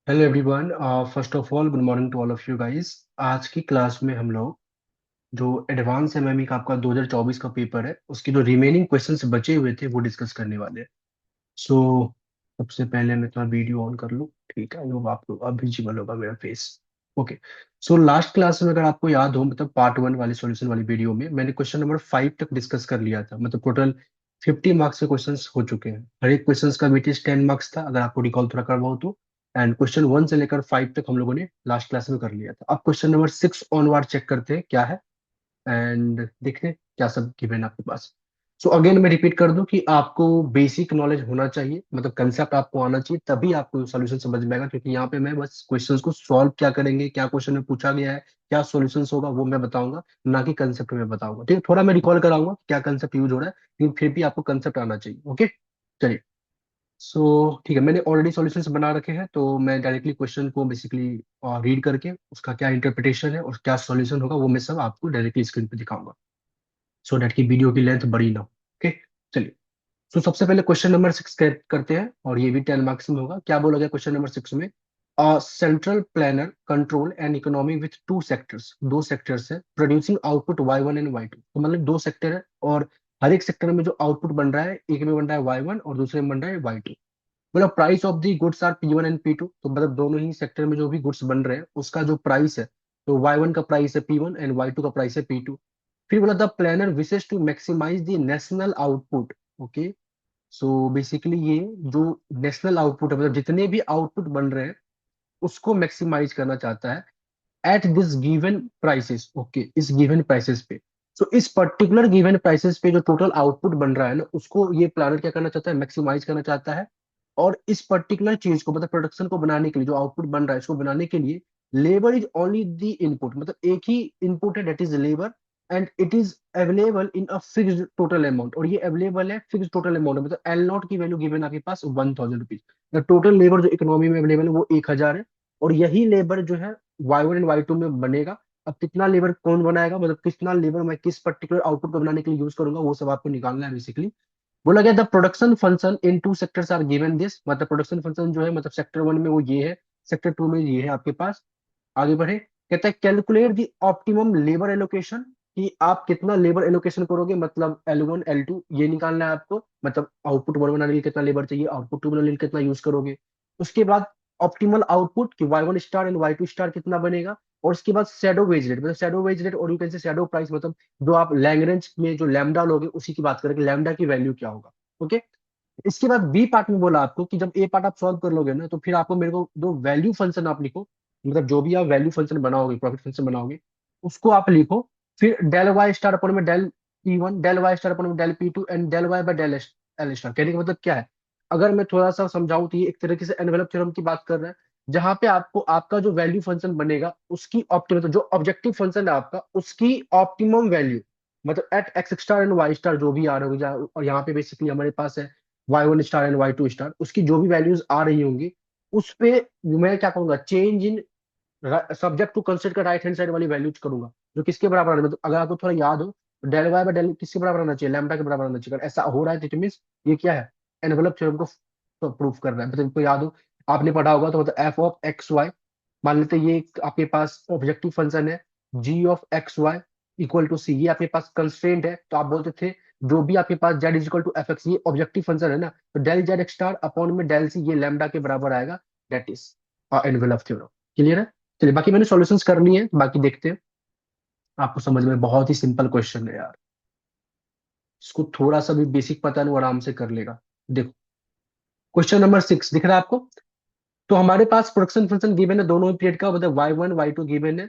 Hello everyone. First of all good morning to all of you guys. आज की class में हम लोग जो एडवांस एमएमई का आपका 2024 का पेपर है उसके जो रिमेनिंग क्वेश्चंस बचे हुए थे वो डिस्कस करने वाले हैं। सो सबसे पहले मैं थोड़ा वीडियो ऑन कर लूँ। ठीक है, वो आप लोग अब विजिबल होगा मेरा face. Okay. So last class में अगर आपको याद हो, मतलब पार्ट वन वाले सॉल्यूशन वाली वीडियो में मैंने क्वेश्चन नंबर 5 तक डिस्कस कर लिया था। मतलब टोटल 50 मार्क्स के क्वेश्चंस हो चुके हैं। हर एक क्वेश्चंस का वेटेज 10 मार्क्स था, अगर आपको रिकॉल थोड़ा करवाओ तो। एंड क्वेश्चन 1 से लेकर 5 तक हम लोगों ने लास्ट क्लास में कर लिया था। अब क्वेश्चन नंबर 6 ऑनवर्ड चेक करते हैं क्या है, एंड देखते हैं क्या सब गिवन है आपके पास। सो अगेन मैं रिपीट कर दूं कि आपको बेसिक नॉलेज होना चाहिए, मतलब कंसेप्ट आपको आना चाहिए, तभी आपको सॉल्यूशन समझ में आएगा। क्योंकि यहाँ पे मैं बस क्वेश्चंस को सॉल्व क्या करेंगे, क्या क्वेश्चन में पूछा गया है, क्या सॉल्यूशंस होगा वो मैं बताऊंगा, ना कि कंसेप्ट में बताऊंगा। ठीक है, थोड़ा मैं रिकॉल कराऊंगा क्या कंसेप्ट यूज हो रहा है, लेकिन फिर भी आपको कंसेप्ट आना चाहिए। ओके, चलिए। सो ठीक है, मैंने ऑलरेडी सॉल्यूशंस बना रखे हैं, तो मैं डायरेक्टली क्वेश्चन को बेसिकली रीड करके उसका क्या इंटरप्रिटेशन है और क्या सॉल्यूशन होगा वो मैं सब आपको डायरेक्टली स्क्रीन पे दिखाऊंगा, सो डेट की वीडियो की लेंथ बड़ी ना हो। ओके, चलिए। तो सबसे पहले क्वेश्चन नंबर 6 करते हैं, और ये भी 10 मार्क्स में होगा। क्या बोला गया क्वेश्चन नंबर 6 में? Central planner control and economy with two sectors, दो सेक्टर्स है, producing output Y1 and Y2। तो मतलब दो सेक्टर है, और हर एक सेक्टर में जो आउटपुट बन रहा है, एक में बन रहा है Y1 और दूसरे में बन रहा है Y2। मतलब price of the goods are P1 and P2। तो मतलब दोनों ही सेक्टर में जो भी गुड्स बन रहे हैं उसका जो प्राइस है, तो Y1 का प्राइस है P1 एंड Y2 का प्राइस है P2। फिर बोला the planner wishes to maximise the national output. Okay, so basically ये जो नेशनल आउटपुट है, मतलब जितने भी आउटपुट बन रहे हैं उसको मैक्सिमाइज करना चाहता है at this given prices. Okay, इस गिवन प्राइसेस पे। सो इस पर्टिकुलर गिवन प्राइसेस पे जो टोटल आउटपुट बन रहा है ना, उसको ये प्लानर क्या करना चाहता है, मैक्सिमाइज करना चाहता है। और इस पर्टिकुलर चीज को, मतलब प्रोडक्शन को बनाने के लिए, जो आउटपुट बन रहा है इसको बनाने के लिए labour is only the input. मतलब एक ही इनपुट है, that is labour, and it is available in a fixed total amount. और ये अवेलेबल है फिक्स्ड टोटल अमाउंट, मतलब एल नॉट की वैल्यू गिवन आपके पास 1000 रुपीज। टोटल लेबर जो इकोनॉमी में अवेलेबल है वो 1000 है, और यही लेबर जो है Y1 एंड Y2 में बनेगा। अब कितना लेबर कौन बनाएगा, मतलब कितना लेबर मैं किस पर्टिकुलर आउटपुट को बनाने के लिए यूज करूंगा, वो सब आपको निकालना है बेसिकली। बोला गया the production function in two sectors are given this. मतलब प्रोडक्शन फंक्शन जो है, मतलब सेक्टर वन में वो ये है, सेक्टर टू में ये है आपके पास। आगे बढ़े, कहता है calculate the optimum labour allocation, कि आप कितना लेबर एलोकेशन करोगे, मतलब L1 L2 ये निकालना है आपको। मतलब आउटपुट वन बनाने के लिए कितना लेबर चाहिए, आउटपुट टू बनाने के लिए कितना यूज करोगे। उसके बाद ऑप्टिमल आउटपुट कि Y1 star and Y2 star कितना बनेगा। और उसके बाद शेडो वेज रेट, मतलब शेडो वेज रेट, और you can say shadow price, मतलब जो आप लैग्रेंज में जो लैम्डा लोगे उसी की बात करें कि लैम्डा की वैल्यू क्या होगा। ओके, इसके बाद बी पार्ट में बोला आपको कि जब ए पार्ट आप सॉल्व कर लोगे ना, तो फिर आपको मेरे को दो वैल्यू फंक्शन आप लिखो। मतलब जो भी आप वैल्यू फंक्शन बनाओगे, प्रॉफिट फंक्शन बनाओगे, उसको आप लिखो। फिर डेल वाई स्टार अपन में del P1, del Y star upon में del P2 and del y by del l star. कहने का मतलब क्या है, अगर मैं थोड़ा सा समझाऊं तो ये एक तरीके से एनवेलप थ्योरम की बात कर रहा है, जहां पे आपको आपका जो वैल्यू फंक्शन बनेगा उसकी ऑप्टिमम, मतलब जो ऑब्जेक्टिव फंक्शन है आपका उसकी ऑप्टिमम वैल्यू, मतलब at x star and Y star जो भी आ रहे होगी, और यहाँ पे बेसिकली हमारे पास है Y1 star and Y2 star, उसकी जो भी वैल्यूज आ रही होंगी उस पे मैं क्या करूंगा, change in subject to consider का राइट हैंड साइड वाली वैल्यूज करूंगा, जो किसके बराबर आना है। मतलब अगर आपको थोड़ा याद हो, डेल वाई बाय डेल किसके बराबर आना चाहिए, लैम्डा के बराबर आना चाहिए। अगर ऐसा हो रहा है तो इट मींस ये क्या है, एनवेलप थ्योरम को प्रूफ कर रहा है। मतलब को याद हो, आपने पढ़ा होगा, तो मतलब एफ ऑफ एक्स वाई, मान लेते हैं ये आपके पास ऑब्जेक्टिव फंक्शन है, g of x y equal to c, ये आपके पास कंस्ट्रेंट है। तो आप बोलते थे जो भी आपके पास Z is equal to F X, ये ऑब्जेक्टिव फंक्शन है ना, तो del Z X star upon में डेल सी, ये लैम्डा के बराबर आएगा। That is envelope theorem. Clear है? चलिए, बाकी मैंने सॉल्यूशंस कर लिए हैं, बाकी देखते हैं आपको समझ में। बहुत ही सिंपल क्वेश्चन है यार, इसको थोड़ा सा भी बेसिक पता नहीं वो आराम से कर लेगा। देखो, क्वेश्चन नंबर 6 दिख रहा है आपको? तो हमारे पास प्रोडक्शन फंक्शन गिवन है दोनों ही पीरियड का, मतलब Y1 Y2 गिवन है,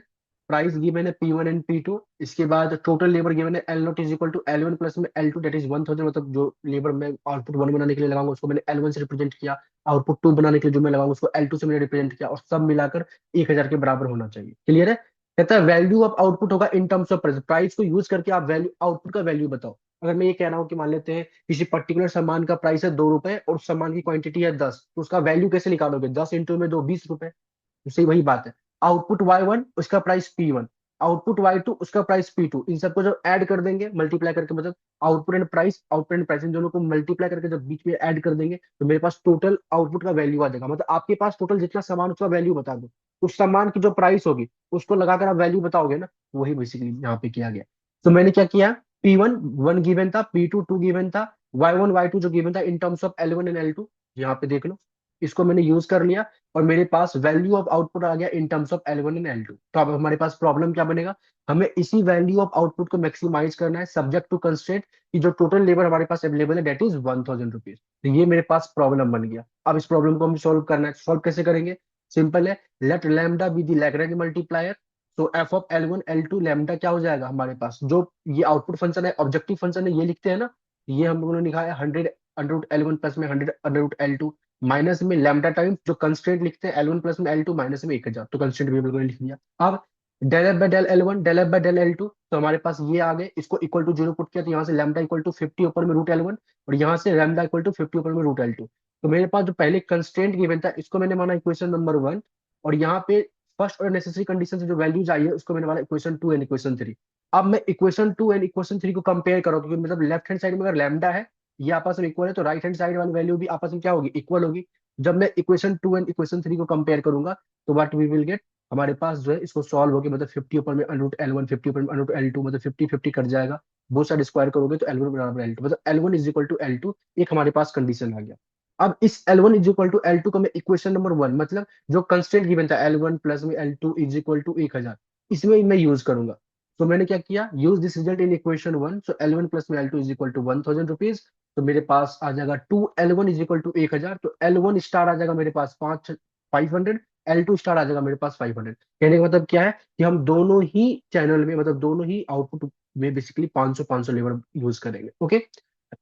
प्राइस गिवन है P1 एंड P2। इसके बाद टोटल लेबर गिवन है L not is equal to L1 plus में L2 दैट इज 1000। मतलब जो लेबर मैं आउटपुट वन बनाने के लिए लगाऊंगा उसको मैंने L1 से रिप्रेजेंट किया, आउटपुट टू बनाने के लिए जो मैं लगाऊंगा उसको L2 से मैंने रिप्रेजेंट किया, और सब मिलाकर 1000 के बराबर होना चाहिए। क्लियर है? कहता है वैल्यू ऑफ आउटपुट होगा इन टर्म्स ऑफ प्राइस, प्राइस को यूज करके आप वैल्यू आउटपुट का वैल्यू बताओ। अगर मैं ये कह रहा हूँ कि मान लेते हैं किसी पर्टिकुलर सामान का प्राइस है 2 रुपए और उस सामान की क्वांटिटी है 10, तो उसका वैल्यू कैसे निकालोगे, 10 इंटू में 2 20 रुपए। तो सही वही बात है, आउटपुट Y1 उसका प्राइस P1, आउटपुट Y2, उसका प्राइस P2, इन सबको जब ऐड कर देंगे मल्टीप्लाई करके, मतलब आउटपुट एंड प्राइस इन दोनों को मल्टीप्लाई करके जब बीच में ऐड कर देंगे, तो मेरे पास टोटल आउटपुट का वैल्यू आ जाएगा। मतलब आपके पास टोटल जितना सामान उसका वैल्यू बता दो, उस सामान की जो प्राइस होगी उसको लगाकर आप वैल्यू बताओगे ना, वही बेसिकली यहाँ पे किया गया। तो मैंने क्या किया, P1 1 गिवन था, P2 2 गिवन था, Y1 Y2 जो गिवन था इन terms of L1 and L2, यहाँ पे देख लो, इसको मैंने यूज कर लिया, और मेरे पास वैल्यू ऑफ आउटपुट आ गया इन terms of L1 and L2। तो अब हमारे पास प्रॉब्लम क्या बनेगा, हमें इसी वैल्यू ऑफ आउटपुट को मैक्सिमाइज करना है सब्जेक्ट टू कंस्ट्रेंट कि जो टोटल लेबर हमारे पास अवेलेबल है दैट इज 1000 रुपीज। तो ये मेरे पास प्रॉब्लम बन गया। अब इस प्रॉब्लम को हमें सॉल्व करना है, सॉल्व कैसे करेंगे, सिंपल है, let lambda be the Lagrange multiplier. तो F of L1 L2 lambda क्या हो जाएगा हमारे पास, जो ये आउटपुट फंक्शन है ऑब्जेक्टिव फंक्शन है, ये लिखते हैं ना, ये हम लोगों ने लिखा है 100 अंडर रूट L1 प्लस में 100 अंडर रूट L2, माइनस में लैम्डा टाइम जो कंस्ट्रेंट लिखते हैं L1 प्लस में L2, माइनस में 1000, तो कंस्ट्रेंट वेरिएबल को लिख दिया। अब del F by del L1 del F by del L2, तो हमारे पास ये आ गए, इसको इक्वल टू 0 पुट किया, तो यहाँ से लैम्डा इक्वल टू 50 ऊपर में रूट L1, और यहाँ से लैम्डा इक्वल टू 50 ऊपर में रूट L2। तो मेरे पास जो पहले कंस्ट्रेंट गिवन था इसको मैंने माना इक्वेशन नंबर 1, और यहाँ पे फर्स्ट और नेसेसरी कंडीशन से जो वैल्यूज आई है उसको मैंने माना इक्वेशन 2 एंड इक्वेशन 3। अब मैं इक्वेशन 2 एंड इक्वेशन 3 को कंपेयर करो, क्योंकि मतलब लेफ्ट हैंड साइड में अगर लैम्डा है ये आपस में इक्वल है, तो राइट हैंड साइड वाली वैल्यू भी आपस में क्या होगी, इक्वल होगी। जब मैं इक्वेशन 2 एंड इक्वेशन 3 को कंपेयर करूंगा, तो व्हाट वी विल गेट, हमारे पास जो है इसको सॉल्व होगी, मतलब 50 ऊपर में रूट L1, 50 ऊपर में रूट L2, मतलब 50 50 कट जाएगा, बोथ साइड स्क्वायर करोगे तो L1 बराबर L2, मतलब L1 is equal to L2। एक हमारे पास कंडीशन आ गया। अब इस L1 is equal to L2 को मैं इक्वेशन नंबर 1, मतलब जो कंस्टेंट गिवन था L1 प्लस में L2 इज इक्वल टू 1000, इसमें मैं यूज करूंगा। तो मैंने क्या किया, use this result in equation 1, so L1 plus में L2 is equal to 1000 rupees. तो मेरे पास आ जाएगा 2L1 इज इक्वल टू 1000, तो L1 स्टार आ जाएगा मेरे पास 500, L2 स्टार आ जाएगा मेरे पास 500। कहने का मतलब क्या है कि हम दोनों ही चैनल में, मतलब दोनों ही आउटपुट में बेसिकली 500 500 लेबर यूज करेंगे। ओके,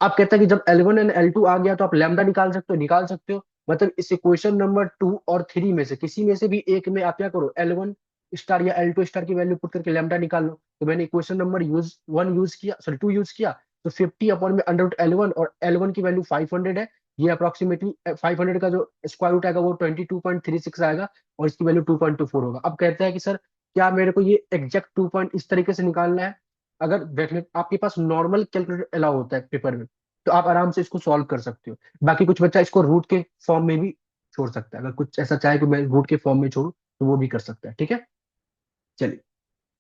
आप कहते हैं कि जब L1 एंड L2 आ गया तो आप लैम्डा निकाल सकते हो, निकाल सकते हो, मतलब इस इक्वेशन नंबर 2 और 3 में से किसी में से भी एक में आप क्या करो, L1 स्टार या L2 स्टार की वैल्यू पुट करके लैम्डा निकाल लो। तो मैंने इक्वेशन नंबर यूज 1 यूज किया, सॉरी 2 यूज किया, तो 50 अपॉन में अंडर रूट L1, और L1 की वैल्यू 500 है, ये अप्रोक्सीमेटली 500 का जो स्क्वायर रूट आएगा वो 22.36 आएगा, और इसकी वैल्यू 2.24 होगा। अब कहते हैं कि सर क्या मेरे को ये एग्जैक्ट 2 पॉइंट इस तरीके से निकालना है, अगर देखने आपके पास नॉर्मल कैलकुलेटर अलाउ होता है पेपर में, तो आप आराम से इसको सॉल्व कर सकते हो। बाकी कुछ बच्चा इसको रूट के फॉर्म में भी छोड़ सकता है, अगर कुछ ऐसा चाहे कि मैं रूट के फॉर्म में छोड़ू तो वो भी कर सकता है, ठीक है। चलिए,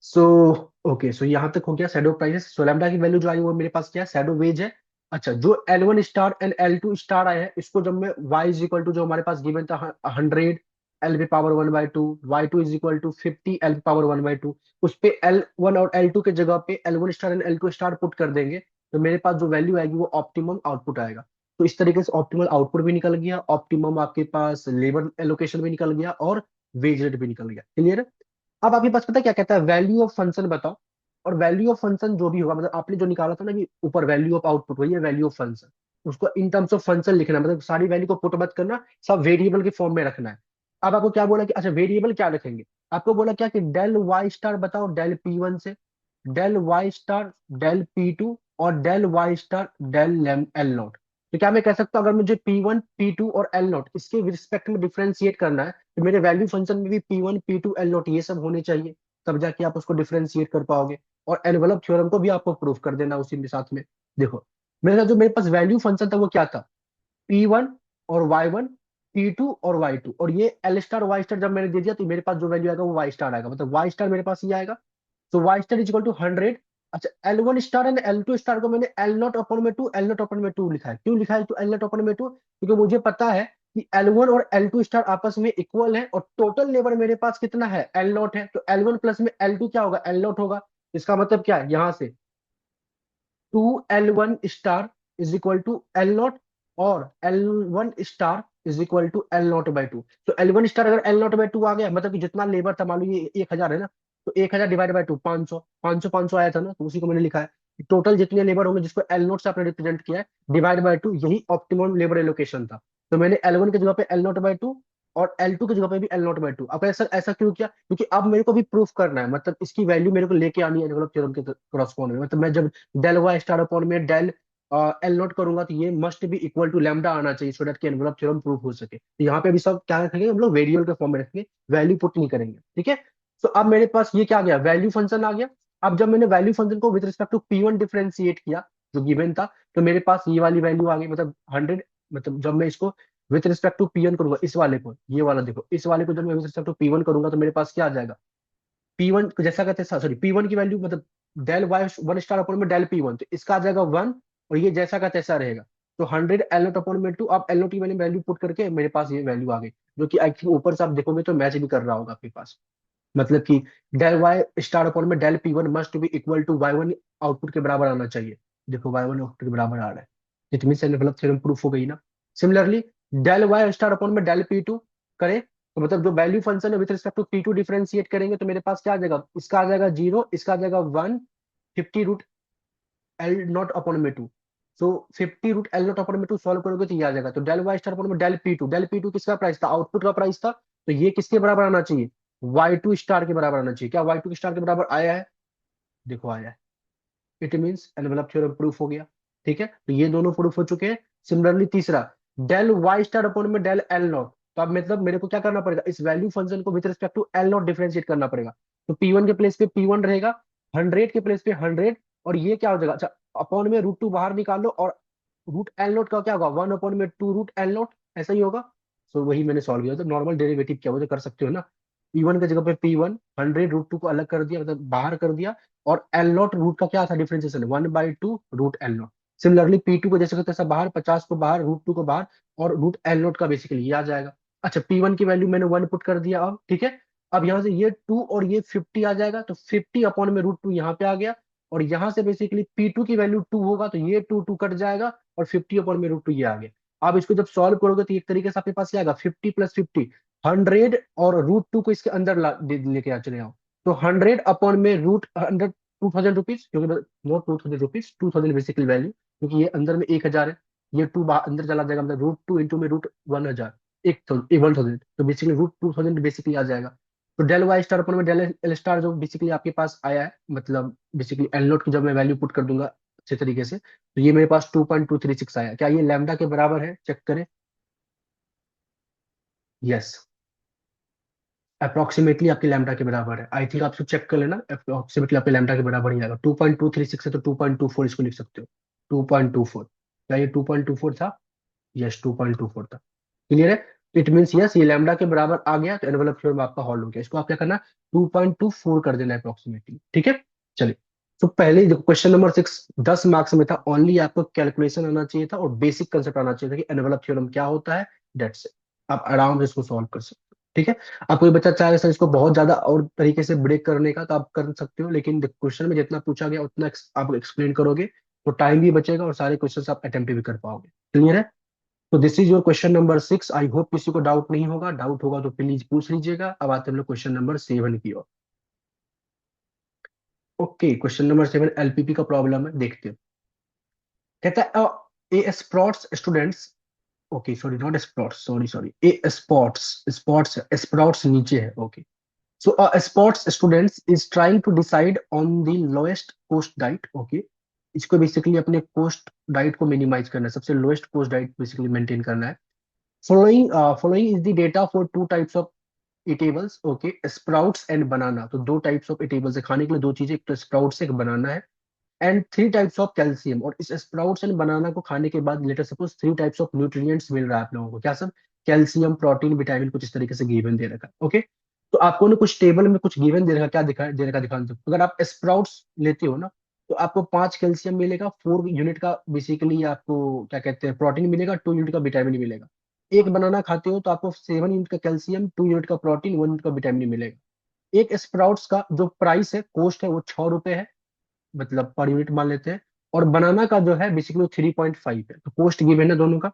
सो ओके, सो यहाँ तक हो गया शैडो प्राइसेस। सो लैम्डा की वैल्यू जो आई वो मेरे पास क्या है, शैडो वेज है। अच्छा, जो L1 star and L2 star आया है इसको जब मैं y इज इक्वल टू जो हमारे पास गिवन था 100 L पे power 1/2, Y2 is equal to 50 L पे पावर 1/2, उस पे L1 और L2 के जगह पे L1 star and L2 star put कर देंगे, तो मेरे पास जो वैल्यू आएगी वो ऑप्टिमम आउटपुट आएगा। तो इस तरीके से ऑप्टिमल आउटपुट भी निकल गया, ऑप्टिमम आपके पास लेबर एलोकेशन भी निकल गया, और वेज रेट भी निकल गया। क्लियर है। अब आपके पास पता है क्या कहता है, वैल्यू ऑफ फंक्शन बताओ। और वैल्यू ऑफ फंक्शन जो भी होगा, मतलब आपने जो निकाला था ना कि ऊपर वैल्यू ऑफ आउटपुट, वही है वैल्यू ऑफ फंक्शन, उसको इन टर्म्स ऑफ फंक्शन लिखना है, मतलब सारी वैल्यू को पुट मत करना, सब वेरिएबल के फॉर्म में रखना है। अब आपको क्या बोला कि अच्छा वेरिएबल क्या रखेंगे, आपको बोला क्या कि डेल वाई स्टार बताओ डेल P1 से, del Y star del P2, और del Y star del L not. तो क्या मैं कह सकता हूँ अगर मुझे P1 P2 और एल नॉट इसके रिस्पेक्ट में डिफरेंशिएट करना है, तो मेरे वैल्यू फंक्शन में भी P1 P2 एल नॉट ये सब होने चाहिए, तब जाके आप उसको डिफरेंशिएट कर पाओगे। और एनवलप थ्योरम को भी आपको प्रूफ कर देना उसी के साथ में। देखो, जो मेरे पास वैल्यू फंक्शन था वो क्या था, P1 और Y1, P2 और Y2, और ये एल स्टार वाई स्टार जब मैंने दे दिया तो मेरे पास जो वैल्यू आएगा वो वाई स्टार आएगा, मतलब वाई स्टार मेरे पास ये आएगा। तो Y star is equal to 100। अच्छा, L1 star and L2 star को मैंने L0/2 लिखा है। क्यों लिखा है तो L0/2, क्योंकि मुझे पता है कि L1 और L2 स्टार आपस में इक्वल है, और टोटल लेबर मेरे पास कितना है, L0 है, तो L1 प्लस में L2 क्या होगा, L0 होगा। इसका मतलब क्या है, यहाँ से 2L1 star is equal to L0, और L1 star is equal to L0/2। तो L1 स्टार अगर L0/2 आ गया, मतलब कि जितना लेबर था, मान लो ये 1000 है ना, तो 1000 डिवाइड बाई 2 500, 500 500 आया था ना, तो उसी को मैंने लिखा है। टोटल जितने लेबर होंगे जिसको L0 से आपने रिप्रेजेंट किया है, डिवाइड बाई 2, यही ऑप्टिमम लेबर एलोकेशन था। तो मैंने L1 की जगह पे L0/2, और L2 की जगह पे भी L0/2। अब ऐसा ऐसा क्यों किया, क्योंकि अब मेरे को भी प्रूफ करना है, मतलब इसकी वैल्यू मेरे को लेके आनी है डेवलप थ्योरम के क्रॉसपॉन्ड में। मतलब मैं जब डेल वाई स्टार अपॉन में डेल एल नॉट करूंगा, तो ये मस्ट भी इक्वल टू लैम्डा आना चाहिए, सो दैट कि एनवलप थ्योरम प्रूफ हो सके। तो यहाँ पे भी सब क्या रखेंगे हम लोग, वेरिएबल के फॉर्म में रखेंगे, वैल्यू पुट नहीं करेंगे, ठीक है। तो अब मेरे पास ये क्या आ गया, वैल्यू फंक्शन आ गया। अब जब मैंने वैल्यू फंक्शन को with respect to P1 differentiate किया, जो गिवन था, तो मेरे पास ये वाली वैल्यू आ गई, मतलब 100। मतलब जब मैं इसको विद रिस्पेक्ट टू P1 करूंगा, इस वाले को, ये वाला देखो, इस वाले को जब मैं विद रिस्पेक्ट टू P1 करूंगा तो मेरे पास क्या आ जाएगा, P1 को जैसा कहते हैं, सॉरी, P1 की वैल्यू मतलब del Y one star upon में डेल P1, तो इसका आ जाएगा 1, और ये जैसा का तैसा रहेगा। तो 100 L0/2, अब L0 की मैंने वैल्यू पुट करके मेरे पास ये वैल्यू आ गई, जो कि आई थिंक ऊपर से आप देखोगे तो मैच भी कर रहा होगा आपके पास। मतलब कि डेल वाई स्टार अपॉन में del P1 must be equal to Y1 output के बराबर आना चाहिए। देखो Y1 आउटपुट के बराबर आ रहा है, इट मीन मतलब थ्योरम प्रूफ हो गई ना। Similarly del Y star upon में डेल P2 करें, तो मतलब जो वैल्यू फंक्शन है with respect to P2 differentiate करेंगे, तो मेरे पास क्या आ जाएगा, इसका आ जाएगा 0, इसका आ जाएगा 1, 50 √L0/2। सो 50 √L0/2 सॉल्व करोगे तो ये आ जाएगा। तो डेल वाई स्टार अपॉन में डेल P2 किसका प्राइस था, आउटपुट का प्राइस था, तो ये किसके बराबर आना चाहिए, Y2 स्टार के बराबर आना चाहिए। क्या Y2 स्टार के बराबर आया है, देखो आया है। It means envelope theorem proof हो गया। ठीक है, तो ये दोनों प्रूफ हो चुके हैं। सिमिलरली तीसरा, डेल वाई स्टार अपॉन में डेल L0, तो अब मतलब मेरे को क्या करना पड़ेगा, इस वैल्यू फंक्शन को with respect to L0 differentiate करना पड़ेगा। तो P1 के प्लेस पे P1 रहेगा, 100 के प्लेस पे 100, और ये क्या हो जाएगा, अच्छा, अपॉन में √2 बाहर निकालो, और √L0 का क्या होगा, 1/2 √L0, ऐसा ही होगा। सो वही मैंने सॉल्व किया, तो नॉर्मल डेरिवेटिव क्या वो तो कर सकते हो ना। P1 की जगह पे P1, 100 √2 को अलग कर दिया, मतलब बाहर कर दिया, और L0 रूट का क्या था, डिफरेंशिएशन 1/2 √L0। सिमिलरली P2 को जैसे तैसा बाहर, 50 को बाहर, √2 को बाहर, और √L0 का बेसिकली ये आ जाएगा। अच्छा, P1 की वैल्यू मैंने 1 पुट कर दिया, अब ठीक है। अब यहाँ से ये 2 और ये 50 आ जाएगा, तो 50 अपॉन में √2 यहाँ पे आ गया, और यहाँ से बेसिकली P2 की वैल्यू 2 होगा, तो ये 2 2 कट जाएगा, और 50 अपॉन में √2 ये आ गया। अब इसको जब सॉल्व करोगे तो एक तरीके से आपके पास क्या आएगा, 50 + 50, 100, और √2 को इसके अंदर लेके आ चले आओ, तो 100 अपॉन में √100, 2000 रुपीज, क्योंकि नॉट 2000 रुपीज, 2000 बेसिकली वैल्यू, क्योंकि ये अंदर में 1000 है, ये 2 बाहर अंदर चला जाएगा, मतलब √2 इंटू में √1000, 1000, तो बेसिकली √2000 बेसिकली आ जाएगा। तो डेल वाई स्टार अपॉन में डेल एल स्टार जो बेसिकली आपके पास आया है, मतलब बेसिकली L0 की जब मैं वैल्यू पुट कर दूंगा अच्छे तरीके से, तो ये मेरे पास 2.236 आया। क्या ये लैम्डा के बराबर है, चेक करें। यस, अप्रोक्सीमेटली आपके लैम्डा के बराबर है, आई थिंक आप इसको चेक कर लेना, अप्रोक्सीमेटली आपके लैम्डा के बराबर ही आएगा। 2.236 है तो 2.24 इसको लिख सकते हो, 2.24। क्या ये 2.24 था, यस 2.24 था। क्लियर है, इट मीन्स यस ये लैम्डा के बराबर आ गया, तो एनवेलप थ्योरम आपका हॉल हो गया। इसको आप क्या करना, 2.24 कर देना अप्रोक्सीमेटली, ठीक है। चलिए, तो पहले देखो क्वेश्चन नंबर 6 10 मार्क्स में था, ओनली आपको कैलकुलेशन आना चाहिए था और बेसिक कंसेप्ट आना चाहिए था कि एनवेलप थ्योरम क्या होता है, डेट्स इट। आप आराम से इसको सॉल्व कर सकते हो, ठीक है। आप कोई बच्चा चाहे सर इसको बहुत ज्यादा और तरीके से ब्रेक करने का, तो आप कर सकते हो, लेकिन क्वेश्चन में जितना पूछा गया उतना आप एक्सप्लेन करोगे तो टाइम भी बचेगा और सारे क्वेश्चन आप अटेम्प्ट भी कर पाओगे। क्लियर है, तो this is your question number 6। I hope किसी को डाउट नहीं होगा, डाउट होगा तो प्लीज पूछ लीजिएगा। अब आते हैं हम लोग क्वेश्चन नंबर 7 की ओर। ओके, क्वेश्चन नंबर 7 एलपीपी का प्रॉब्लम है, देखते हैं। कहता है a sports students, okay sorry not sports, sorry sorry, a sports, sports sports नीचे है, okay. So a sports students is trying to decide on the lowest cost diet, okay. इसको basically अपने कॉस्ट डाइट को minimize करना है, सबसे lowest cost diet basically maintain करना है। Following is the data for two types of eatables, okay, sprouts and banana। तो दो टाइप्स ऑफ eatables है खाने के लिए, दो चीजें, एक तो स्प्राउट्स एक बनाना है। And three types of calcium, और इस स्प्राउट्स एंड बनाना को खाने के बाद later suppose three types of nutrients मिल रहा है आप लोगों को, क्या सब, कैल्शियम, प्रोटीन, विटामिन, कुछ इस तरीके से गिवन दे रखा है, ओके। तो आपको ना कुछ टेबल में कुछ गिवन दे रखा, क्या दिखा दे रखा, दिखा दो। अगर आप स्प्राउट्स लेते हो ना, तो आपको 5 कैल्शियम मिलेगा, 4 यूनिट का बेसिकली आपको क्या कहते हैं प्रोटीन मिलेगा, 2 यूनिट का विटामिन मिलेगा। एक बनाना खाते हो तो आपको 7 यूनिट का कैल्शियम, 2 यूनिट का प्रोटीन, 1 यूनिट का विटामिन मिलेगा। एक स्प्राउट्स का जो प्राइस है, कॉस्ट है, वो 6 रुपए है, मतलब पर यूनिट मान लेते हैं। और बनाना का जो है बेसिकली 3.5 है, तो कॉस्ट गिवन है दोनों का।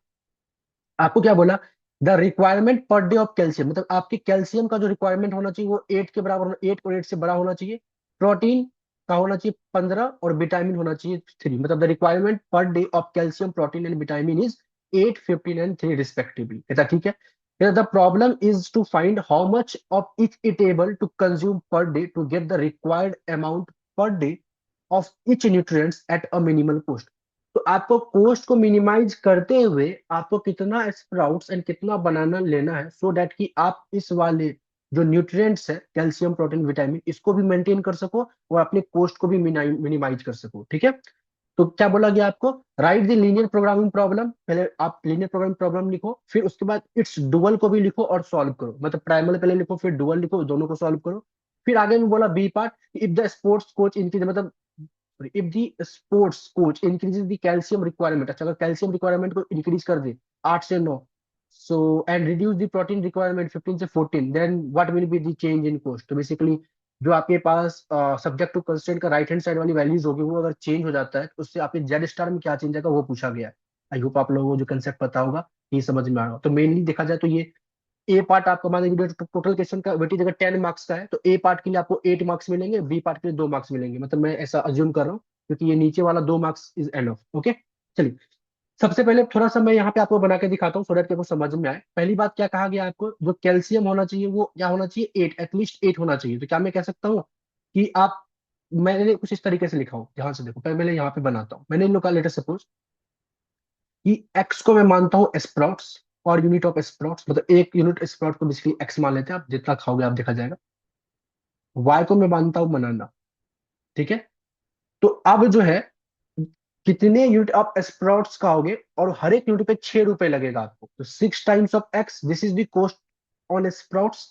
आपको क्या बोला, the requirement per day of calcium, मतलब आपके कैल्शियम का जो रिक्वायरमेंट होना चाहिए वो 8 के बराबर 8 और 8 से बड़ा होना चाहिए। प्रोटीन का होना चाहिए 15, और विटामिन होना चाहिए 3, मतलब the requirement per day of calcium, protein and vitamin is 8, 15 and 3 respectively. कहता ठीक है, the problem is to find how much of each it able to consume per day to get the required amount per day of each nutrients at a minimal cost. तो आपको cost को minimise करते हुए आपको कितना sprouts and कितना बनाना लेना है, सो दैट कि आप इस वाले जो न्यूट्रिएंट्स है कैल्शियम प्रोटीन विटामिन, इसको भी मेंटेन कर सको और अपने कोस्ट को भी मिनिमाइज कर सको। ठीक है, तो क्या बोला गया आपको, right the linear programming problem, पहले आप लीनियर प्रोग्रामिंग प्रॉब्लम लिखो, फिर उसके बाद इट्स डुअल को भी लिखो और सॉल्व करो, मतलब प्राइमल पहले लिखो फिर डुअल लिखो, दोनों को सॉल्व करो। फिर आगे में बोला B part, if the sports coach increase, मतलब if the sports coach increases the calcium requirement, अच्छा अगर कैल्शियम रिक्वायरमेंट को इंक्रीज कर दे 8 से 9, so and reduce the protein requirement 15 से 14, then what will be the change in cost. तो basically जो आपके पास सब्जेक्ट टू कंस्ट्रेंट का राइट हैंड साइड वाली वैल्यूज होगी वो अगर चेंज हो जाता है तो उससे आपके जेड स्टार में क्या चेंज आएगा वो पूछा गया है। आई होप आप लोगों को जो कंसेप्ट पता होगा ये समझ में आएगा। तो मेनली देखा जाए तो ये ए पार्ट आपका मान लीजिए टोटल क्वेश्चन का वेटेज अगर 10 मार्क्स का है तो ए पार्ट के लिए आपको 8 मार्क्स मिलेंगे, बी पार्ट के लिए 2 मार्क्स मिलेंगे, मतलब मैं ऐसा अज्यूम कर रहा हूँ क्योंकि ये नीचे वाला 2 मार्क्स इज एनफ। ओके, चलिए सबसे पहले थोड़ा सा मैं यहाँ पे आपको बना के दिखाता हूँ सो दैट आपको समझ में आए। पहली बात क्या कहा गया आपको, जो कैल्शियम होना चाहिए वो क्या होना चाहिए, 8, एटलीस्ट 8 होना चाहिए। तो क्या मैं कह सकता हूँ कि आप, मैंने कुछ इस तरीके से लिखा हूँ, ध्यान से देखो, पहले मैंने यहाँ पे बनाता हूँ, मैंने इन लोग का लेटर सपोज कि एक्स को मैं मानता हूँ स्प्राउट्स और यूनिट ऑफ स्प्राउट्स, मतलब एक यूनिट स्प्राउट को बेसिकली एक्स मान लेते हैं, आप जितना खाओगे आप देखा जाएगा। वाई को मैं मानता हूँ बनाना। ठीक है, तो अब जो है कितने यूनिट ऑफ स्प्राउट्स खाओगे और हर एक यूनिट पे 6 रुपए लगेगा आपको, तो 6 times of x, this is the cost on sprouts,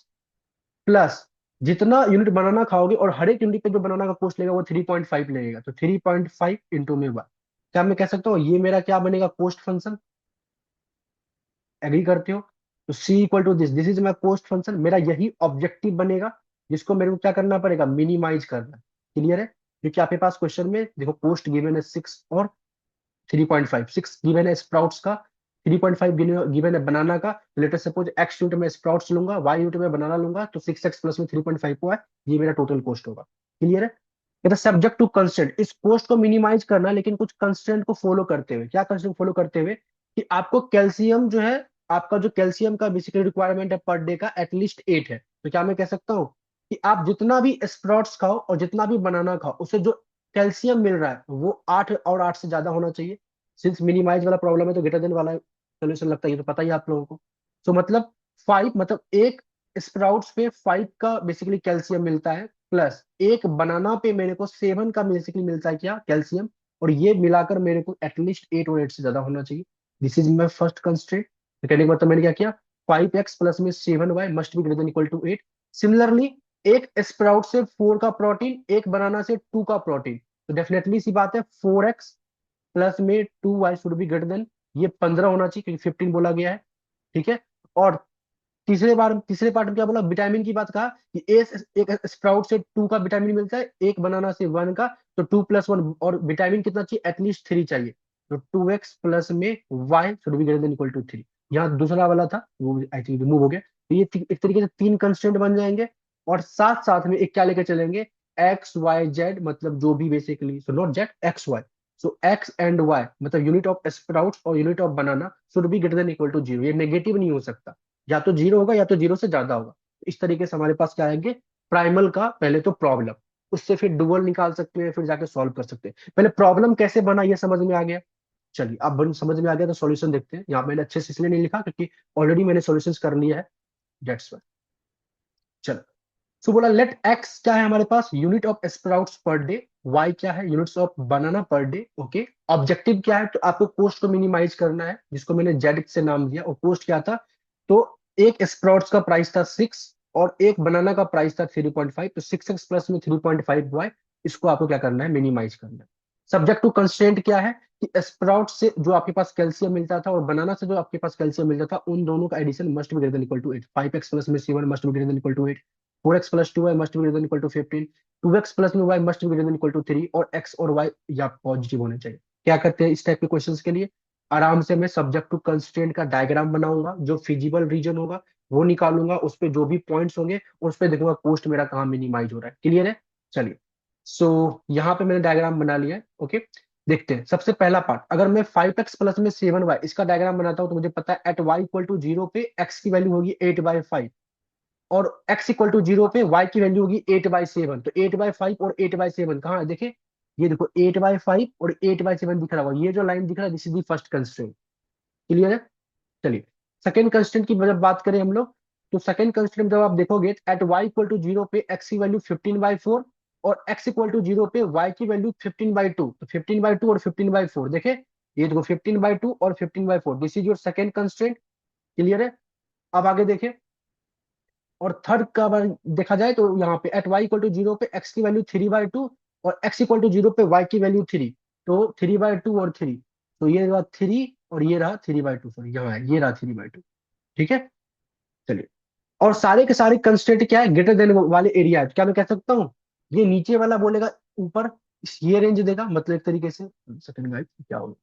plus जितना यूनिट बनाना खाओगे और हर एक यूनिट पे जो बनाना का कॉस्ट लगेगा वो 3.5 लगेगा, तो 3.5 इंटू में वन। क्या मैं कह सकता हूँ ये मेरा क्या बनेगा, कॉस्ट फंक्शन। एग्री करते हो, तो C equal to this, this is my cost function, मेरा यही ऑब्जेक्टिव बनेगा जिसको मेरे को क्या करना पड़ेगा, मिनिमाइज करना। क्लियर है, क्योंकि आपके पास क्वेश्चन में देखो कॉस्ट गिवन है 6 और 3.5, 6 गिवन है स्प्राउट्स का, 3.5 गिवन है बनाना का। लेटर सपोज एक्स यूनिट में स्प्राउट्स लूंगा, वाई यूनिट में बनाना लूंगा, तो 6x प्लस में 3.5 को है, ये मेरा टोटल कॉस्ट होगा। क्लियर है, ये सब्जेक्ट टू कंस्ट्रेंट, इस कॉस्ट को मिनिमाइज करना लेकिन कुछ कंस्ट्रेंट को फॉलो करते हुए। क्या कंस्ट्रेंट फॉलो करते हुए, कि आपको कैल्शियम जो है, आपका जो कैल्शियम का बेसिकली रिक्वायरमेंट है पर डे का एटलीस्ट 8 है। तो क्या मैं कह सकता हूँ कि आप जितना भी स्प्राउट्स खाओ और जितना भी बनाना खाओ उससे जो कैल्शियम मिल रहा है वो 8 और 8 से ज्यादा होना चाहिए। सिंस मिनिमाइज वाला प्रॉब्लम है तो ग्रेटर देन वाला सोल्यूशन लगता है, ये तो पता ही है आप लोगों को। सो मतलब 5, मतलब एक स्प्राउट्स पे 5 का बेसिकली कैल्शियम मिलता है, प्लस एक बनाना पे मेरे को 7 का बेसिकली मिलता है क्या, कैल्शियम, और ये मिलाकर मेरे को एटलीस्ट 8 और 8 से ज्यादा होना चाहिए। This is my first constraint. तो कहने का मतलब मैंने क्या किया, 5x प्लस में 7y must be greater than equal to 8। Similarly एक स्प्राउट से 4 का प्रोटीन, एक बनाना से 2 का प्रोटीन, तो डेफिनेटली सी बात है 4x प्लस में 2y should be greater then, ये 15 होना चाहिए क्योंकि 15 बोला गया है। ठीक है, और तीसरे पार्ट में क्या बोला, विटामिन की बात कहा कि एक स्प्राउट से 2 का विटामिन मिलता है, एक बनाना से 1 का, तो 2+1, और विटामिन कितना चाहिए, एटलीस्ट 3 चाहिए, तो 2x प्लस में y should be greater than equal to 3। यहाँ दूसरा वाला था वो आई थिंक रिमूव हो गया, तो ये एक तरीके से 3 कंस्टेंट बन जाएंगे, और साथ साथ में एक क्या लेके चलेंगे, एक्स वाई जेड, मतलब जो भी basically, so not Z, X Y, so X and Y मतलब यूनिट ऑफ स्प्राउट्स और unit of banana should be greater than equal to 0, ये नेगेटिव नहीं हो सकता, या तो 0 होगा या तो 0 से ज्यादा होगा। इस तरीके से हमारे पास क्या आएंगे, प्राइमल का पहले तो प्रॉब्लम, उससे फिर डुअल निकाल सकते हैं, फिर जाके सॉल्व कर सकते हैं। पहले प्रॉब्लम कैसे बना ये समझ में आ गया, चलिए अब समझ में आ गया तो सॉल्यूशन देखते हैं। यहाँ मैंने अच्छे से इसलिए नहीं लिखा क्योंकि ऑलरेडी मैंने सॉल्यूशंस कर लिया है, दैट्स वाई। चलो, सो बोला लेट एक्स क्या है हमारे पास, unit of sprouts per day, Y क्या है, units of banana per day. Okay, objective क्या है, तो आपको कोस्ट को मिनिमाइज करना है जिसको मैंने जेड से नाम दिया, और कोस्ट क्या था, तो एक स्प्राउट्स का प्राइस था 6 और एक बनाना का प्राइस था 3.5, तो 6x प्लस में 3.5y, इसको आपको क्या करना है, मिनिमाइज करना है। सब्जेक्ट टू कंस्ट्रेंट क्या है, कि स्प्राउट से जो आपके पास कैल्शियम मिलता था और बनाना से जो आपके पास कैल्शियम मिलता था उन दोनों का addition must be greater than equal to 8, 5x plus में 7 must be greater than equal to 8, 4x plus 2y must be greater than equal to 15, 2x plus में y must be greater than equal to 3, और x और y या positive होने चाहिए। क्या करते हैं इस टाइप के क्वेश्चंस के लिए, आराम से मैं सब्जेक्ट टू कंस्ट्रेंट का डायग्राम बनाऊंगा, जो फिजिबल रीजन होगा वो निकालूंगा, उस पे जो भी पॉइंट्स होंगे उस पे देखूंगा कोस्ट मेरा कहाँ मिनिमाइज हो रहा है। क्लियर है, चलिए, सो यहाँ पे मैंने डायग्राम बना लिया है। ओके, देखते हैं सबसे पहला पार्ट, अगर मैं 5x प्लस में 7y इसका डायग्राम बनाता हूँ तो मुझे पता है एट y इक्वल टू 0 पे x की वैल्यू होगी 8/5, और x इक्वल टू 0 पे y की वैल्यू होगी 8/7, तो 8/5 और 8/7 कहाँ है, देखे, ये देखो 8/5 और 8/7 दिख रहा होगा, ये जो लाइन दिख रहा है this is the first constraint. Clear है, चलिए सेकेंड कंस्टेंट की जब बात करें हम लोग, तो सेकंड कंस्ट्रेंट जब आप देखोगे at y equal to zero पे x की वैल्यू 15/4 और x इक्वल टू जीरो पे y की वैल्यू 15/2, तो 15/2 और 15/4 देखे, ये देखो 15/2 और 15/4, this is your second constraint. Clear है? अब आगे देखें, और थर्ड का अगर देखा जाए तो यहाँ पे at Y equal to zero पे एक्स की वैल्यू 3/2 और एक्स इक्वल टू जीरो पे वाई की वैल्यू 3, तो 3/2 और 3, तो ये रहा 3 और ये रहा 3/2, सॉरी यहाँ है, ये रहा 3/2। ठीक है, चलिए। और सारे के सारे कंस्ट्रेंट क्या है, ग्रेटर देन वाले एरिया है, तो क्या मैं कह सकता हूँ ये नीचे वाला बोलेगा ऊपर, ये रेंज देगा, मतलब एक तरीके से, सेकंड गाइड क्या होगा,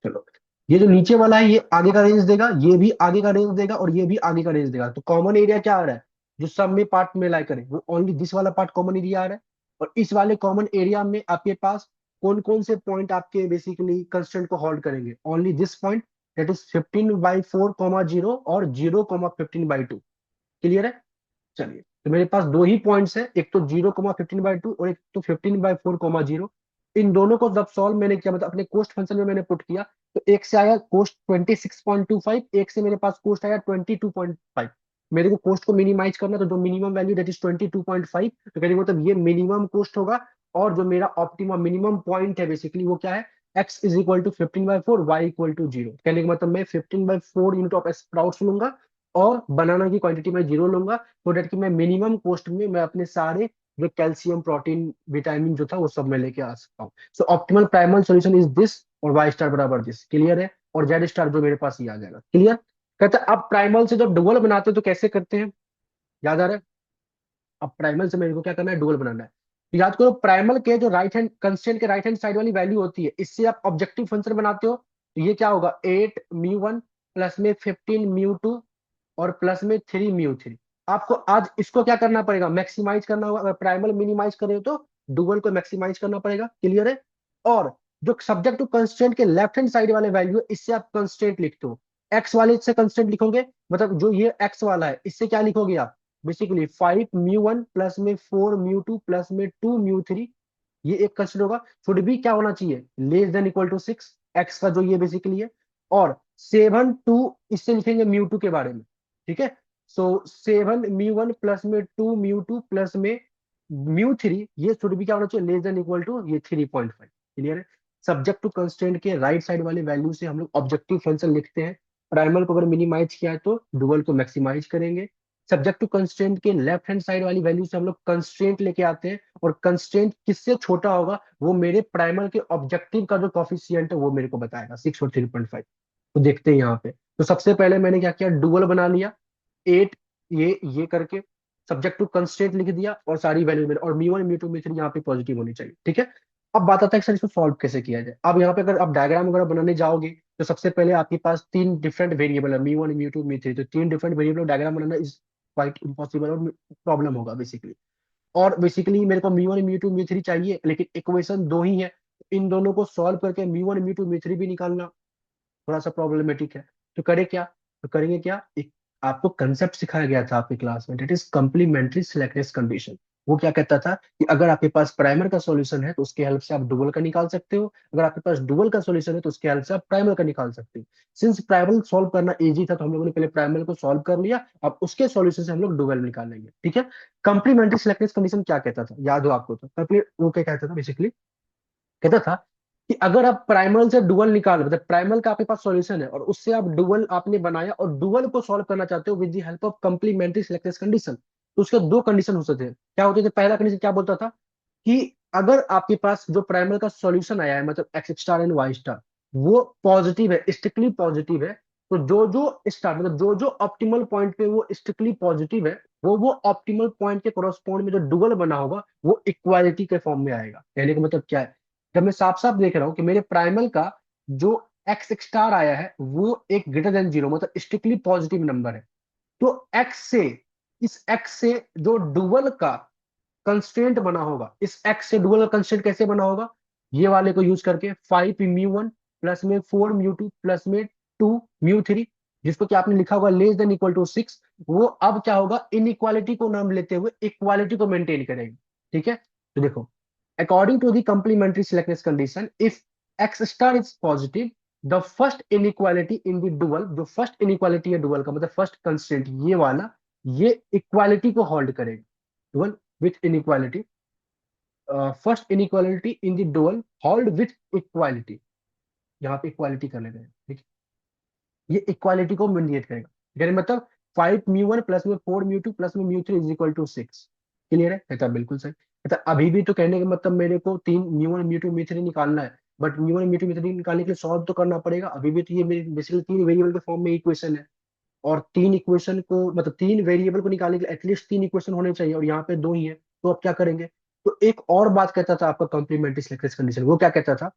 चलो, ये जो नीचे वाला है ये आगे का रेंज देगा, ये भी आगे का रेंज देगा, और ये भी आगे का रेंज देगा, तो कॉमन एरिया क्या आ रहा है, जो सब में पार्ट में लाई करे वो ओनली दिस वाला पार्ट कॉमन एरिया आ रहा है। और इस वाले कॉमन एरिया में आपके पास कौन कौन से पॉइंट आपके बेसिकली कंस्टेंट को होल्ड करेंगे, only this point, that is 15/4, 0 और 0, 15/2। क्लियर है? चलिए, तो मेरे पास दो ही पॉइंट्स है, एक तो 0, 15/2 और एक तो 15/4, 0। इन दोनों को जब सॉल्व मैंने किया, मतलब अपने कोस्ट फंक्शन में मैंने पुट किया, तो एक से आया कोस्ट 26.25, एक से मेरे पास कोस्ट आया 22.5। मेरे को कोस्ट को मिनिमाइज करना, तो जो मिनिमम वैल्यू दैट इज 22.5, तो कहने का मतलब ये मिनिमम कोस्ट होगा। और जो मेरा ऑप्टिमम मिनिमम पॉइंट है बेसिकली वो क्या है, x is equal to 15/4, Y equal to 0, कहने का मतलब मैं 15/4 यूनिट ऑफ स्प्राउट्स लूंगा और बनाना की क्वांटिटी में 0 लूंगा, सो डेट कि मैं मिनिमम कॉस्ट में मैं अपने सारे जो कैल्शियम प्रोटीन विटामिन जो था वो सब मैं लेके आ सकता हूँ। So optimal primal solution is this, और वाई स्टार बराबर दिस। क्लियर है? और जेड स्टार जो मेरे पास ये आ जाएगा। क्लियर? कहते हैं अब प्राइमल से जब डुअल बनाते हैं तो कैसे करते हैं, याद आ रहा है? अब प्राइमल से मेरे को क्या करना है, डुअल बनाना है। तो याद करो, प्राइमल के जो राइट हैंड कंस्टेंट के राइट हैंड साइड वाली वैल्यू होती है, इससे आप ऑब्जेक्टिव फंक्शन बनाते हो, तो ये क्या होगा, 8 μ1 प्लस में 15 μ2 और प्लस में 3 μ3। आपको आज इसको क्या करना पड़ेगा, मैक्सिमाइज करना होगा, अगर प्राइमल मिनिमाइज कर रहे हो तो डुअल को मैक्सिमाइज करना पड़ेगा। क्लियर है? और जो सब्जेक्ट टू कंस्टेंट के लेफ्ट हैंड साइड वाले वैल्यू है, इससे आप कंस्टेंट लिखते हो, एक्स वाले से कंस्टेंट लिखोगे, मतलब जो ये एक्स वाला है इससे क्या लिखोगे आप, बेसिकली 5 μ1 प्लस में 4 μ2 प्लस में 2 μ3, ये एक कंस्टेंट होगा, शुड भी क्या होना चाहिए, less than equal to 6, X का जो ये बेसिकली है। और 7 2 इससे लिखेंगे μ2 के बारे में। ठीक है, सो 7 μ1 प्लस में 2 μ2 प्लस में μ3, ये शुड भी क्या होना चाहिए, लेस देन इक्वल टू ये 3.5। क्लियर है? सब्जेक्ट टू कंस्टेंट के राइट साइड वाले वैल्यू से हम लोग ऑब्जेक्टिव फंक्शन लिखते हैं। प्राइमल को अगर मिनिमाइज किया है तो डुअल को मैक्सिमाइज करेंगे। सब्जेक्ट टू कंस्ट्रेंट के लेफ्ट हैंड साइड वाली वैल्यू से हम लोग कंस्ट्रेंट लेके आते हैं, और कंस्ट्रेंट किससे छोटा होगा वो मेरे प्राइमल के ऑब्जेक्टिव का जो कॉफिशिएंट है वो मेरे को बताएगा, 6 और 3.5। तो देखते हैं यहाँ पे, तो सबसे पहले मैंने क्या किया, डुअल बना लिया, 8 ये करके सब्जेक्ट टू कंस्ट्रेंट लिख दिया, और सारी वैल्यू मेरे, और μ1 μ2 μ3 यहाँ पे पॉजिटिव होनी चाहिए। ठीक है, अब बात आता है कि सर इसको सॉल्व कैसे किया जाए। अब यहाँ पे अगर आप डायग्राम वगैरह बनाने जाओगे, तो सबसे पहले आपके पास तीन डिफरेंट वेरिएबल है, μ1 μ2 μ3, तो तीन different variable diagram banana is quite impossible और प्रॉब्लम होगा बेसिकली। और बेसिकली मेरे को μ1 μ2 μ3 चाहिए, लेकिन इक्वेशन दो ही है, इन दोनों को सॉल्व करके μ1 μ2 μ3 भी निकालना थोड़ा सा प्रॉब्लमेटिक है। तो करे क्या, तो करेंगे क्या, एक आपको कंसेप्ट सिखाया गया था आपकी क्लास में, डेट इज कम्प्लीमेंट्री सिलेक्टनेस कंडीशन। वो क्या कहता था कि अगर आपके पास प्राइमर का सॉल्यूशन है तो उसके हेल्प से आप डुअल का निकाल सकते हो, अगर आपके पास डुअल का सॉल्यूशन है तो उसके हेल्प से आप प्राइमर का निकाल सकते हो। सिंस प्राइमल सॉल्व करना इजी था, तो हम लोगों ने पहले प्राइमल को सॉल्व कर लिया, अब उसके सॉल्यूशन से हम लोग डुअल निकालेंगे। ठीक है, कंप्लीमेंट्री सिलेक्टनेस कंडीशन क्या कहता था, याद हो आपको? तो वो क्या कहता था बेसिकली, कहता था कि अगर आप प्राइमल से डुअल निकाल, मतलब प्राइमल का आपके पास सॉल्यूशन है और उससे आप डुअल आपने बनाया और डुअल को सॉल्व करना चाहते हो with the help of complementary selected condition, तो उसके दो कंडीशन हो सकते थे। क्या होते थे, पहला कंडीशन क्या बोलता था कि अगर आपके पास जो प्राइमल का सॉल्यूशन आया है, मतलब X star and Y star, वो पॉजिटिव है, स्ट्रिक्टली पॉजिटिव है, तो जो जो स्टार, मतलब जो जो ऑप्टिमल पॉइंट पे वो स्ट्रिक्टली पॉजिटिव है, वो ऑप्टिमल पॉइंट के कोरस्पॉन्ड में जो डुअल बना होगा वो इक्वालिटी के फॉर्म में आएगा। कहने का मतलब क्या है, जब मैं साफ साफ देख रहा हूं कि मेरे प्राइमल का जो एक्स स्टार आया है वो एक ग्रेटर देन जीरो, मतलब स्ट्रिक्टली पॉजिटिव नंबर है, तो एक्स से, इस एक्स से जो डुअल का कंस्ट्रेंट बना होगा, इस एक्स से डुअल का कंस्ट्रेंट कैसे बना होगा, ये वाले को यूज करके 5 μ1 प्लस में 4 μ2 प्लस में 2 μ3, जिसको कि आपने लिखा होगा लेस देन इक्वल टू 6, वो अब क्या होगा, इनइक्वालिटी को नाम लेते हुए इक्वालिटी को मेंटेन करेगा। ठीक है, तो देखो, according to the complementary selectness condition, if x star is positive, the first inequality in the dual, जो फर्स्ट इनइक्वालिटी है डुअल का मतलब फर्स्ट कंस्ट्रेंट ये वाला, ये इक्वालिटी को होल्ड करेगा। Dual with inequality, first inequality in the dual hold with equality, यहाँ पे इक्वालिटी कर लेते हैं, ठीक है, ये इक्वालिटी को मेंटेन करेगा। यानी मतलब 5 म्यू 1 प्लस में 4 म्यू 2 प्लस में mu 3 is equal to 6। Clear है? कहता है बिल्कुल सही। कहता है अभी भी तो कहने का मतलब मेरे को 3 म्यू 1 म्यू 2 म्यू 3 निकालना है, बट म्यू 1 म्यू 2 म्यू 3 निकालने के लिए सॉल्व तो करना पड़ेगा। अभी भी तो ये मेरी बेसिकली 3 वेरिएबल के फॉर्म में इक्वेशन है, और 3 इक्वेशन को मतलब 3 वेरिएबल को निकालने के लिए एटलीस्ट 3 इक्वेशन होने चाहिए, और यहाँ पे 2 ही है। तो अब क्या करेंगे? तो एक और बात कहता था आपका कॉम्प्लीमेंट्री सिलेक्शन कंडीशन, वो क्या कहता था?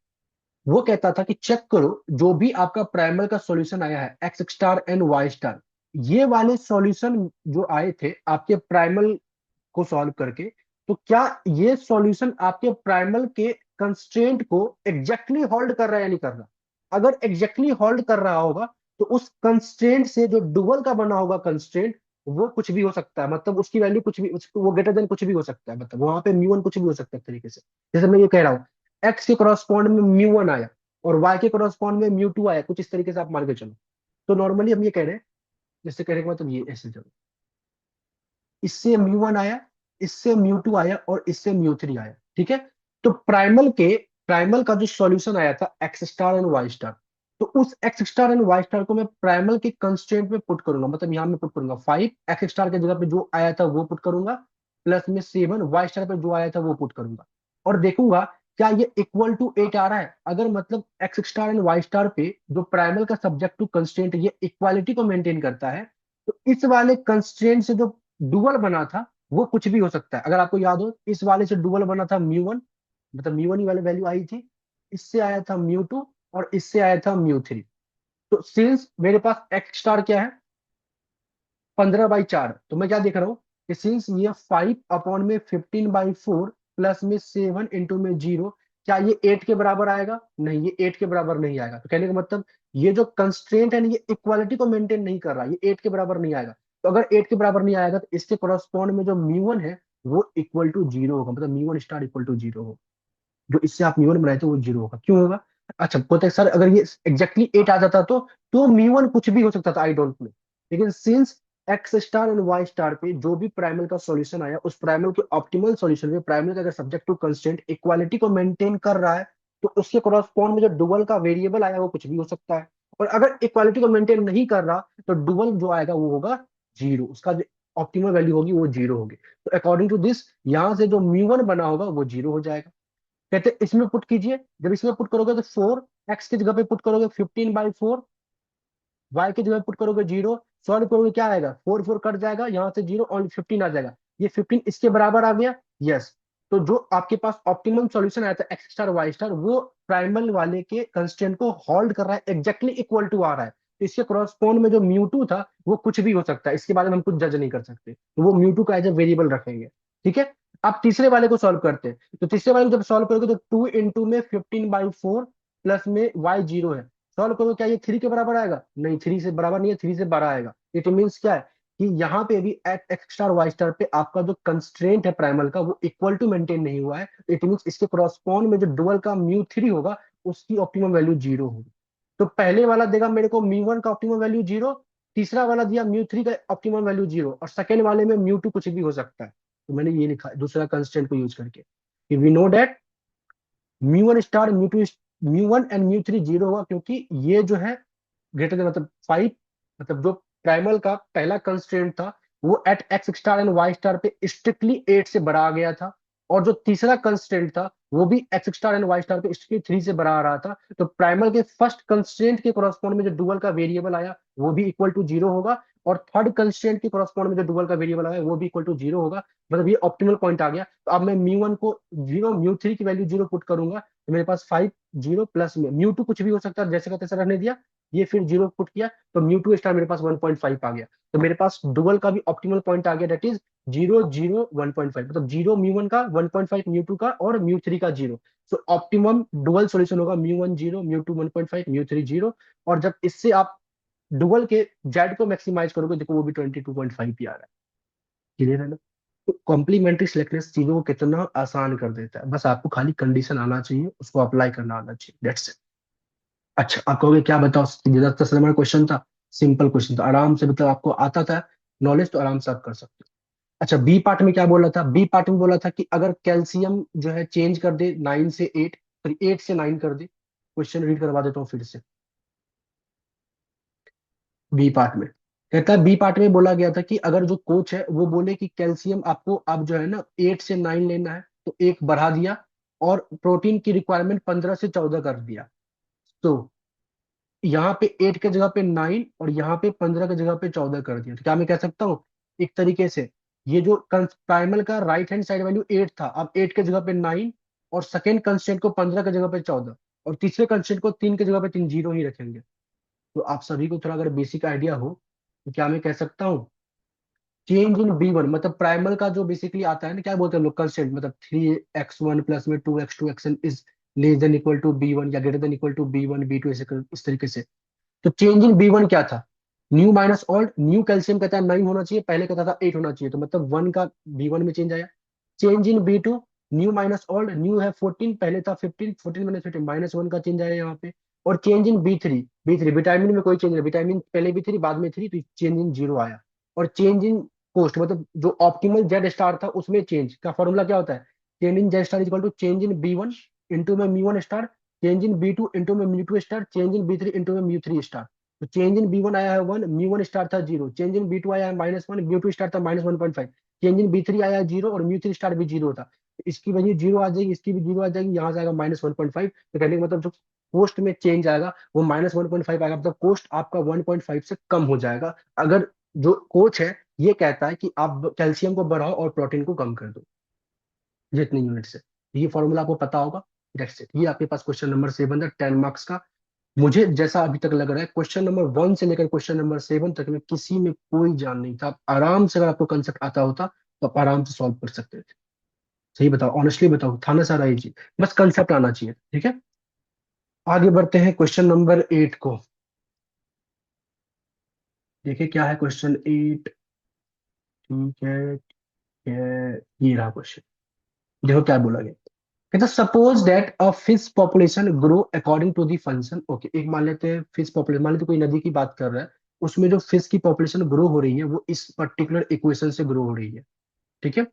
वो कहता था कि चेक करो जो भी आपका प्राइमल का सॉल्यूशन आया है X star and Y star, ये वाले सॉल्यूशन जो आए थे आपके प्राइमल को सॉल्व करके, तो क्या ये सॉल्यूशन आपके प्राइमल के कंस्ट्रेंट को एग्जैक्टली होल्ड कर रहा है या नहीं कर रहा? अगर एग्जैक्टली होल्ड कर रहा होगा तो उस कंस्ट्रेंट से जो डुअल का बना होगा कंस्ट्रेंट, वो कुछ भी हो सकता है, मतलब उसकी वैल्यू कुछ भी, वो ग्रेटर देन कुछ भी हो सकता है, मतलब वहां पे म्यू 1 कुछ भी हो सकता है एक तरीके से। जैसे मैं ये कह रहा हूँ एक्स के करॉस्पॉन्ड में म्यू 1 आया और वाई के करॉस्पॉन्ड में म्यू 2 आया, कुछ इस तरीके से आप मान के चलो। तो नॉर्मली हम ये कह रहे हैं, जैसे कहने का मतलब ये ऐसे चलो, इससे म्यू 1 आया, इससे म्यू 2 आया और इससे म्यू 3 आया, ठीक है। तो प्राइमल का जो सॉल्यूशन आया था X star and Y star, तो उस X star and Y star को मैं प्राइमल के कंस्ट्रेंट में पुट करूंगा, मतलब यहाँ में पुट करूंगा 5, एक्स स्टार के जगह पे जो आया था वो पुट करूंगा, प्लस में 7 वाई स्टार पे जो आया था वो पुट करूंगा, और देखूंगा क्या ये इक्वल टू 8 आ रहा है। अगर मतलब X star and Y star पे जो प्राइमल का सब्जेक्ट टू कंस्ट्रेंट ये इक्वालिटी को मेंटेन करता है, तो इस वाले कंस्ट्रेंट से जो डुअल बना था वो कुछ भी हो सकता है। अगर आपको याद हो, इस वाले से डुअल बना था म्यू 1, मतलब म्यू 1 ही वाली वैल्यू आई थी, इससे आया था म्यू 2 और इससे आया था म्यू 3। तो सिंस मेरे पास एक्स स्टार क्या है 15/4, तो मैं क्या देख रहा हूँ कि सिंस ये 5/15/4 प्लस में 7 इंटू में 0, क्या ये 8 के बराबर आएगा? नहीं, ये 8 के बराबर नहीं आएगा। तो कहने का मतलब ये जो कंस्ट्रेंट है ये इक्वालिटी को मेंटेन नहीं कर रहा, ये 8 के बराबर नहीं आएगा। तो अगर 8 के बराबर नहीं आएगा तो इसके करस्पॉन्ड में जो म्यू 1 है वो इक्वल टू 0 होगा, मतलब म्यू 1 स्टार इक्वल टू 0 होगा। जो इससे आप म्यू 1 बनाए थे वो 0 होगा। क्यों होगा? अच्छा बोलते हैं सर अगर ये एग्जैक्टली 8 आ जाता तो म्यू 1 कुछ भी हो सकता था, आई डोंट नो। लेकिन since X star and Y star पे जो भी प्राइमल का सॉल्यूशन आया, उस प्राइमल के ऑप्टिमल सॉल्यूशन में प्राइमल का अगर सब्जेक्ट टू कंस्टेंट इक्वालिटी को मेंटेन कर रहा है, तो उसके करस्पॉन्ड में जो डुअल का वेरिएबल आया वो कुछ भी हो सकता है। और अगर इक्वालिटी को मेंटेन नहीं कर रहा तो डुअल जो आएगा वो होगा 0, उसका जो ऑप्टिमल वैल्यू होगी वो 0 होगी। तो अकॉर्डिंग टू दिस यहाँ से जो म्यू 1 बना होगा वो 0 हो जाएगा। कहते हैं इसमें पुट कीजिए, जब इसमें पुट करोगे तो 4, एक्स की जगह पे पुट करोगे 15/4, वाई की जगह पुट करोगे 0, सॉल्व करोगे क्या आएगा, 4 4 कट जाएगा, यहाँ से 0 और 15 आ जाएगा। ये 15 इसके बराबर आ गया। यस। तो जो आपके पास ऑप्टिमम सॉल्यूशन आया था एक्स स्टार वाई स्टार, वो प्राइमल वाले के कंस्टेंट को होल्ड कर रहा है, एग्जैक्टली इक्वल टू आ रहा है। तो इसके क्रॉसपोन में जो म्यू 2 था वो कुछ भी हो सकता है, इसके बारे में हम कुछ जज नहीं कर सकते, तो वो म्यू 2 का एज ए वेरिएबल रखेंगे। ठीक है। आप तीसरे वाले को सॉल्व करते हैं, तो तीसरे वाले को जब सॉल्व करोगे तो 2 इंटू में 15/4 प्लस में y 0 है, सॉल्व करो, क्या ये 3 के बराबर आएगा? नहीं, 3 से बराबर नहीं है, 3 से बड़ा आएगा। इट मीन्स क्या है कि यहाँ पे भी at x star Y star पे आपका जो कंस्ट्रेंट है प्राइमल का वो इक्वल टू मेंटेन नहीं हुआ है। इट मीन्स इसके क्रॉसपॉन्ड में जो डुअल का म्यू 3 होगा उसकी ऑप्टिमम वैल्यू 0 होगी। तो पहले वाला देगा मेरे को म्यू 1 का ऑप्टिमम वैल्यू 0, तीसरा वाला दिया म्यू 3 का ऑप्टिमम वैल्यू 0, और सेकेंड वाले में म्यू 2 कुछ भी हो सकता है। तो मैंने ये लिखा है दूसरा कंस्ट्रेंट को यूज करके कि we know that mu 1 star mu 1 and mu 3 0 होगा, क्योंकि ये जो है ग्रेटर देन मतलब 5, मतलब जो प्राइमल का पहला कंस्ट्रेंट था वो at x star and Y star पे स्ट्रिक्टली 8 से बढ़ा गया था, और जो तीसरा कंस्ट्रेंट था वो भी X star and Y star पे स्ट्रिक्टली 3 से बढ़ा रहा था। तो प्राइमल के फर्स्ट कंस्ट्रेंट के करस्पॉन्ड में जो डुअल का वेरिएबल आया वो भी इक्वल टू 0 होगा, और थर्ड कंस्ट्रेंट के करस्पॉन्ड में जो डुअल का वेरिएबल आया वो भी इक्वल टू 0 होगा। मतलब ये ऑप्टिमल पॉइंट आ गया। तो अब मैं म्यू 1 को 0, म्यू 3 की वैल्यू 0 पुट करूंगा, तो मेरे पास 5 0 प्लस में म्यू 2 कुछ भी हो सकता है, जैसे का तैसा रहने दिया, ये फिर 0 पुट किया, तो म्यू 2 स्टार मेरे पास 1.5 आ गया। तो मेरे पास डुअल का भी ऑप्टिमल पॉइंट आ गया, दैट इज 0 0 1.5, मतलब 0 म्यू 1 का, 1.5 म्यू 2 का और म्यू 3 का 0। सो ऑप्टिमम डुअल सॉल्यूशन होगा म्यू 1 0, म्यू 2 1.5, म्यू 3 0। और जब इससे आप डुअल के जेड को मैक्सिमाइज करोगे, देखो वो भी 22.5 ही आ रहा है। क्लियर है ना? तो कॉम्प्लीमेंट्री स्लैकनेस चीजों को कितना आसान कर देता है, बस आपको खाली कंडीशन आना चाहिए, उसको अप्लाई करना आना चाहिए, दैट्स इट। अच्छा, आप कहोगे क्या बताओ, 10 नंबर क्वेश्चन था, सिंपल क्वेश्चन था, आराम से, मतलब आपको आता था नॉलेज, तो आराम से आप कर सकते हो। अच्छा, बी पार्ट में क्या बोला था? बी पार्ट में बोला था कि अगर कैल्शियम जो है चेंज कर दे 9 से 8, फिर 8 से 9 कर दे। क्वेश्चन रीड करवा देता हूँ फिर से। बी पार्ट में कहता है, बी पार्ट में बोला गया था कि अगर जो कोच है वो बोले कि कैल्शियम आपको अब जो है ना 8 से 9 लेना है, तो एक बढ़ा दिया, और प्रोटीन की रिक्वायरमेंट 15 से 14 कर दिया। तो यहाँ पे 8 के जगह पे 9 और यहाँ पे 15 की जगह पे 14 कर दिया, तो क्या मैं कह सकता हूँ एक तरीके से, ये जो प्राइमल का राइट हैंड साइड वैल्यू 8 था, अब 8 के जगह पे 9, और सेकेंड कंस्टेंट को 15 की जगह पे 14, और तीसरे कंस्टेंट को 3 की जगह पे 3 जीरो ही रखेंगे। तो आप सभी को थोड़ा अगर बेसिक आइडिया हो, तो क्या मैं कह सकता हूँ, चेंज इन बी वन, मतलब प्राइमल का जो बेसिकली आता है ना, क्या बोलते हैं लोग, कंस्टेंट, मतलब 3x1 प्लस में 2x2 is less than equal to B one, या greater than equal to B one B two, ऐसे इस तरीके से। तो चेंज इन बी वन क्या था? New minus old, new calcium कहता है 9 होना चाहिए, पहले कहता था 8 होना चाहिए, तो मतलब 1 का बी वन में चेंज आया। Change in B two, new minus old, new है 14, पहले था 15, 14 माइनस 1 का चेंज आया यहाँ पे। और change in B three vitamin में कोई चेंज नहीं, विटामिन पहले भी थ्री बाद में थ्री, तो चेंज इन जीरो आया। और चेंज इन कोस्ट, मतलब जो ऑप्टिमल जेड स्टार था उसमें चेंज का फॉर्मूला क्या होता है? Change in Z star equal to change in B one into में mu one star, change in B two into में mu two star, change in B three into में mu three star. तो change in B one आया है 1, mu one star था 0, change in B to आया है -1, mu two star था -1.5, change in B three आया है 0, और म्यू थ्री स्टार भी 0 था। इसकी वजह 0 आ जाएगी, इसकी भी 0 आ जाएगी, यहाँ से आएगा -1.5। तो कहने का मतलब जो कोस्ट में चेंज आएगा वो -1.5 आएगा, मतलब कोस्ट आपका 1.5 से कम हो जाएगा, अगर जो कोच है ये कहता है कि आप कैल्शियम को बढ़ाओ और प्रोटीन को कम कर दो जितनी यूनिट से। ये फॉर्मूला आपको पता होगा। That's it। ये आपके पास क्वेश्चन नंबर 7 था, 10 मार्क्स का। मुझे जैसा अभी तक लग रहा है, क्वेश्चन नंबर 1 से लेकर क्वेश्चन नंबर 7 तक में किसी में कोई जान नहीं था। आप आराम से, अगर आपको कंसेप्ट आता होता तो आप आराम से सॉल्व कर सकते थे। सही बताओ, ऑनेस्टली बताओ, था ना सारा इजी? बस कंसेप्ट आना चाहिए, ठीक है। आगे बढ़ते हैं क्वेश्चन नंबर 8 को। देखिए क्या है क्वेश्चन 8। ठीक है, ठीक है। ये रहा क्वेश्चन। देखो क्या बोला गया। कहता suppose that a fish population grow according to the function. Okay, एक मान लेते हैं फिश पॉपुलेशन, मान लेते कोई नदी की बात कर रहा है, उसमें जो फिश की पॉपुलेशन ग्रो हो रही है वो इस पर्टिकुलर इक्वेशन से ग्रो हो रही है, ठीक है।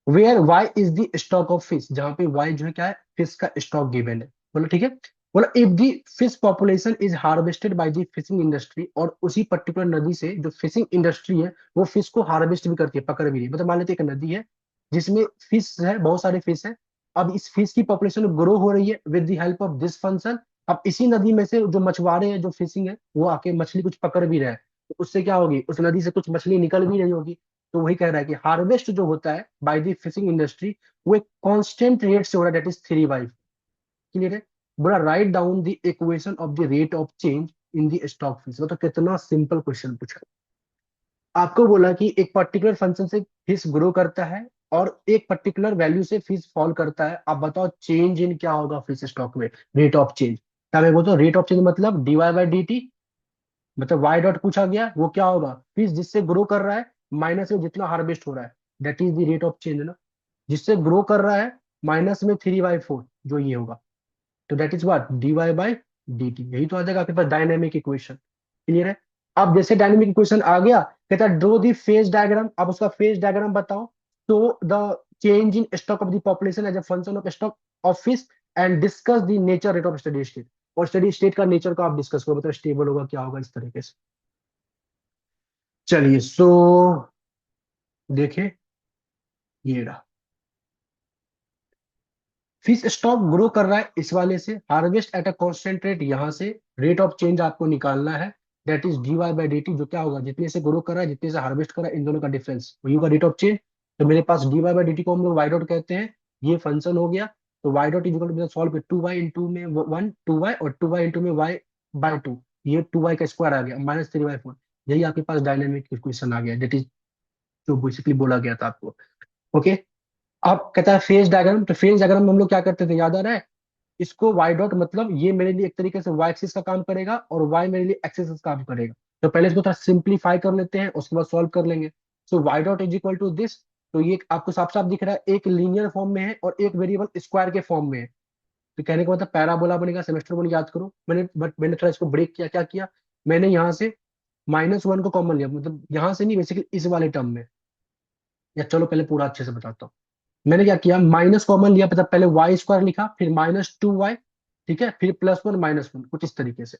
Where Y is the stock of fish, जहां पे वाई जो है क्या है, फिश का स्टॉक गिवन है, बोलो ठीक है। बोला if the fish population is harvested by the fishing industry, और उसी पर्टिकुलर नदी से जो फिशिंग इंडस्ट्री है वो फिश को हार्वेस्ट भी करती है, पकड़ भी रही है, मतलब मान लेते हैं एक नदी है जिसमें फिश है, बहुत सारे फिश है। अब इस फिश की पॉपुलेशन ग्रो हो रही है with the help of this function. अब इसी नदी में से जो मछुआरे हैं, जो फिशिंग है, वो आके मछली कुछ पकड़ भी रहे हैं, तो उससे क्या होगी, उस नदी से कुछ मछली निकल भी रही होगी। तो वही कह रहा है कि हार्वेस्ट जो होता है बाय द फिशिंग इंडस्ट्री, वो एक कांस्टेंट रेट से हो रहा है, दैट इज 3/4। क्लियर है? बोला write down the equation of the rate of change in the stock fish. मतलब कितना सिंपल क्वेश्चन पूछा। आपको बोला कि एक पर्टिकुलर फंक्शन से फिश ग्रो करता है और एक पर्टिकुलर वैल्यू से फिश फॉल करता है, आप बताओ चेंज इन क्या होगा फिश स्टॉक में, रेट ऑफ चेंज। क्या मैं बोलता हूँ, रेट ऑफ चेंज मतलब dy/dt, मतलब वाई डॉट पूछा गया, वो क्या होगा, फिश जिससे ग्रो कर रहा है माइनस में जितना हार्वेस्ट हो रहा है, that is the rate of change ना। जिससे ग्रो कर रहा है माइनस में 3/4, जो ये होगा, तो दैट इज व्हाट, dy/dt। यही तो आ जाएगा आपके पास डायनेमिक इक्वेशन। क्लियर है? अब जैसे डायनेमिक इक्वेशन आ गया, कहता है ड्रो दी फेज डायग्राम, अब उसका फेज डायग्राम बताओ। तो the change in stock of the population as a function of stock of fish, and discuss the nature rate of steady state. और स्टडी स्टेट का nature को आप डिस्कस करो, मतलब स्टेबल होगा क्या होगा, इस तरीके से। चलिए सो देखे, ये रहा, फिश स्टॉक ग्रो कर रहा है इस वाले से, harvest at a constant rate, यहाँ से रेट ऑफ चेंज आपको निकालना है, दैट इज dy/dt, जो क्या होगा, जितने से ग्रो कर रहा है जितने से हार्वेस्ट कर रहा है, इन दोनों का डिफरेंस वही होगा रेट ऑफ चेंज। तो मेरे पास dy/dt को हम लोग वाई डॉट कहते हैं, ये फंक्शन हो गया। तो Y dot is equal to solve कर 2y इंटू में 1 2y, और 2y इंटू में y/2, ये 2y का स्क्वायर आ गया -3/4। यही आपके पास डायनेमिक इक्वेशन आ गया, दैट इज जो बेसिकली बोला गया था आपको। ओके। अब कहता है फेज डायग्राम, तो फेज डायग्राम में हम लोग क्या करते थे, याद आ रहा है? इसको वाई डॉट, मतलब ये मेरे लिए एक तरीके से वाई एक्सिस का काम करेगा और वाई मेरे लिए एक्सिस का काम करेगा। तो पहले इसको थोड़ा सिंप्लीफाई कर लेते हैं, उसके बाद सॉल्व कर लेंगे। So Y dot is equal to this. तो ये आपको साफ साफ दिख रहा है, एक लीनियर फॉर्म में है और एक वेरिएबल स्क्वायर के फॉर्म में है। तो कहने का मतलब पैराबोला बनेगा, सेमेस्टर वन याद करो। मैंने थोड़ा इसको ब्रेक किया, क्या किया मैंने यहाँ से -1 को कॉमन लिया, मतलब यहाँ से नहीं, बेसिकली इस वाले टर्म में। या चलो पहले पूरा अच्छे से बताता हूँ। मैंने क्या किया, माइनस कॉमन लिया, मतलब पहले वाई स्क्वायर लिखा, फिर -2y, ठीक है, फिर +1 -1, कुछ इस तरीके से।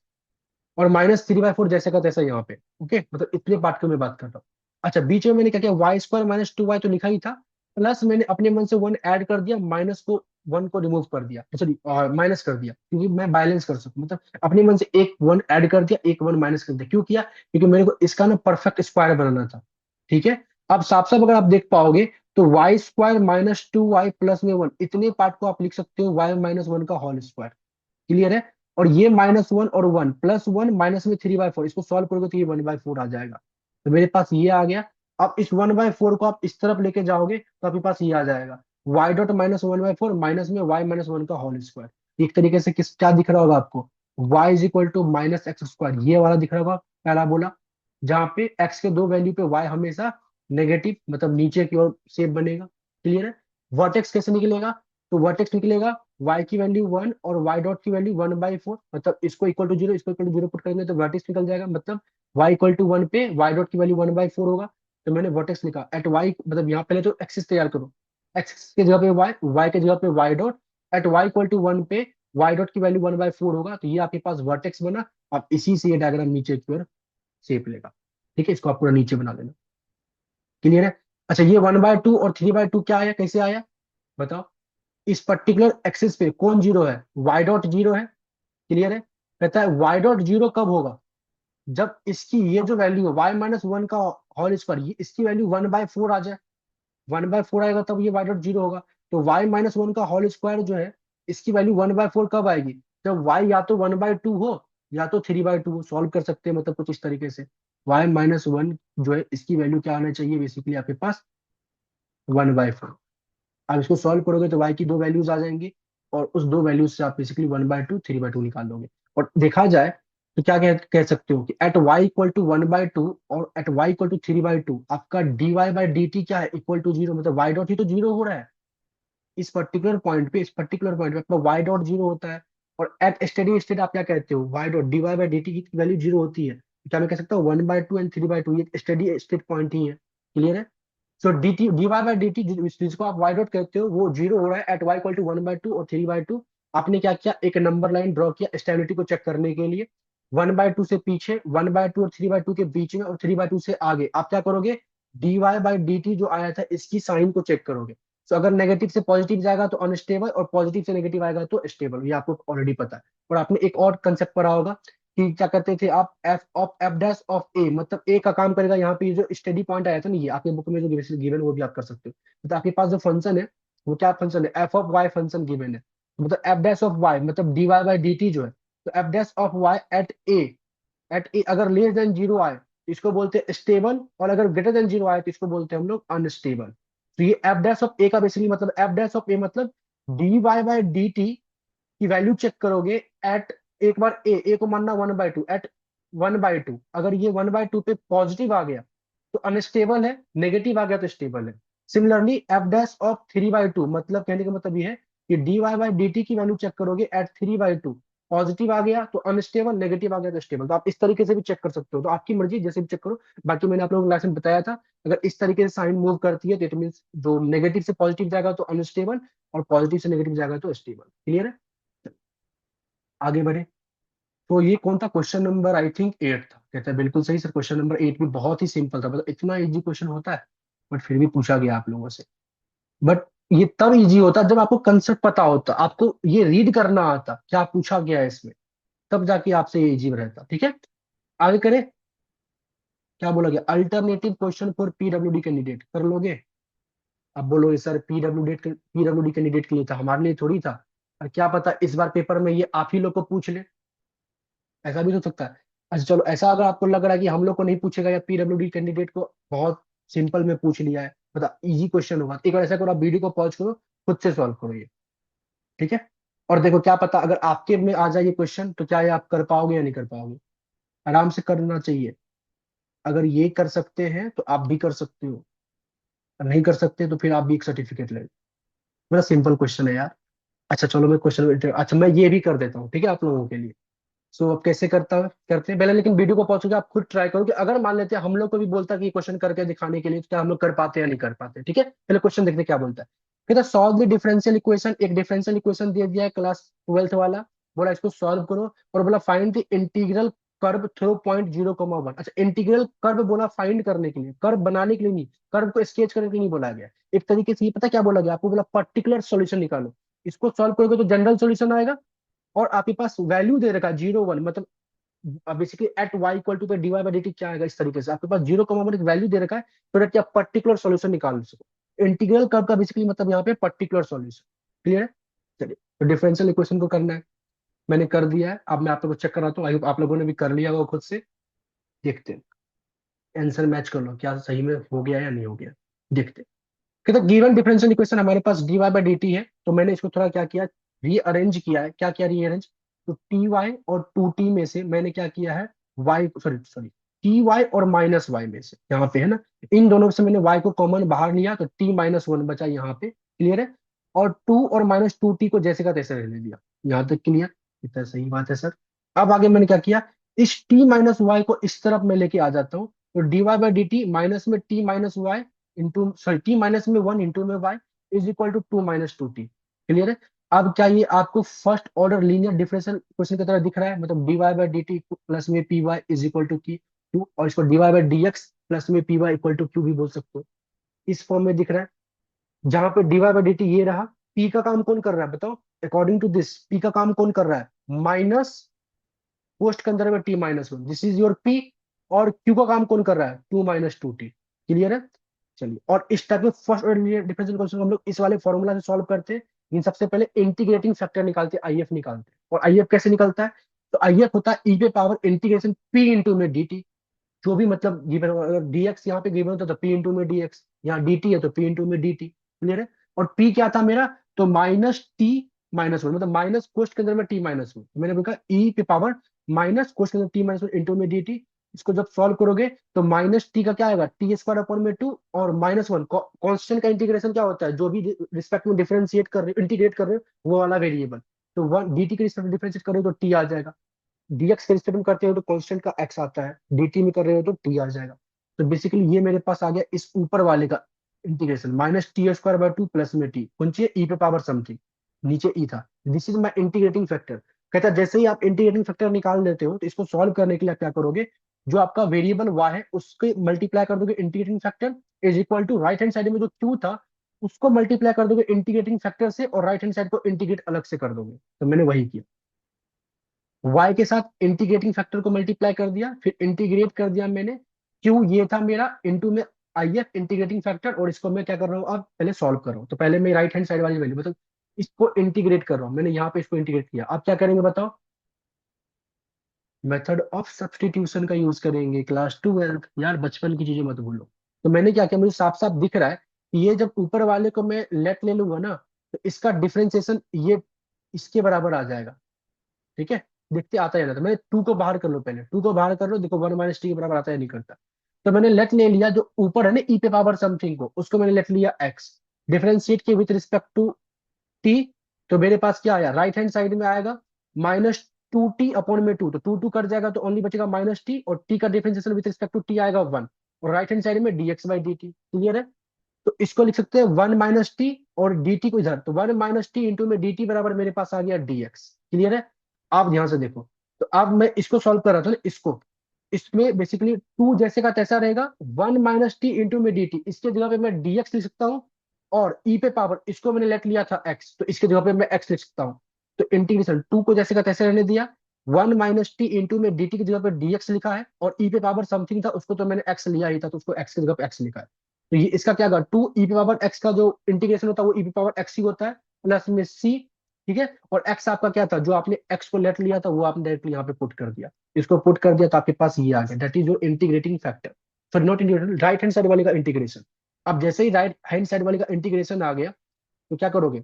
और -3/4 जैसे का तैसा यहाँ पे। ओके, मतलब इतने पार्ट की मैं बात कर रहा हूँ। अच्छा, बीच में मैंने क्या किया, वाई स्क्वायर -2y तो लिखा ही था, प्लस मैंने अपने मन से 1 ऐड कर दिया, माइनस को 1 को रिमूव कर दिया, सॉरी माइनस कर दिया, क्योंकि मैं बैलेंस कर सकूं, मतलब अपने मन से एक 1 ऐड कर दिया, एक 1 माइनस कर दिया। क्यों किया, क्योंकि मेरे को इसका ना परफेक्ट स्क्वायर बनाना था। ठीक है, अब साफ साफ अगर आप देख पाओगे तो वाई स्क्वायर -2y प्लस में 1, इतने पार्ट को आप लिख सकते हो y-1 का होल स्क्वायर। क्लियर है। और ये -1 और 1 +1 माइनस में 3/4, इसको सॉल्व करोगे तो ये 1/4 आ जाएगा। तो मेरे पास ये आ गया। अब इस 1/4 को आप इस तरफ लेके जाओगे तो आपके पास ये आ जाएगा, y डॉट -1/4 माइनस में y-1 का होल स्क्वायर। एक तरीके से किस क्या दिख रहा होगा आपको, y is equal to -x², ये वाला दिख रहा होगा पैराबोला, जहाँ पे x के दो वैल्यू पे y हमेशा नेगेटिव, मतलब नीचे की ओर शेप बनेगा। क्लियर है। वर्टेक्स कैसे निकलेगा, तो वर्टेक्स निकलेगा y की वैल्यू 1 और y डॉट की वैल्यू 1/4, मतलब इसको इक्वल टू जीरो, इसको इक्वल टू जीरो पुट करेंगे तो वर्टेक्स निकल जाएगा, मतलब y इक्वल टू 1 पे y डॉट की वैल्यू 1/4 होगा। तो मैंने वर्टेक्स लिखा एट y, मतलब यहाँ पहले तो एक्सिस तैयार करो, एक्सिस की जगह पे y की जगह पे y dot, at y equal to 1 पे y डॉट की वैल्यू 1/4 होगा, तो ये आपके पास वर्टेक्स बना। अब इसी से ये डायग्राम नीचे की ओर शेप लेगा। ठीक है, इसको आप पूरा नीचे बना लेना। क्लियर है। अच्छा, ये 1/2 और 3/2 क्या आया, कैसे आया बताओ। इस पर्टिकुलर एक्सिस पे कौन जीरो है, y डॉट जीरो है। क्लियर है। कहता है y डॉट जीरो कब होगा, जब इसकी ये जो वैल्यू है y-1 का होल स्क्वायर, इसकी वैल्यू 1/4 आ जाए। 1/4 आएगा तब ये y डॉट जीरो होगा। तो y-1 का होल स्क्वायर जो है, इसकी वैल्यू 1/4 कब आएगी, जब y या तो 1/2 हो या तो 3/2 हो। सॉल्व कर सकते हैं, मतलब कुछ इस तरीके से। y-1 जो है, इसकी वैल्यू क्या आना चाहिए बेसिकली आपके पास, 1/4। आप इसको सॉल्व करोगे तो y की दो वैल्यूज आ जाएंगी, और उस दो वैल्यूज से आप बेसिकली 1/2 3/2 निकाल लोगे। और देखा जाए तो क्या कह सकते हो कि एट y इक्वल टू 1/2 और एट y इक्वल टू 3/2 आपका dy/dt क्या है, इक्वल टू जीरो, मतलब y डॉट ही तो जीरो हो रहा है। इस पर्टिकुलर पॉइंट पे आपका y डॉट जीरो होता है। और एट स्टेडी स्टेट आप क्या कहते हो, y डॉट dy/dt की वैल्यू जीरो होती है, तो क्या मैं कह सकता हूँ 1/2 एंड 3/2, ये स्टेडी स्टेट पॉइंट ही है। क्लियर है। सो dy/dt जिसको आप y डॉट कहते हो, वो जीरो हो रहा है एट y इक्वल टू 1/2 और 3/2। आपने क्या किया, एक नंबर लाइन ड्रॉ किया स्टेबिलिटी को चेक करने के लिए। 1/2 से पीछे, 1/2 और 3/2 के बीच में, और 3/2 से आगे आप क्या करोगे, dy/dt जो आया था इसकी साइन को चेक करोगे। तो अगर नेगेटिव से पॉजिटिव जाएगा तो अनस्टेबल, और पॉजिटिव से नेगेटिव आएगा तो स्टेबल, ये आपको ऑलरेडी पता है। और आपने एक और कंसेप्ट पढ़ा होगा कि क्या करते थे आप, एफ डैश ऑफ ए, मतलब ए का काम करेगा। यहाँ पे जो स्टडी पॉइंट आया था ना, ये आपके बुक में जो गिवन वो भी आप कर सकते हो। मतलब आपके पास जो फंक्शन है, वो क्या फंक्शन है, F of Y function given है। मतलब एफ डैश ऑफ वाई मतलब dy/dt जो है, तो F dash of Y at A अगर लेस देन जीरो आए तो इसको बोलते हैं स्टेबल, और अगर ग्रेटर देन जीरो आए तो इसको बोलते हैं हम लोग अनस्टेबल। तो ये एफ डैश ऑफ ए का बेसिकली मतलब, एफ डैश ऑफ ए मतलब dy/dt की वैल्यू चेक करोगे एट, एक बार ए को मानना 1/2, एट 1/2 अगर ये 1/2 पे पॉजिटिव आ गया तो अनस्टेबल है, नेगेटिव आ गया तो स्टेबल है। सिमिलरली एफ डैश ऑफ 3/2 मतलब, कहने का मतलब ये है कि dy/dt की वैल्यू चेक करोगे एट 3/2, पॉजिटिव आ गया तो अनस्टेबल, नेगेटिव आ गया तो स्टेबल। तो आप इस तरीके से भी चेक कर सकते हो, तो आपकी मर्जी जैसे भी चेक करो। बाकी मैंने आप लोगों को क्लास में बताया था, अगर इस तरीके से साइन मूव करती है तो इट मीन जो नेगेटिव से पॉजिटिव जाएगा तो अनस्टेबल, और पॉजिटिव से नेगेटिव जाएगा तो स्टेबल। क्लियर है। आगे बढ़े। तो ये कौन था, क्वेश्चन नंबर आई थिंक 8 था। कहता है बिल्कुल सही सर, क्वेश्चन नंबर 8 भी बहुत ही सिंपल था, मतलब इतना इजी क्वेश्चन होता है, बट फिर भी पूछा गया आप लोगों से। बट ये तब इजी होता जब आपको कंसेप्ट पता होता, आपको ये रीड करना आता क्या पूछा गया है इसमें, तब जाके आपसे ये इजी रहता। ठीक है, आगे करें। क्या बोला गया, alternative question for PWD candidate कर लोगे। अब बोलोगे सर पीडब्ल्यूडी कैंडिडेट के लिए था, हमारे लिए थोड़ी था। और क्या पता इस बार पेपर में ये आप ही लोग को पूछ ले, ऐसा भी तो सकता है। अच्छा चलो, ऐसा अगर आपको लग रहा है कि हम लोग को नहीं पूछेगा या पीडब्ल्यूडी कैंडिडेट को बहुत सिंपल में पूछ लिया है, मतलब इजी क्वेश्चन होगा, तो एक बार ऐसा करो, आप वीडियो को पॉज करो, खुद से सॉल्व करो ये। ठीक है। और देखो क्या पता अगर आपके में आ जाए ये क्वेश्चन, तो क्या ये आप कर पाओगे या नहीं कर पाओगे। आराम से करना चाहिए। अगर ये कर सकते हैं तो आप भी कर सकते हो, और नहीं कर सकते तो फिर आप भी एक सर्टिफिकेट ले लो। बड़ा सिंपल क्वेश्चन है यार। अच्छा चलो मैं क्वेश्चन, अच्छा मैं ये भी कर देता हूँ, ठीक है, आप लोगों के लिए। सो अब कैसे करते हैं पहले, लेकिन वीडियो को पहुंचोगे आप खुद ट्राई करो कि अगर मान लेते हैं हम लोग को भी बोलता है कि क्वेश्चन करके दिखाने के लिए, तो क्या हम लोग कर पाते हैं या नहीं कर पाते, ठीक है। पहले क्वेश्चन देखते हैं क्या बोलता है। कहता है सॉल्व द डिफरेंशियल इक्वेशन, एक डिफरेंशियल इक्वेशन दे दिया है क्लास ट्वेल्थ वाला, बोला इसको सॉल्व करो, और बोला find the integral curve through point 0,1। अच्छा इंटीग्रल कर्व बोला फाइंड करने के लिए, कर्व बनाने के लिए नहीं, कर्व को स्केच करने के लिए नहीं बोला गया। एक तरीके से ये पता क्या बोला गया आपको, बोला पर्टिकुलर सॉल्यूशन निकालो। इसको सॉल्व करोगे तो जनरल सॉल्यूशन आएगा, और आपके पास वैल्यू दे रखा है 0,1, मतलब basically at Y equal to पे D Y by D T क्या आएगा, इस तरीके से आपके पास 0,1 एक वैल्यू दे रखा है, तो that आप पर्टिकुलर सॉल्यूशन निकाल सको। इंटीग्रल कर्व का बेसिकली मतलब यहाँ पे पर्टिकुलर सॉल्यूशन। क्लियर है। चलिए तो डिफरेंशियल इक्वेशन को करना है, मैंने कर दिया है। अब मैं आप लोगों को चेक कराता हूँ, आई होप आप लोगों ने भी कर लिया होगा खुद से। देखते हैं आंसर मैच कर लो, क्या सही में हो गया या नहीं हो गया, देखते हैं। कहते गिवन डिफरेंशियल इक्वेशन हमारे पास D Y by D T है, तो मैंने इसको थोड़ा क्या किया, रीअरेंज किया है। क्या किया रीअरेंज, तो टी वाई और टू टी में से मैंने क्या किया है, Y sorry sorry T Y और माइनस वाई में से, यहाँ पे है ना, इन दोनों से मैंने वाई को कॉमन बाहर लिया, तो टी माइनस वन बचा यहाँ पे। क्लियर है। और टू और माइनस टू टी को जैसे का तैसे रहने दिया। यहाँ तक क्लियर, इतना सही बात है सर। अब आगे मैंने क्या किया, इस टी माइनस वाई को इस तरफ मैं लेके आ जाता हूँ, तो D Y by D T minus में T minus Y into sorry T minus में वन इंटू में Y is equal to two minus two T. Clear है। अब क्या ये आपको first order linear differential question की तरह दिख रहा है, मतलब D Y by D T plus में P Y is equal to की क्यू, और इसको D Y by D X plus में P Y equal to Q भी बोल सकते हो। इस फॉर्म में दिख रहा है, जहां पे D Y by D T ये रहा। पी का काम कौन कर रहा है बताओ, अकॉर्डिंग टू दिस पी का काम कौन कर रहा है, माइनस पोस्ट के अंदर में T minus one, this is your P. और क्यू का काम कौन कर रहा है, two minus two T. Clear है। चलिए, और इस टाइप के फर्स्ट ऑर्डर डिफरेंशियल क्वेश्चन हम लोग इस वाले फॉर्मूला से सॉल्व करते हैं। इन सबसे पहले इंटीग्रेटिंग फैक्टर निकालते हैं, आईएफ निकालते हैं। और आईएफ कैसे निकलता है, तो आईएफ होता है ई पे पावर इंटीग्रेशन पी इंटू में डी, जो भी मतलब गिवन, अगर डीएक्स यहाँ पे गिवन होता तो पी इंटू में डीएक्स, यहाँ डी है तो पी इंटू में डी। क्लियर है। और पी क्या था मेरा, तो माइनस टी माइनस वन, मतलब माइनस कोष्ट के अंदर में टी माइनस वन, मैंने बोला ई पे पावर माइनस कोष्ट के अंदर टी माइनस वन इंटू में डी। इसको जब सॉल्व करोगे तो माइनस टी का क्या आएगा, टी स्क्वायर अपॉन में टू, और माइनस वन कॉन्स्टेंट का इंटीग्रेशन क्या होता है, जो भी रिस्पेक्ट में डिफरेंशिएट कर रहे हो इंटीग्रेट कर रहे हो वो वाला वेरिएबल, तो वन डी टी के रिस्पेक्ट में डिफरेंशिएट कर रहे हो तो टी आ जाएगा। डीएक्स के रिस्पेक्ट में करते हो तो कांस्टेंट का एक्स आता है, डीटी में कर रहे हो तो टी आ जाएगा। तो बेसिकली ये मेरे पास आ गया इस ऊपर वाले का integration, minus T square by two plus में टी कौन सी ई पे पावर समथिंग, नीचे ई था। This is my integrating factor. कहता है जैसे ही आप इंटीग्रेटिंग फैक्टर निकाल लेते हो, तो इसको सॉल्व करने के लिए आप क्या करोगे, जो आपका वेरिएबल y है उसके मल्टीप्लाई कर दोगे integrating factor, is equal to right hand side में जो q था उसको मल्टीप्लाई कर दोगे इंटीग्रेटिंग फैक्टर से, और राइट हैंड साइड को इंटीग्रेट अलग से कर दोगे। तो मैंने वही किया, y के साथ इंटीग्रेटिंग फैक्टर को मल्टीप्लाई कर दिया, फिर इंटीग्रेट कर दिया मैंने, क्यों ये था मेरा इंटू में आई एफ इंटीग्रेटिंग फैक्टर, और इसको मैं क्या कर रहा हूँ अब पहले सॉल्व कर रहा हूँ। तो पहले मैं राइट हैंड साइड वाली वैल्यू मतलब इसको इंटीग्रेट कर रहा हूँ, मैंने यहाँ पे इसको इंटीग्रेट किया। अब क्या करेंगे बताओ, मेथड ऑफ सब्सटीट्यूशन का यूज करेंगे, क्लास ट्वेल्थ यार, बचपन की चीजें मत भूलो। तो मैंने क्या किया, मुझे साफ साफ दिख रहा है कि ये जब ऊपर वाले को मैं लेट ले लूंगा ना, तो इसका डिफरेंशिएशन ये इसके बराबर आ जाएगा। ठीक है, देखते आता है ना, तो मैंने टू को बाहर कर लो, पहले टू को बाहर कर लो, देखो वन माइनस टी के बराबर आता है नहीं करता। तो मैंने लेट ले लिया, जो ऊपर है ना ई पे पावर समथिंग को, उसको मैंने लेट लिया एक्स, डिफरेंशिएट के विथ रिस्पेक्ट टू टी। तो मेरे पास क्या आया, राइट हैंड साइड में आएगा माइनस टू टी अपॉन में टू, तो टू टू कट जाएगा तो ओनली बचेगा माइनस टी, और टी का differentiation with respect to T आएगा वन, और राइट हैंड साइड में DX by D T. Clear है। तो इसको लिख सकते हैं वन माइनस टी, और डी टी को इधर, तो वन माइनस टी इंटू में डी टी बराबर मेरे पास आ गया डीएक्स। क्लियर है। आप ध्यान से देखो, तो अब मैं इसको सॉल्व कर रहा था ना, इसको, इसमें बेसिकली टू जैसे का तैसा रहेगा, वन माइनस टी इंटू में डी टी, इसके जगह पे मैं डीएक्स लिख सकता हूँ, और ई पे पावर इसको मैंने लेट लिया था एक्स, तो इसके जगह पे मैं एक्स लिख सकता हूँ। तो इंटीग्रेशन टू को जैसे का तैसे रहने दिया, वन माइनस टी इंटू में डी टी की जगह पे डीएक्स लिखा है, और ई पे पावर समथिंग था उसको तो मैंने एक्स लिया ही था, तो उसको एक्स की जगह पे एक्स लिखा है। तो ये इसका क्या होगा, टू ई पे पावर एक्स का जो इंटीग्रेशन होता है वो ई पे पावर एक्स ही होता है, प्लस में सी। ठीक है। और एक्स आपका क्या था, जो आपने एक्स को लेट लिया था वो आपने डायरेक्टली यहाँ पे पुट कर दिया, इसको पुट कर दिया तो आपके पास ये आ गया, that is your integrating factor. Sorry not integrating, right hand side वाले का इंटीग्रेशन। अब जैसे ही राइट हैंड साइड वाले का इंटीग्रेशन आ गया, तो क्या करोगे,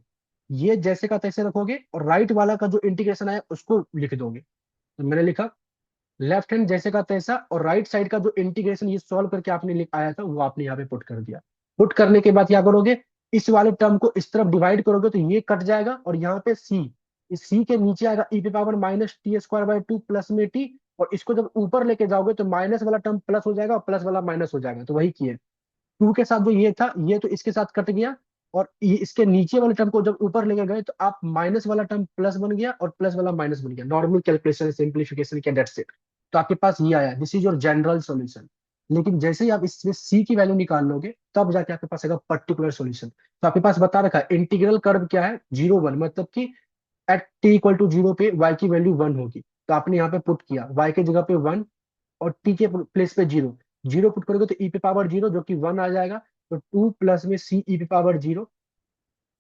ये जैसे का तैसे रखोगे, और राइट वाला का जो इंटीग्रेशन आया उसको लिख दोगे। तो मैंने लिखा लेफ्ट हैंड जैसे का तैसा, और राइट साइड का जो इंटीग्रेशन ये सॉल्व करके आपने लिख आया था वो आपने यहाँ पे पुट कर दिया। पुट करने के बाद क्या करोगे, इस वाले टर्म को इस तरफ डिवाइड करोगे तो ये कट जाएगा, और यहाँ पे सी, इस सी के नीचे आएगा ई पे power minus T square by two plus में टी, और इसको जब ऊपर लेके जाओगे तो माइनस वाला टर्म प्लस हो जाएगा और प्लस वाला माइनस हो जाएगा, तो वही किए। टू के साथ जो ये था, ये तो इसके साथ कट गया, और इसके नीचे वाले टर्म को जब ऊपर लेके गए तो आप माइनस वाला टर्म प्लस बन गया और प्लस वाला माइनस बन गया। नॉर्मल कैलकुलेशन सिंप्लीफिकेशन किया, दैट्स इट। तो आपके पास ये आया, this is your general solution. लेकिन जैसे ही आप इसमें सी की वैल्यू निकाल लोगे तब जाके आपके पास आएगा पर्टिकुलर सॉल्यूशन। तो आपके पास बता रखा है इंटीग्रल कर्व क्या है, 0 1, मतलब कि at T equal to zero पे y की वैल्यू 1 होगी। तो आपने यहाँ पे पुट किया y के जगह पे 1 और t के प्लेस पे 0। 0 पुट करोगे तो e पे पावर 0 जो कि 1 आ जाएगा। तो 2 प्लस में c e पे पावर 0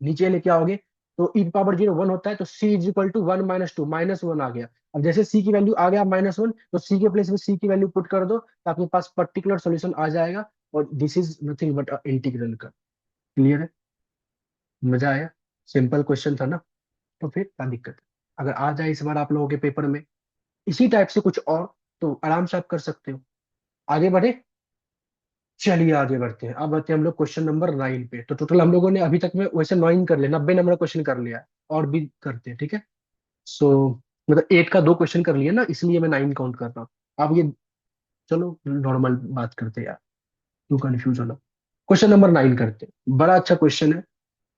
नीचे लेके आओगे तो e पावर 0 1 होता है, तो c is equal to 1 minus two, minus 1 आ गया। अब जैसे c की वैल्यू आ गया -1, तो c के प्लेस में c की वैल्यू पुट कर दो तो आपके पास पर्टिकुलर सॉल्यूशन आ जाएगा। और this is nothing but integral का। क्लियर है? मजा आया? सिंपल क्वेश्चन था ना? तो फिर क्या दिक्कत है? अगर आ जाए इस बार आप लोगों के पेपर में इसी टाइप से कुछ और, तो आराम से आप कर सकते हो। आगे बढ़े? चलिए आगे बढ़ते हैं। अब बढ़ते हैं हम लोग क्वेश्चन नंबर 9 पे। तो टोटल हम लोगों ने अभी तक में वैसे 9 कर लिया, 90 नंबर क्वेश्चन कर लिया है। और भी करते हैं, ठीक है? सो मतलब 8 का 2 क्वेश्चन कर लिया ना, इसलिए मैं 9 काउंट कर रहा हूँ। अब ये, चलो नॉर्मल बात करते हैं यार, क्यों कंफ्यूज होना। क्वेश्चन नंबर 9 करते हैं। बड़ा अच्छा क्वेश्चन है,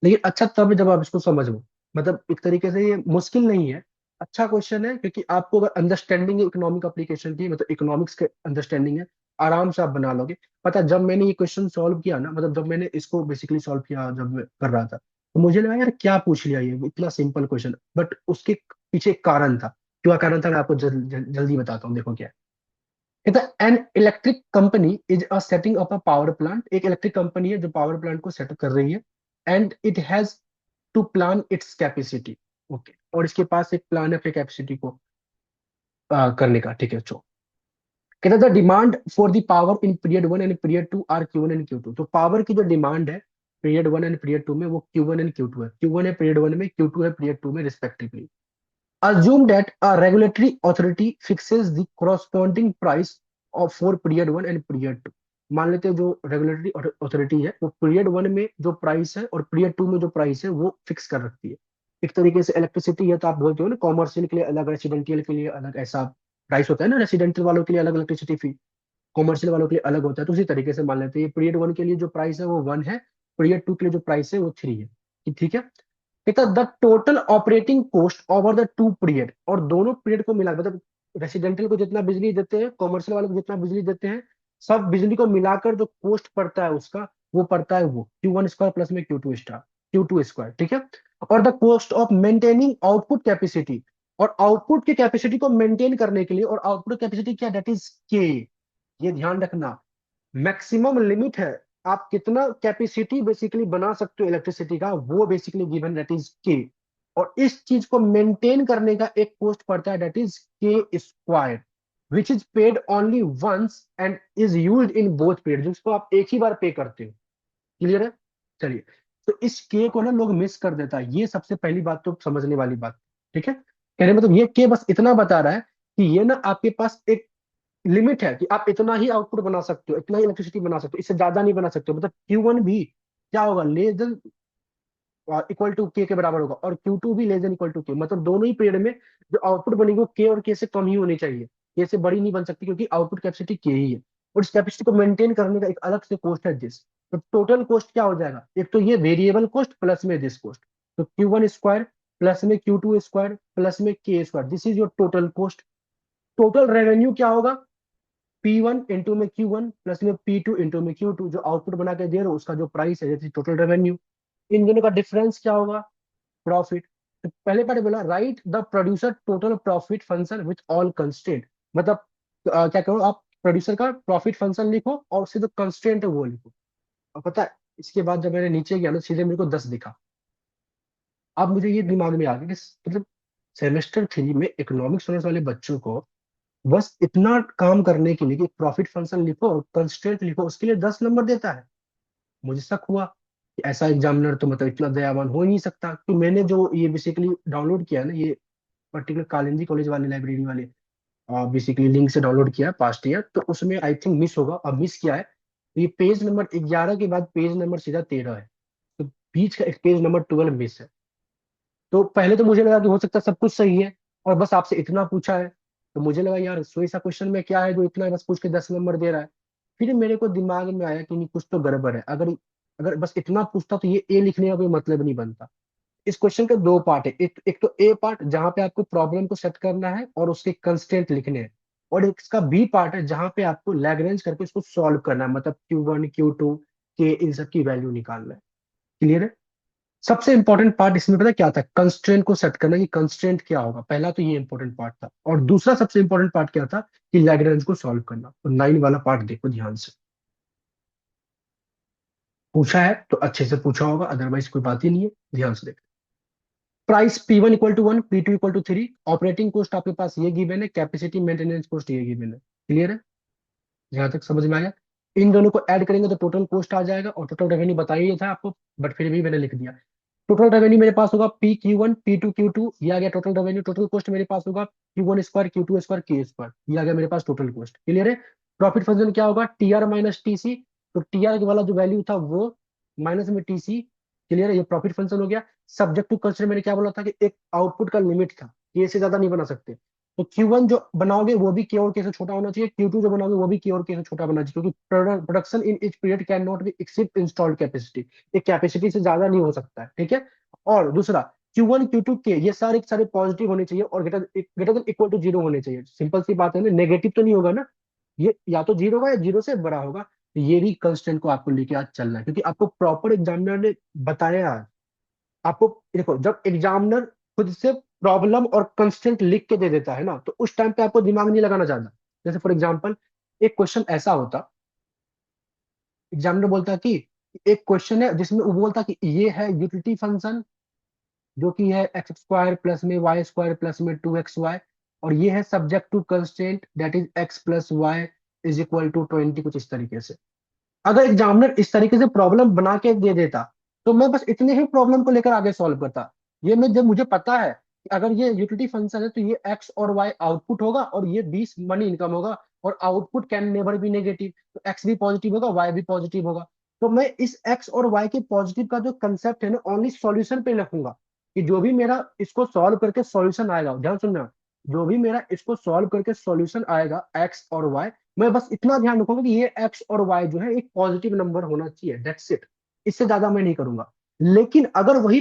लेकिन अच्छा तब जब आप इसको समझो। मतलब एक तरीके से ये मुश्किल नहीं है, अच्छा क्वेश्चन है, क्योंकि आपको अगर अंडरस्टैंडिंग है इकोनॉमिक एप्लीकेशन की, मतलब इकोनॉमिक्स के अंडरस्टैंडिंग है, आराम से आप बना लोगे। पता है, जब मैंने ये क्वेश्चन सॉल्व किया ना, मतलब जब मैंने इसको बेसिकली सॉल्व किया, जब मैं कर रहा था, तो मुझे लगा यार क्या पूछ लिया ये इतना सिंपल क्वेश्चन, बट उसके पीछे एक कारण था। क्या कारण था मैं आपको जल्दी बताता हूँ। देखो क्या है, an electric company is a setting up a power plant. एक इलेक्ट्रिक कंपनी है जो पावर प्लांट को सेटअप कर रही है। And it has to plan its capacity. Okay, और इसके पास एक प्लान है अपनी कैपेसिटी को करने का, ठीक है। चो कहता the demand for the power in period 1 and period 2 are Q1 and Q2। तो पावर की जो डिमांड है पीरियड 1 एंड पीरियड 2 में, वो Q1 एंड Q2 है। Q1 है पीरियड 1 में, Q2 है पीरियड 2 में respectively. Assume that a regulatory authority fixes the corresponding price of for period 1 and period 2। मान लेते हैं जो रेगुलेटरी अथॉरिटी है वो पीरियड 1 में जो प्राइस है और पीरियड 2 में जो प्राइस है वो फिक्स कर रखती है। एक तरीके से इलेक्ट्रिसिटी है तो आप बोलते हो ना, कॉमर्शियल के लिए अलग, रेसिडेंशियल के लिए अलग, ऐसा प्राइस होता है ना। रेसिडेंशियल वालों के लिए अलग इलेक्ट्रिसिटी फी, कॉमर्शियल वालों के लिए अलग होता है। तो उसी तरीके से मान लेते हैं पीरियड 1 के लिए जो प्राइस है वो 1 है, पीरियड 2 के लिए जो प्राइस है वो 3 है। ठीक है? कहता the total operating cost over the two period, और दोनों पीरियड को मिला, मतलब रेसिडेंशियल को जितना बिजली देते हैं, कॉमर्शियल वालों को जितना बिजली देते हैं, सब बिजली को मिलाकर जो कॉस्ट पड़ता है उसका, वो पड़ता है वो Q1 स्क्वायर प्लस में Q2 स्क्वायर। ठीक है? और the cost of maintaining output capacity, और आउटपुट की कैपेसिटी को मेंटेन करने के लिए, और आउटपुट कैपेसिटी क्या, डेट इज के। ये ध्यान रखना, मैक्सिमम लिमिट है आप कितना कैपेसिटी बेसिकली बना सकते हो इलेक्ट्रिसिटी का, वो बेसिकली गिवन, दैट इज के। और इस चीज को मेंटेन करने का एक कॉस्ट पड़ता है, that is K square, which is paid only once and is used in both period, जिसको आप एक ही बार पे करते हो। क्लियर है? चलिए, तो इस के को ना लोग मिस कर देता है, ये सबसे पहली बात तो समझने वाली बात। ठीक है? कहने मतलब ये के बस इतना बता रहा है कि ये ना आपके पास एक लिमिट है कि आप इतना ही आउटपुट बना सकते हो, इतना ही इलेक्ट्रिसिटी बना सकते हो, इससे ज्यादा नहीं बना सकते हो। मतलब Q1 भी क्या होगा, लेस देन इक्वल टू के बराबर होगा, और Q2 भी लेस देन इक्वल टू के। मतलब दोनों ही पीरियड में जो आउटपुट बनेगी वो के और के से कम ही होनी चाहिए, के से बड़ी नहीं बन सकती, क्योंकि आउटपुट कैपेसिटी के ही है। और इस कैपेसिटी को मेंटेन करने का एक अलग से कॉस्ट है दिस। तो टोटल कॉस्ट क्या हो जाएगा, एक तो ये वेरिएबल कॉस्ट प्लस में दिस कॉस्ट। तो Q1 स्क्वायर प्लस में Q2 स्क्वायर प्लस में के square, this is your total cost. Total revenue क्या होगा, P1 इंटू में Q1 प्लस में P2 इंटू में Q2, जो आउटपुट बना के दे रहे हो उसका जो प्राइस है, जैसे टोटल रेवेन्यू। इन दोनों का डिफरेंस क्या होगा, प्रॉफिट। तो पहले पार्ट बोला right the producer total profit function with all constraint. मतलब क्या करो आप, प्रोड्यूसर का प्रॉफिट फंक्शन लिखो और उससे जो कंस्ट्रेंट है वो लिखो। और पता है, इसके बाद जब मैंने नीचे गया ना, सीधे मेरे को 10 दिखा। अब मुझे ये दिमाग में आ गया कि मतलब सेमेस्टर 3 में इकोनॉमिक्स ऑनर्स वाले बच्चों को बस इतना काम करने के लिए कि प्रॉफिट फंक्शन लिखो और कंस्ट्रेंट लिखो, उसके लिए 10 नंबर देता है। मुझे शक हुआ कि ऐसा एग्जामिनर तो मतलब इतना दयावान हो ही नहीं सकता। तो मैंने जो ये बेसिकली डाउनलोड किया ना, ये पर्टिकुलर कालिंदी कॉलेज वाले लाइब्रेरी वाले बेसिकली लिंक से डाउनलोड किया पास्ट ईयर, तो उसमें आई थिंक मिस होगा, अब मिस किया है। तो ये पेज नंबर 11 के बाद पेज नंबर सीधा 13 है। तो बीच का एक पेज नंबर 12 मिस है। तो पहले तो मुझे लगा कि हो सकता है सब कुछ सही है और बस आपसे इतना पूछा है। तो मुझे लगा यार सोई सा क्वेश्चन में क्या है जो इतना बस पूछ के 10 नंबर दे रहा है। फिर मेरे को दिमाग में आया कि नहीं, कुछ तो गड़बड़ है। अगर अगर बस इतना पूछता तो ये ए लिखने का कोई मतलब नहीं बनता। इस क्वेश्चन के दो पार्ट है, एक तो ए पार्ट जहां पे आपको प्रॉब्लम को सेट करना है और उसके कंस्ट्रेंट लिखने हैं, और एक इसका बी पार्ट है जहां पे आपको लैग्रेंज करके इसको सॉल्व करना है, मतलब Q1 Q2 के इन सब की वैल्यू निकालना है। क्लियर है? सबसे इंपॉर्टेंट पार्ट इसमें पता है क्या था? कंस्ट्रेंट को सेट करना कि कंस्ट्रेंट क्या होगा। पहला तो ये इंपॉर्टेंट पार्ट था, और दूसरा सबसे इंपॉर्टेंट पार्ट क्या था कि लैग्रेंज को सॉल्व करना। तो 9 वाला पार्ट देखो ध्यान से। पूछा है तो अच्छे से पूछा होगा, अदरवाइज कोई बात ही नहीं है। ध्यान से देखो। Price P1 equal to 1, P2 equal to 3, operating cost आपके पास ये गिवन है, कैपेसिटी मेंटेनेंस कॉस्ट ये गिवन है। क्लियर है? जहां तक समझ में आया। इन दोनों को ऐड करेंगे तो टोटल कॉस्ट आ जाएगा, और टोटल रेवेन्यू बताइए था आपको, बट फिर भी मैंने लिख दिया। टोटल रेवेन्यू मेरे पास होगा P Q1 P2 Q2, ये आ गया टोटल रेवेन्यू। टोटल कॉस्ट मेरे पास होगा Q1 square Q2 square K square, ये आ गया मेरे पास टोटल कॉस्ट। क्लियर है? प्रॉफिट फंक्शन क्या होगा? TR minus TC। तो TR वाला जो वैल्यू था वो माइनस में TC। क्लियर है? ये प्रॉफिट फंक्शन हो गया। सब्जेक्ट टू कंसिडर मैंने क्या बोला था कि एक आउटपुट का लिमिट था, ये से ज्यादा नहीं बना सकते। तो Q1 जो बनाओगे वो भी K और K से छोटा होना चाहिए, Q2 जो बनाओगे वो भी K और K से छोटा बनना चाहिए, क्योंकि production in each period can not be exceed installed capacity. एक कैपेसिटी से ज्यादा नहीं हो सकता है। ठीक है? और दूसरा, Q1 Q2 के ये सारे के सारे पॉजिटिव होने चाहिए और greater than equal to zero होने चाहिए। सिंपल सी बात है ना, नेगेटिव तो नहीं होगा ना। ये या तो जीरो होगा या जीरो से बड़ा होगा। तो ये भी कंस्टेंट को आपको लेके आज चलना है, क्योंकि आपको प्रॉपर एग्जामिनर ने बताया है। आपको देखो, जब एग्जामिनर खुद से प्रॉब्लम और कंस्टेंट लिख के दे देता है ना, तो उस टाइम पे आपको दिमाग नहीं लगाना ज्यादा। जैसे फॉर एग्जांपल, एक क्वेश्चन ऐसा होता, एग्जामिनर बोलता कि एक क्वेश्चन है जिसमें वो बोलता कि ये है यूटिलिटी फंक्शन, जो कि है एक्स स्क्वायर प्लस में वाई स्क्वायर प्लस में 2xy, और ये है subject to constant that is x plus Y is equal to 20, कुछ इस तरीके से। अगर एग्जामिनर इस तरीके से प्रॉब्लम बना के दे देता, तो मैं बस इतने ही प्रॉब्लम को लेकर आगे सॉल्व करता। ये मैं जब मुझे पता है कि अगर ये यूटिलिटी फंक्शन है तो ये एक्स और वाई आउटपुट होगा और ये 20 मनी इनकम होगा, और output can never be negative, तो एक्स भी पॉजिटिव होगा वाई भी पॉजिटिव होगा। तो मैं इस एक्स और वाई के पॉजिटिव का जो कंसेप्ट है ना, ओनली सॉल्यूशन पे रखूंगा, कि जो भी मेरा इसको सॉल्व करके सॉल्यूशन आएगा, ध्यान सुनना, जो भी मेरा इसको सॉल्व करके सॉल्यूशन आएगा एक्स और वाई, मैं बस इतना ध्यान रखूंगा कि ये एक्स और वाई जो है एक पॉजिटिव नंबर होना चाहिए, दैट्स इट। इससे ज्यादा मैं नहीं करूंगा। लेकिन अगर वही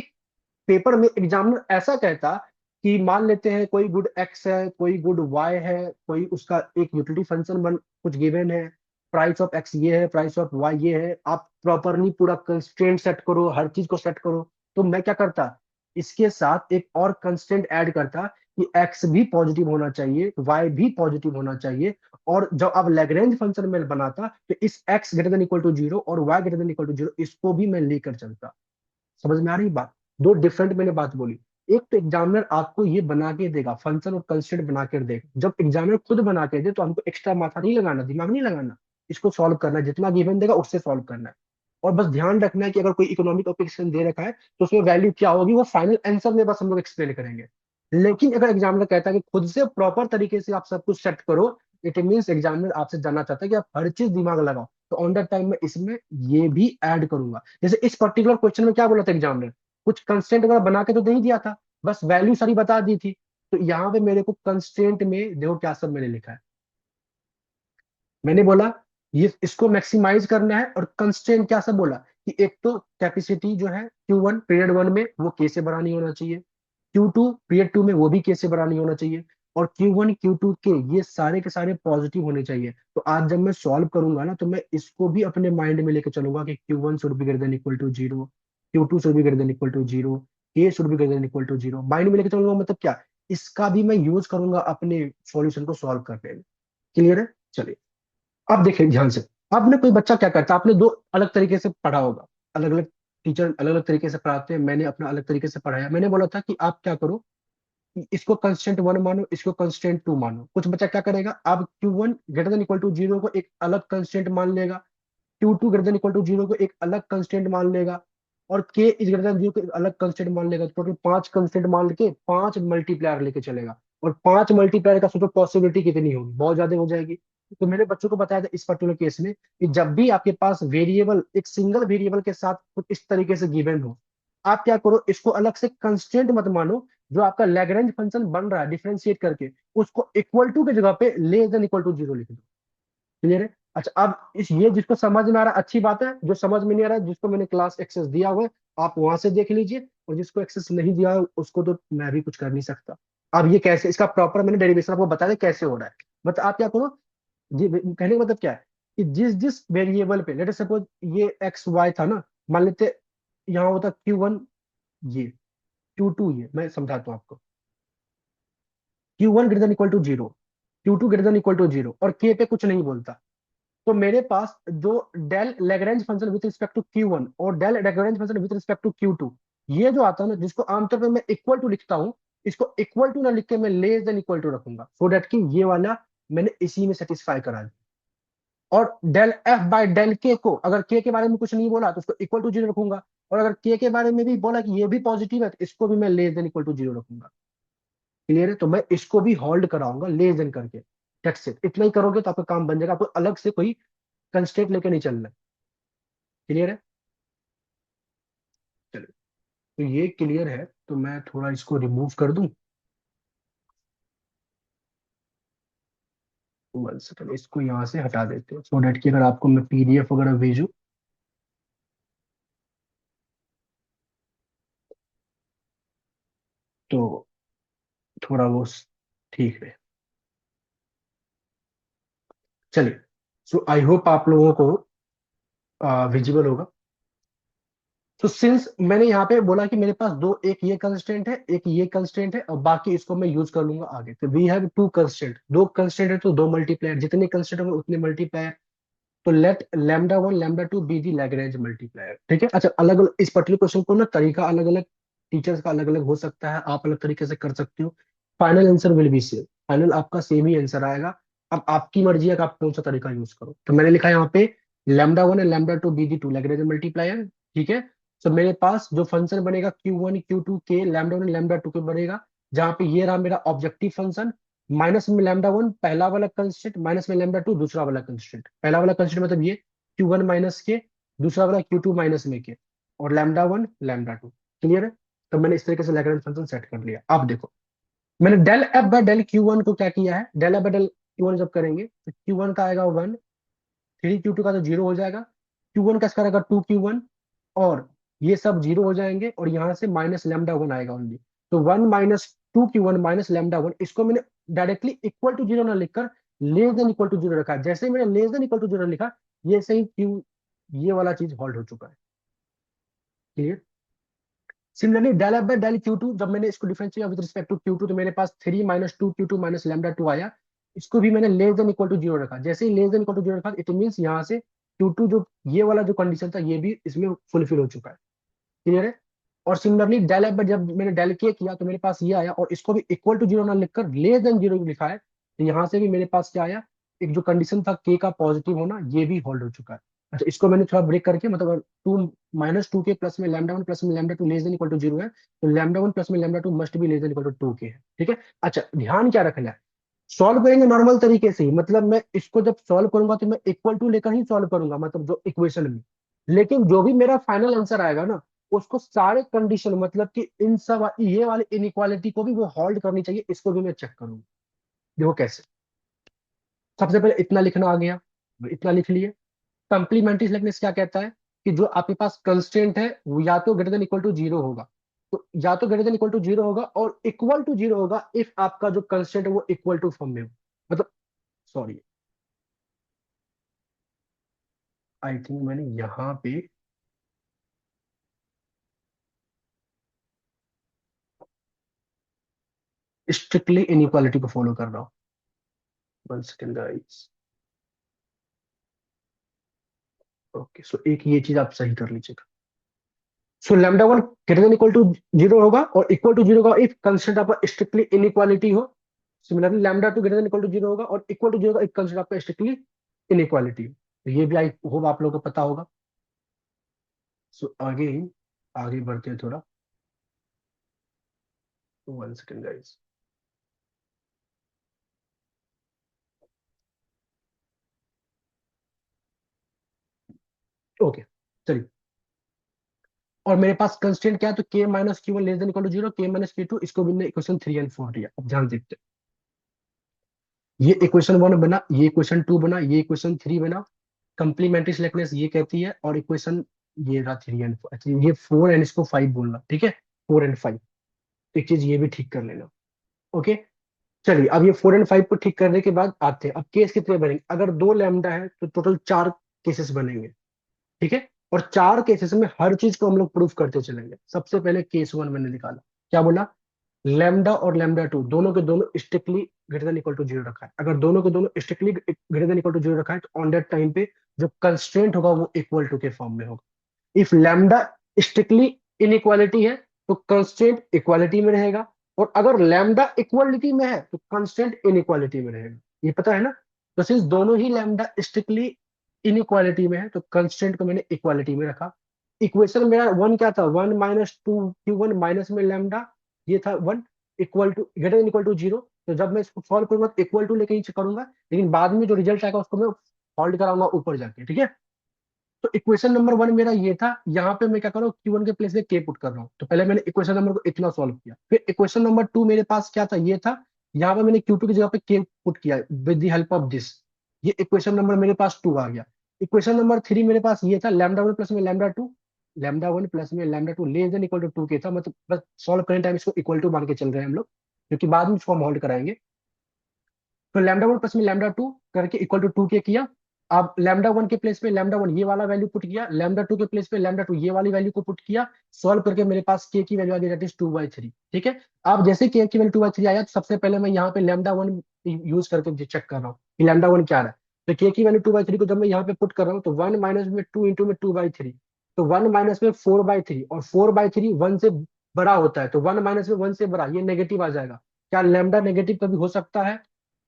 पेपर में एग्जामिनर ऐसा कहता कि मान लेते हैं कोई गुड एक्स है, कोई गुड वाई है, कोई उसका एक यूटिलिटी फंक्शन बन कुछ गिवन है, प्राइस ऑफ एक्स ये है, प्राइस ऑफ वाई ये है, आप प्रॉपरली पूरा कंस्ट्रेंट सेट करो, हर चीज को सेट करो, तो मैं क्या करता, इसके साथ एक और कंस्ट्रेंट ऐड करता कि एक्स भी पॉजिटिव होना चाहिए, वाई भी पॉजिटिव होना चाहिए। और जब आप लैग्रेंज फंक्शन में बनाता तो इस X greater than equal to zero और Y greater than equal to zero इसको भी मैं लेकर चलता। समझ में आ रही बात? दो डिफरेंट मैंने बात बोली। एक तो एग्जामिनर आपको ये बना के देगा, फंक्शन और कंस्ट्रेंट बना कर देगा। जब एग्जामिनर खुद बना के दे तो हमको एक्स्ट्रा माथा नहीं लगाना, दिमाग नहीं लगाना, इसको सॉल्व करना है, जितना गिवन देगा उससे सॉल्व करना है। और बस ध्यान रखना है कि अगर कोई इकोनॉमिक ऑपरेशन दे रखा है तो उसमें वैल्यू क्या होगी वो फाइनल आंसर में बस हम लोग एक्सप्लेन करेंगे। लेकिन अगर एग्जामिनर कहता है कि खुद से प्रॉपर तरीके से आप सब कुछ सेट करो, इट मीन्स एग्जामिनर आपसे जानना चाहता है कि आप हर चीज दिमाग लगाओ। तो ऑन दैट टाइम में इसमें ये भी ऐड करूंगा। जैसे इस पर्टिकुलर क्वेश्चन में क्या बोला था एग्जामिनर, कुछ कंस्टेंट वगैरह बना के तो नहीं दिया था, बस वैल्यू सारी बता दी थी। तो यहाँ पे मेरे को कंस्टेंट में देखो क्या सब मैंने लिखा है। मैंने बोला ये इसको मैक्सिमाइज करना है, और कंस्ट्रेंट क्या सब बोला कि एक तो कैपेसिटी जो है Q1 पीरियड वन में वो के से बड़ा नहीं होना चाहिए, Q2 पीरियड टू में वो भी के से बड़ा नहीं होना चाहिए, और Q1 Q2 के ये सारे के सारे पॉजिटिव होने चाहिए। तो आज जब मैं सॉल्व करूंगा ना, तो मैं इसको भी अपने माइंड में लेके चलूंगा कि Q1 should be greater than equal to zero, Q2 should be greater than equal to zero, K should be greater than equal to zero, mind में लेके चलूंगा। मतलब क्या, इसका भी मैं यूज करूंगा अपने सॉल्यूशन को सॉल्व करने में। क्लियर है? चलिए, अब देखिए ध्यान से। अब ना कोई बच्चा क्या करता है, आपने दो अलग तरीके से पढ़ा होगा, अलग अलग टीचर अलग अलग तरीके से पढ़ाते हैं, मैंने अपना अलग तरीके से पढ़ाया। मैंने बोला था कि आप क्या करो, कि इसको कंस्टेंट वन मानो, इसको कंस्टेंट टू मानो। कुछ बच्चा क्या करेगा, अब Q1 greater than equal to zero को एक अलग कंस्टेंट मान लेगा, Q2 greater than equal to zero को एक अलग कंस्टेंट मान लेगा, और के इज ग्रेटर देन जीरो को एक अलग कंस्टेंट मान लेगा। टोटल 5 कंस्टेंट मान के 5 मल्टीप्लायर लेके चलेगा, और 5 मल्टीप्लायर का सोचो पॉसिबिलिटी कितनी होगी, बहुत ज्यादा हो जाएगी। तो मेरे बच्चों को बताया था इस पर्टिकुलर केस में कि जब भी आपके पास वेरिएबल एक सिंगल वेरिएबल के साथ कुछ इस तरीके से गिवन हो, आप क्या करो, इसको अलग से कंस्ट्रेंट मत मानो। जो आपका लैग्रेंज फंक्शन बन रहा है डिफरेंशिएट करके, उसको इक्वल टू की जगह पे less than equal to zero लिख दो। क्लियर है? अच्छा, अब इस ये जिसको समझ में आ रहा है अच्छी बात है, जो समझ में नहीं आ रहा है, जिसको मैंने क्लास एक्सेस दिया हुआ है, आप वहां से देख लीजिए, और जिसको एक्सेस नहीं दिया है उसको तो मैं भी कुछ कर नहीं सकता। अब ये कैसे, इसका प्रॉपर मैंने डेरिवेशन आपको बता दिया कैसे हो रहा है। बट आप क्या करो, ये कहने का मतलब क्या है कि जिस जिस वेरिएबल पे, लेट अस सपोज ये एक्स वाई था ना, मान लेते यहाँ होता Q1, ये Q2, ये मैं समझाता हूँ आपको। Q1 greater than equal to zero, Q2 greater than equal to zero, और के पे कुछ नहीं बोलता। तो मेरे पास जो del Lagrange function with respect to Q1 और del Lagrange function with respect to Q2, ये जो आता है ना, जिसको आमतौर पर मैं इक्वल टू लिखता हूँ, इसको इक्वल टू ना लिख के मैं लेस देन इक्वल टू रखूंगा, सो दैट कि ये वाला मैंने इसी में सेटिस्फाई करा दिया। और डेल एफ बाय डेल के को, अगर के बारे में कुछ नहीं बोला तो उसको इक्वल टू जीरो रखूंगा, और अगर के बारे में भी बोला कि ये भी पॉजिटिव है तो इसको भी मैं less than equal to zero रखूंगा। क्लियर है? तो मैं इसको भी होल्ड कराऊंगा लेस देन करके। दैट्स इट, इतना ही करोगे तो आपका काम बन जाएगा, आपको अलग से कोई कंस्ट्रेंट लेके नहीं चलना। क्लियर है? चलो, तो ये क्लियर है, तो मैं थोड़ा इसको रिमूव कर दूं। 1 सेकंड, इसको यहाँ से हटा देते हैं, सो डेट कि अगर आपको मैं PDF वगैरह भेजूं तो थोड़ा वो ठीक है। चलिए, सो आई होप आप लोगों को विजिबल होगा। तो सिंस मैंने यहाँ पे बोला कि मेरे पास दो, एक ये कंस्टेंट है, एक ये कंस्टेंट है, और बाकी इसको मैं यूज कर लूंगा आगे, तो वी हैव टू कंस्टेंट, दो कंस्टेंट है तो दो मल्टीप्लायर, जितने कंस्टेंट होंगे उतने मल्टीप्लायर। तो let λ1 λ2 be the Lagrange multiplier. ठीक है? अच्छा, अलग अलग इस पर्टिकुलर क्वेश्चन को ना तरीका अलग अलग, टीचर्स का अलग अलग हो सकता है, आप अलग तरीके से कर सकते हो। Final answer will be same, final आपका सेम ही आंसर आएगा। अब आपकी मर्जी है कि आप कौन सा तरीका यूज करो। तो मैंने लिखा है यहाँ पे λ1 and λ2 be the two Lagrange multiplier. ठीक है? तो मेरे पास जो फंक्शन बनेगा Q1 Q2 के λ1 λ2 के बनेगा, जहाँ पे ये रहा मेरा ऑब्जेक्टिव फंक्शन, माइनस में λ1 पहला वाला कंस्टेंट, माइनस में λ2 दूसरा वाला कंस्टेंट। पहला वाला कंस्टेंट मतलब ये Q1 माइनस के, दूसरा वाला Q2 माइनस में के, और λ1 λ2। क्लियर है? तो मैंने इस तरीके से लैग्रेंज फंक्शन सेट कर लिया। अब देखो, मैंने del F by del Q1 को क्या किया है, del F by del Q1 जब करेंगे तो Q1 का आएगा 1, 3 Q2 का तो जीरो हो जाएगा, Q1 का इसका रहेगा 2 Q1, और ये सब जीरो हो जाएंगे, और यहाँ से माइनस λ1 आएगा ओनली। तो 1 - 2 Q1 माइनस λ1, इसको मैंने डायरेक्टली इक्वल टू जीरो ना लिखकर less than equal to zero रखा है। जैसे ही मैंने less than equal to zero लिखा, ये सही क्यू, ये वाला चीज हॉल्ट हो चुका है। Clear? Similarly del F by del Q2, जब मैंने इसको डिफरेंशिएट किया विद रिस्पेक्ट टू Q2, तो मेरे पास 3 - 2 Q2 माइनस λ2 आया। इसको भी मैंने less than equal to zero रखा। जैसे ही less than equal to zero रखा, इट मीन्स यहाँ से Q2 जो ये वाला जो कंडीशन था, ये भी इसमें फुलफिल हो चुका है। क्लियर है? और सिमिलरली डेल एफ, जब मैंने डेल के किया तो मेरे पास ये आया, और इसको भी इक्वल टू जीरो ना लिखकर लेस देन जीरो लिखा है, तो यहाँ से भी मेरे पास क्या आया, एक जो कंडीशन था के का पॉजिटिव होना, ये भी होल्ड हो चुका है। अच्छा, इसको मैंने थोड़ा ब्रेक करके, मतलब 2 - 2 के प्लस में λ1 प्लस में λ2 less than equal to zero है, तो λ1 प्लस में λ2 मस्ट भी लेस देन इक्वल टू 2 के है। ठीक है? अच्छा, ध्यान क्या रखना है, सॉल्व करेंगे नॉर्मल तरीके से ही, मतलब मैं इसको जब सॉल्व करूंगा तो मैं इक्वल टू लेकर ही सॉल्व करूंगा, मतलब जो इक्वेशन में। लेकिन जो भी मेरा फाइनल आंसर आएगा ना, उसको सारे कंडीशन, मतलब कि इन सब ये वाले इनइक्वालिटी को भी वो होल्ड करनी चाहिए, इसको भी मैं चेक करूंगा। देखो कैसे। सबसे पहले इतना लिखना आ गया, इतना लिख लिए। कंप्लीमेंट्री स्लैकनेस क्या कहता है कि जो आपके पास कंस्टेंट है वो या तो greater than equal to zero होगा, तो या तो greater than equal to zero होगा और इक्वल टू जीरो होगा इफ आपका जो कंस्टेंट है वो इक्वल टू फॉर्म में हो। मतलब, सॉरी, आई थिंक मैंने यहाँ पे स्ट्रिक्टली इनइक्वालिटी को फॉलो कर रहा हूँ। 1 सेकेंड गाइस। ओके, सो एक ये चीज आप सही कर लीजिएगा। सो λ1 greater than equal to zero होगा और इक्वल टू जीरो होगा इफ कंस्टेंट आपका स्ट्रिक्टली इनइक्वालिटी हो। Similarly λ2 greater than equal to zero होगा और इक्वल टू जीरो होगा इफ कंस्टेंट आपका स्ट्रिक्टली इनइक्वालिटी हो। तो ये भी आई होप आप लोगों को पता होगा। सो आगे ही, आगे बढ़ते हैं थोड़ा। 1 सेकेंड गाइस। ओके, चलिए। और मेरे पास कंस्टेंट क्या है, तो के minus Q one less than equal to zero, के माइनस क्यू टू, इसको मैंने इक्वेशन 3 और 4 दिया। अब ध्यान देखते हैं, ये इक्वेशन 1 बना, ये इक्वेशन 2 बना, ये इक्वेशन 3 बना। कंप्लीमेंट्री स्लैकनेस ये कहती है, और इक्वेशन ये रहा 3 और 4, अच्छा ये 4 एंड इसको 5 बोलना, ठीक है। 4 और 5, एक चीज ये भी ठीक कर लेना। ओके, चलिए। अब ये 4 और 5 को ठीक करने के बाद आते हैं, अब केस कितने बनेंगे। अगर 2 लैम्डा है तो टोटल 4 केसेस बनेंगे, ठीक है। और 4 केसेस में हर चीज को हम लोग प्रूफ करते चलेंगे। सबसे पहले केस 1 मैंने निकाला, क्या बोला, लैम्डा और लैम्डा टू दोनों के दोनों strictly greater than equal to zero रखा है। अगर दोनों के दोनों strictly greater than equal to zero रखा है, तो ऑन दैट टाइम पे जो कंस्ट्रेंट होगा वो इक्वल टू के फॉर्म में होगा। इफ लैम्डा स्ट्रिक्टली इनइक्वालिटी है, तो कंस्ट्रेंट इक्वालिटी में रहेगा। और अगर लैम्डा इक्वालिटी में है, तो कंस्ट्रेंट इनइक्वालिटी में रहेगा। ये पता है ना। तो सिंस दोनों ही लैम्डा स्ट्रिक्टली इनइक्वालिटी में है, तो कंस्ट्रेंट को मैंने इक्वालिटी में रखा। इक्वेशन मेरा 1 क्या था, 1 - 2 Q1 माइनस में लैम्डा, ये था 1, equal to greater than equal to zero. तो जब मैं इसको सॉल्व करूंगा तो इक्वल टू लेके ही करूंगा, लेकिन बाद में जो रिजल्ट आएगा उसको मैं सॉल्व कराऊंगा ऊपर जाके, ठीक है। तो इक्वेशन नंबर 1 मेरा ये था। यहाँ पे मैं क्या कर रहा हूँ, Q1 के प्लेस में के पुट कर रहा हूँ। तो पहले मैंने इक्वेशन नंबर को इतना सॉल्व किया। फिर इक्वेशन नंबर 2 मेरे पास क्या था, ये था। यहाँ पे मैंने Q2 की जगह पे के पुट किया with the help of this. ये इक्वेशन नंबर मेरे पास 2 आ गया। इक्वेशन नंबर 3 मेरे पास ये था, लैम्डा 1 प्लस में लैम्डा 2, लैम्डा 1 प्लस में lambda 2 less than equal to 2 के था। मतलब बस सॉल्व करने टाइम इसको इक्वल टू मान के चल रहे हैं हम लोग, क्योंकि बाद में इसको हम होल्ड कराएंगे। तो लैम्डा 1 प्लस में लैम्डा 2 करके इक्वल टू 2 के किया। अब लैम्डा 1 के प्लेस पे लैम्डा 1 ये वाला वैल्यू पुट किया, लैम्डा 2 के प्लेस पे लैम्डा 2 ये वाली वैल्यू को पुट किया। सॉल्व करके मेरे पास के की वैल्यू आ गई, दैट इज 2/3, ठीक है। अब जैसे के की वैल्यू 2/3 आया, तो सबसे पहले मैं यहाँ पे लैम्डा 1 यूज करके चेक कर रहा हूँ कि लैम्डा 1 क्या रहा है। तो के की वैल्यू 2/3 को जब मैं यहाँ पे पुट कर रहा हूँ, तो 1 माइनस में 2 इंटू में 2/3, तो 1 माइनस में 4/3, और 4/3 1 से बड़ा होता है, तो 1 माइनस में 1 से बड़ा, ये नेगेटिव आ जाएगा। क्या लैम्डा नेगेटिव कभी हो सकता है?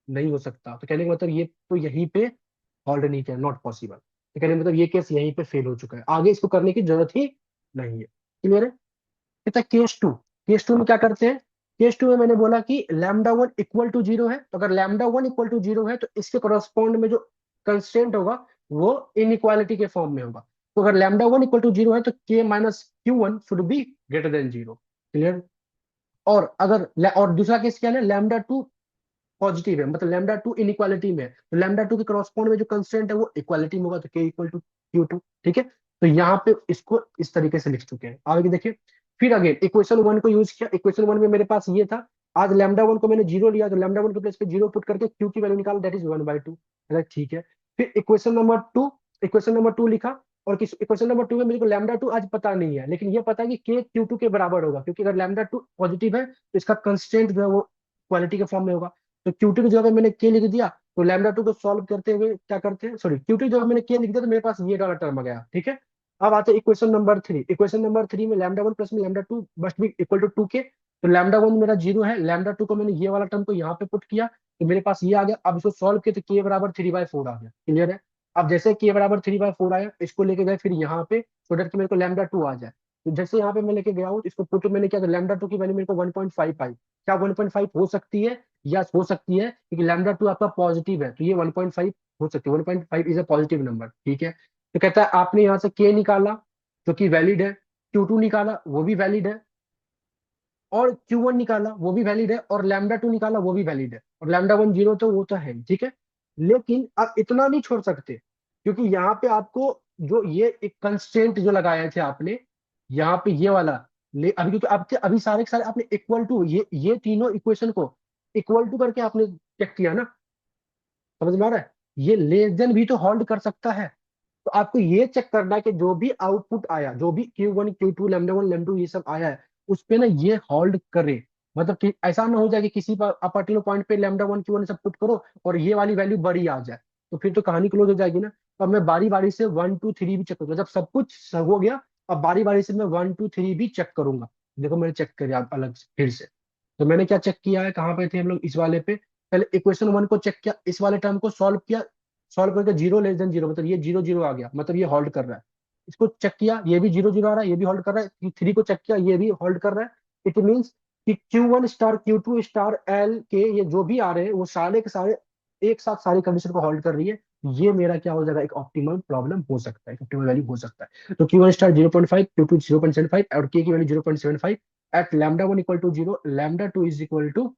नहीं हो सकता। तो कहने का मतलब ये तो यहीं पे होल्ड नहीं किया, नॉट पॉसिबल। तो कहने का मतलब ये केस यहीं पे फेल हो चुका है, आगे इसको करने की जरूरत ही नहीं है। क्लियर है। कहता है केस 2 में क्या करते हैं। केस 2 में मैंने बोला कि लैम्डा 1 इक्वल टू जीरो है, तो अगर लैम्डा 1 इक्वल टू जीरो है, तो इसके करस्पॉन्ड में जो कंस्टेंट होगा वो इनइक्वालिटी के फॉर्म में होगा। तो अगर लैम्डा 1 इक्वल टू जीरो है, तो के minus Q1 should be greater than zero. Clear. और दूसरा केस क्या है, लैम्डा 2 पॉजिटिव है, मतलब लैम्डा 2 इनइक्वालिटी में है, तो लैम्डा 2 के करस्पॉन्ड में जो कंस्टेंट है वो इक्वालिटी में होगा, तो के इक्वल टू Q2, ठीक है। तो यहाँ पे इसको इस तरीके से लिख चुके हैं। आगे देखिए, फिर अगेन इक्वेशन 1 को यूज किया। इक्वेशन 1 में मेरे पास ये था, आज लैम्डा 1 को मैंने जीरो लिया, तो लैम्डा 1 के प्लेस पे जीरो पुट करके क्यू की वैल्यू निकाल, दैट इज 1/2, ठीक है। फिर इक्वेशन नंबर 2 लिखा। और किस इक्वेशन नंबर 2 में मेरे को लैम्डा 2 आज पता नहीं है, लेकिन ये पता है कि के Q2 के बराबर होगा, क्योंकि अगर लैम्डा 2 पॉजिटिव है, तो इसका कंस्टेंट जो है वो क्वालिटी के फॉर्म में होगा। तो Q2 की जगह पे मैंने के लिख दिया। तो लैम्डा 2 को सॉल्व करते हुए क्या करते हैं, सॉरी, Q2 की जगह मैंने के लिख दिया, तो मेरे पास ये वाला टर्म आ गया, ठीक है। अब आते हैं इक्वेशन नंबर 3 में लैम्डा 1 प्लस में lambda 2 must be equal to 2 के। तो लैम्डा 1 मेरा जीरो है, लैम्डा 2 को मैंने ये वाला टर्म को यहाँ पे पुट किया, तो मेरे पास ये आ गया। अब इसको सॉल्व किया, तो के बराबर 3/4 आ गया। क्लियर है। अब जैसे के बराबर 3/4 आया, इसको लेके गए फिर यहाँ पे, सो दैट कि मेरे को लैम्डा 2 आ जाए। तो जैसे यहाँ पे मैं लेके गया हूँ, इसको पुट मैंने किया, तो लैम्डा 2 की वैल्यू मेरे को 1.5 आई। क्या 1.5 हो सकती है? यस, हो सकती है, क्योंकि लैम्डा 2 आपका पॉजिटिव है, तो ये 1.5 हो सकती है। 1.5 इज अ पॉजिटिव नंबर, ठीक है। तो कहता है आपने यहाँ से के निकाला, जो कि वैलिड है। Q2 निकाला, वो भी वैलिड है। और Q1 निकाला, वो भी वैलिड है। और लैम्डा 2 निकाला, वो भी वैलिड है। और लैम्डा 1 जीरो, तो वो तो है, ठीक है। लेकिन आप इतना नहीं छोड़ सकते, क्योंकि यहाँ पे आपको जो ये एक कंस्ट्रेंट जो लगाए थे आपने, यहाँ पे ये वाला, ले अभी, क्योंकि आपके अभी सारे के सारे आपने इक्वल टू, ये तीनों इक्वेशन को इक्वल टू करके आपने चेक किया ना। समझ में आ रहा है। ये लेस देन भी तो होल्ड कर सकता है। तो आपको ये चेक करना है कि जो भी आउटपुट आया, जो भी Q1 Q2 लैम्डा 1 लैम्डा 2 ये सब आया है, उस पे ना ये होल्ड करे। मतलब कि ऐसा ना हो जाए कि किसी पर्टिकुलर पॉइंट पे लैम्डा 1 Q1 सब पुट करो और ये वाली वैल्यू बड़ी आ जाए, तो फिर तो कहानी क्लोज हो जाएगी ना। तो अब मैं बारी बारी से 1 2 3 भी चेक करूंगा। जब सब कुछ हो गया, अब बारी बारी से मैं 1 2 3 भी चेक करूंगा। देखो मैंने चेक किया अलग से फिर से। तो मैंने क्या चेक किया है, कहाँ पे थे हम लोग, इस वाले पे। पहले इक्वेशन 1 को चेक किया, इस वाले टर्म को सॉल्व किया। सॉल्व करके जीरो लेस देन जीरो, मतलब ये जीरो जीरो आ गया, मतलब ये होल्ड कर रहा है। इसको चेक किया, ये भी जीरो जीरो आ रहा है, ये भी होल्ड कर रहा है। 3 को चेक किया, ये भी होल्ड कर रहा है। इट मीन्स कि Q1 star Q2 star L के ये जो भी आ रहे हैं, वो सारे के सारे एक साथ सारी कंडीशन को होल्ड कर रही है। ये मेरा क्या हो जाएगा, एक ऑप्टिमल प्रॉब्लम हो सकता है, ऑप्टिमल वैल्यू हो सकता है। तो Q1 स्टार 0.5, Q2 0.75 और K की value 0.75 at lambda 1 equal to 0, lambda 2 is equal to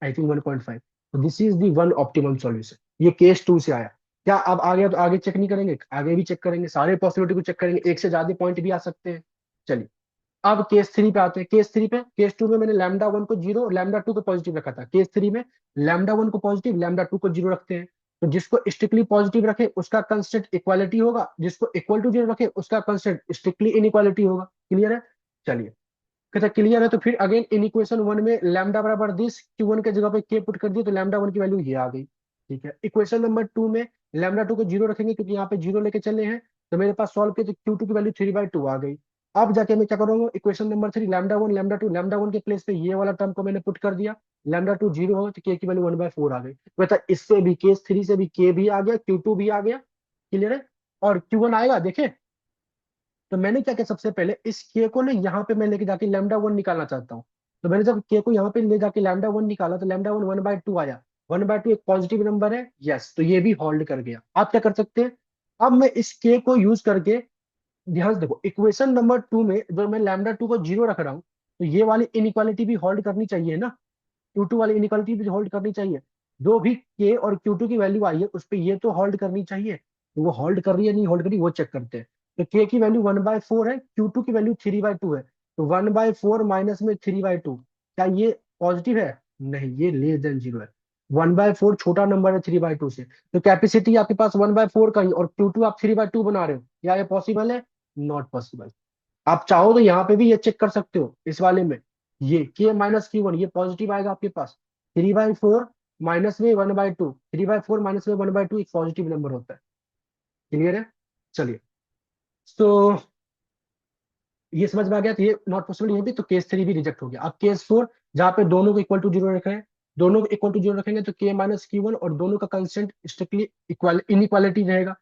I think 1.5। तो this is the one optimum solution. ये केस 2 से आया। क्या अब आ गया तो आगे चेक नहीं करेंगे, आगे भी चेक करेंगे, सारे पॉसिबिलिटी को चेक करेंगे, एक से ज्यादा पॉइंट भी आ सकते हैं। चलिए अब केस 3 पे आते हैं। केस 3 पे, केस 2 में मैंने लैम्डा 1 को 0 लैम्डा 2 को पॉजिटिव रखा था। केस 3 में लैम्डा 1 को पॉजिटिव लैम्डा 2 को 0 रखते हैं। तो जिसको स्ट्रिक्टली पॉजिटिव रखे उसका कंस्टेंट इक्वालिटी होगा, जिसको इक्वल टू 0 रखे उसका कंस्टेंट स्ट्रिक्टली इनइक्वालिटी होगा। क्लियर है? चलिए, कहता क्लियर है तो फिर अगेन इन इक्वेशन 1 में लैम्डा बराबर दिस Q1 के जगह पे के पुट कर दिया तो लैम्डा 1 की वैल्यू ये आ गई। ठीक है, इक्वेशन नंबर 2 में लैम्डा 2 को 0 रखेंगे क्योंकि यहाँ पे 0 लेके चले हैं, तो मेरे पास सॉल्व किया तो Q2 की वैल्यू 3/2 आ गई। अब जाके मैं क्या करूंगा, इक्वेशन नंबर 3 लैम्डा 1 के प्लेस पे ये वाला टर्म को मैंने पुट कर दिया, लैम्डा 2 0 हो तो के की वैल्यू 1/4 आ गई। बता इससे भी केस 3 से भी के भी आ गया, Q2 भी आ गया। क्लियर है? और Q1 आएगा देखे। तो मैंने क्या किया, सबसे पहले इस के को ना यहाँ पे मैं लेके जाके लैम्डा 1 निकालना चाहता हूँ। तो मैंने जब के को यहाँ पे ले जाके लैम्डा 1 निकाला तो लैम्डा 1 1/2 आया। 1/2 एक पॉजिटिव नंबर है, यस, तो ये भी होल्ड कर गया। आप क्या कर सकते हैं, अब मैं इस के को यूज करके, ध्यान से देखो इक्वेशन नंबर 2 में जब मैं लैम्डा 2 को 0 रख रहा हूँ तो ये वाली इनइक्वालिटी भी होल्ड करनी चाहिए ना, Q2 वाली इनइक्वालिटी भी होल्ड करनी चाहिए। जो भी के और Q2 की वैल्यू आई है उस पर ये तो होल्ड करनी चाहिए। तो वो होल्ड कर रही है नहीं होल्ड कर रही वो चेक करते हैं। तो के की वैल्यू 1/4 है, Q2 की वैल्यू 3/2 है। तो 1/4 माइनस में 3/2, क्या ये पॉजिटिव है? नहीं, ये लेस देन 0 है। 1/4 छोटा नंबर है 3/2 से। तो कैपेसिटी आपके पास 1/4 का ही और Q2 आप 3/2 बना रहे हो, क्या ये पॉसिबल है? Not possible. आप चाहो तो यहाँ पे भी ये चेक कर सकते हो इस वाले में, ये के माइनस Q1 ये पॉजिटिव आएगा आपके पास। 3/4 माइनस में 1/2, 3/4 माइनस में 1/2 एक पॉजिटिव नंबर होता है। क्लियर है? चलिए, तो ये समझ में आ गया, तो ये नॉट पॉसिबल ये भी, तो केस 3 भी रिजेक्ट हो गया। अब केस 4 जहाँ पे दोनों को इक्वल टू 0 रखे हैं, दोनों को इक्वल टू 0 रखेंगे तो के माइनस Q1 और दोनों का कंस्टेंट स्ट्रिक्टली इक्वल इनइक्वालिटी रहेगा।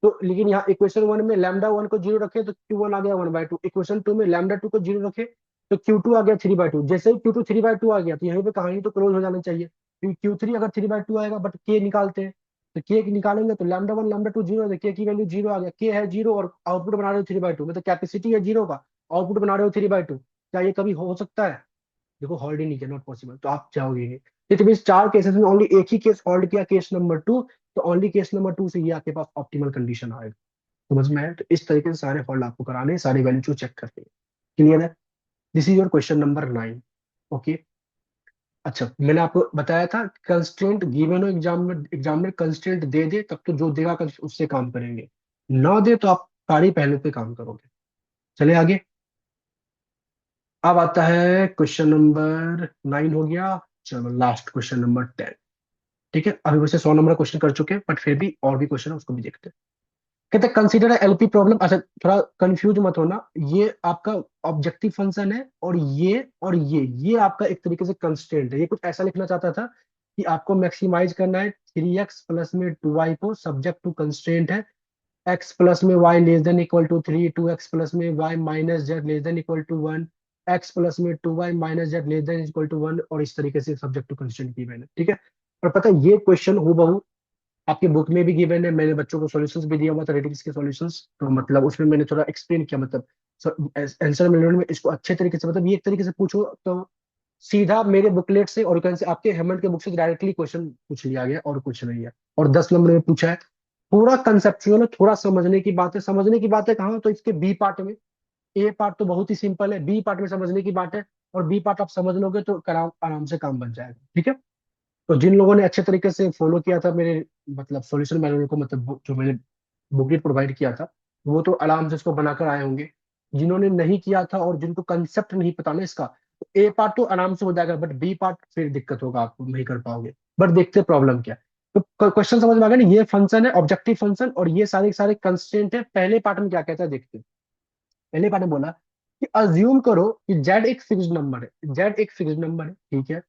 तो लेकिन यहाँ इक्वेशन 1 में लैम्डा 1 को 0 रखे तो Q1 आ गया 1/2, इक्वेशन 2 में लैम्डा 2 को 0 रखे तो Q2 आ गया 3/2। जैसे ही Q2 3/2 आ गया तो यहीं पे कहानी तो क्लोज हो जानी चाहिए, क्योंकि Q3 अगर 3/2 आएगा बट के निकालते हैं, तो के निकालेंगे तो लैम्डा 1 लैम्डा 2 0 है, के की वैल्यू 0 आ गया, के है 0 और आउटपुट बना रहे हो 3/2, मतलब कैपेसिटी है 0 का, आउटपुट बना रहे हो 3/2, क्या ये कभी हो सकता है? देखो होल्ड ही नहीं किया, नॉट पॉसिबल, तो आप जाओगे नहीं। इट मीन 4 केसेस में ओनली एक ही केस होल्ड किया, केस नंबर 2, तो ओनली केस नंबर 2 से ये आपके पास ऑप्टिमल कंडीशन आएगा। समझ में आया? तो इस तरीके से सारे होल्ड आपको कराने हैं, सारी वैल्यू चेक करके। क्लियर है? This is your question number 9। Okay. अच्छा, मैंने आपको बताया था कंस्ट्रेंट गिवन हो एग्जाम में, एग्जाम में कंस्ट्रेंट दे दे तब तो जो देगा उससे काम करेंगे, ना दे तो आप सारी पहलू पे काम करोगे। चलिए आगे। अब आता है क्वेश्चन नंबर 9 हो गया। चलो लास्ट क्वेश्चन नंबर 10। ठीक है, अभी वैसे 100 नंबर क्वेश्चन कर चुके हैं बट फिर भी और भी क्वेश्चन है उसको भी देखते हैं। कहते हैं कंसीडर एलपी प्रॉब्लम। अच्छा, थोड़ा कंफ्यूज मत होना, ये आपका ऑब्जेक्टिव फंक्शन है और ये आपका एक तरीके से कंस्टेंट है। ये कुछ ऐसा लिखना चाहता था कि आपको मैक्सिमाइज करना है 3x प्लस में 2y को, सब्जेक्ट टू कंस्टेंट है x प्लस में y less than equal to 3, 2x plus में y minus Z less than equal to 1, x plus में 2y minus Z less than equal to 1, और इस तरीके से सब्जेक्ट टू कंस्टेंट की मैंने। ठीक है, और पता है ये क्वेश्चन हूबहू आपके बुक में भी गिवन है, मैंने बच्चों को सॉल्यूशंस भी दिया हुआ था रेडिक्स के सॉल्यूशंस, तो मतलब उसमें मैंने थोड़ा एक्सप्लेन किया, मतलब आंसर मिलने में इसको अच्छे तरीके से, मतलब ये एक तरीके से पूछो तो सीधा मेरे बुकलेट से और कहीं से आपके हेमंत के बुक से डायरेक्टली क्वेश्चन पूछ लिया गया और कुछ नहीं है, और 10 नंबर में पूछा है। पूरा कंसेप्चुअल है, थोड़ा समझने की बात है, समझने की बात है कहाँ, तो इसके बी पार्ट में। ए पार्ट तो बहुत ही सिंपल है, बी पार्ट में समझने की बात है, और बी पार्ट आप समझ लोगे तो आराम से काम बन जाएगा। ठीक है, तो जिन लोगों ने अच्छे तरीके से फॉलो किया था मेरे मतलब सॉल्यूशन मैनुअल को, मतलब जो मैंने बुकलेट प्रोवाइड किया था, वो तो आराम से इसको बनाकर आए होंगे। जिन्होंने नहीं किया था और जिनको कंसेप्ट नहीं पता ना इसका, तो ए पार्ट तो आराम से हो जाएगा बट बी पार्ट फिर दिक्कत होगा, आपको नहीं कर पाओगे। बट देखते प्रॉब्लम क्या है। तो क्वेश्चन समझ में आ गया ना, ये फंक्शन है ऑब्जेक्टिव फंक्शन और ये सारे के सारे कंस्टेंट है। पहले पार्ट में क्या कहता है देखते हैं। पहले पार्ट में बोला कि अज्यूम करो कि जेड एक फिक्स्ड नंबर है, जेड एक फिक्स्ड नंबर है, ठीक है।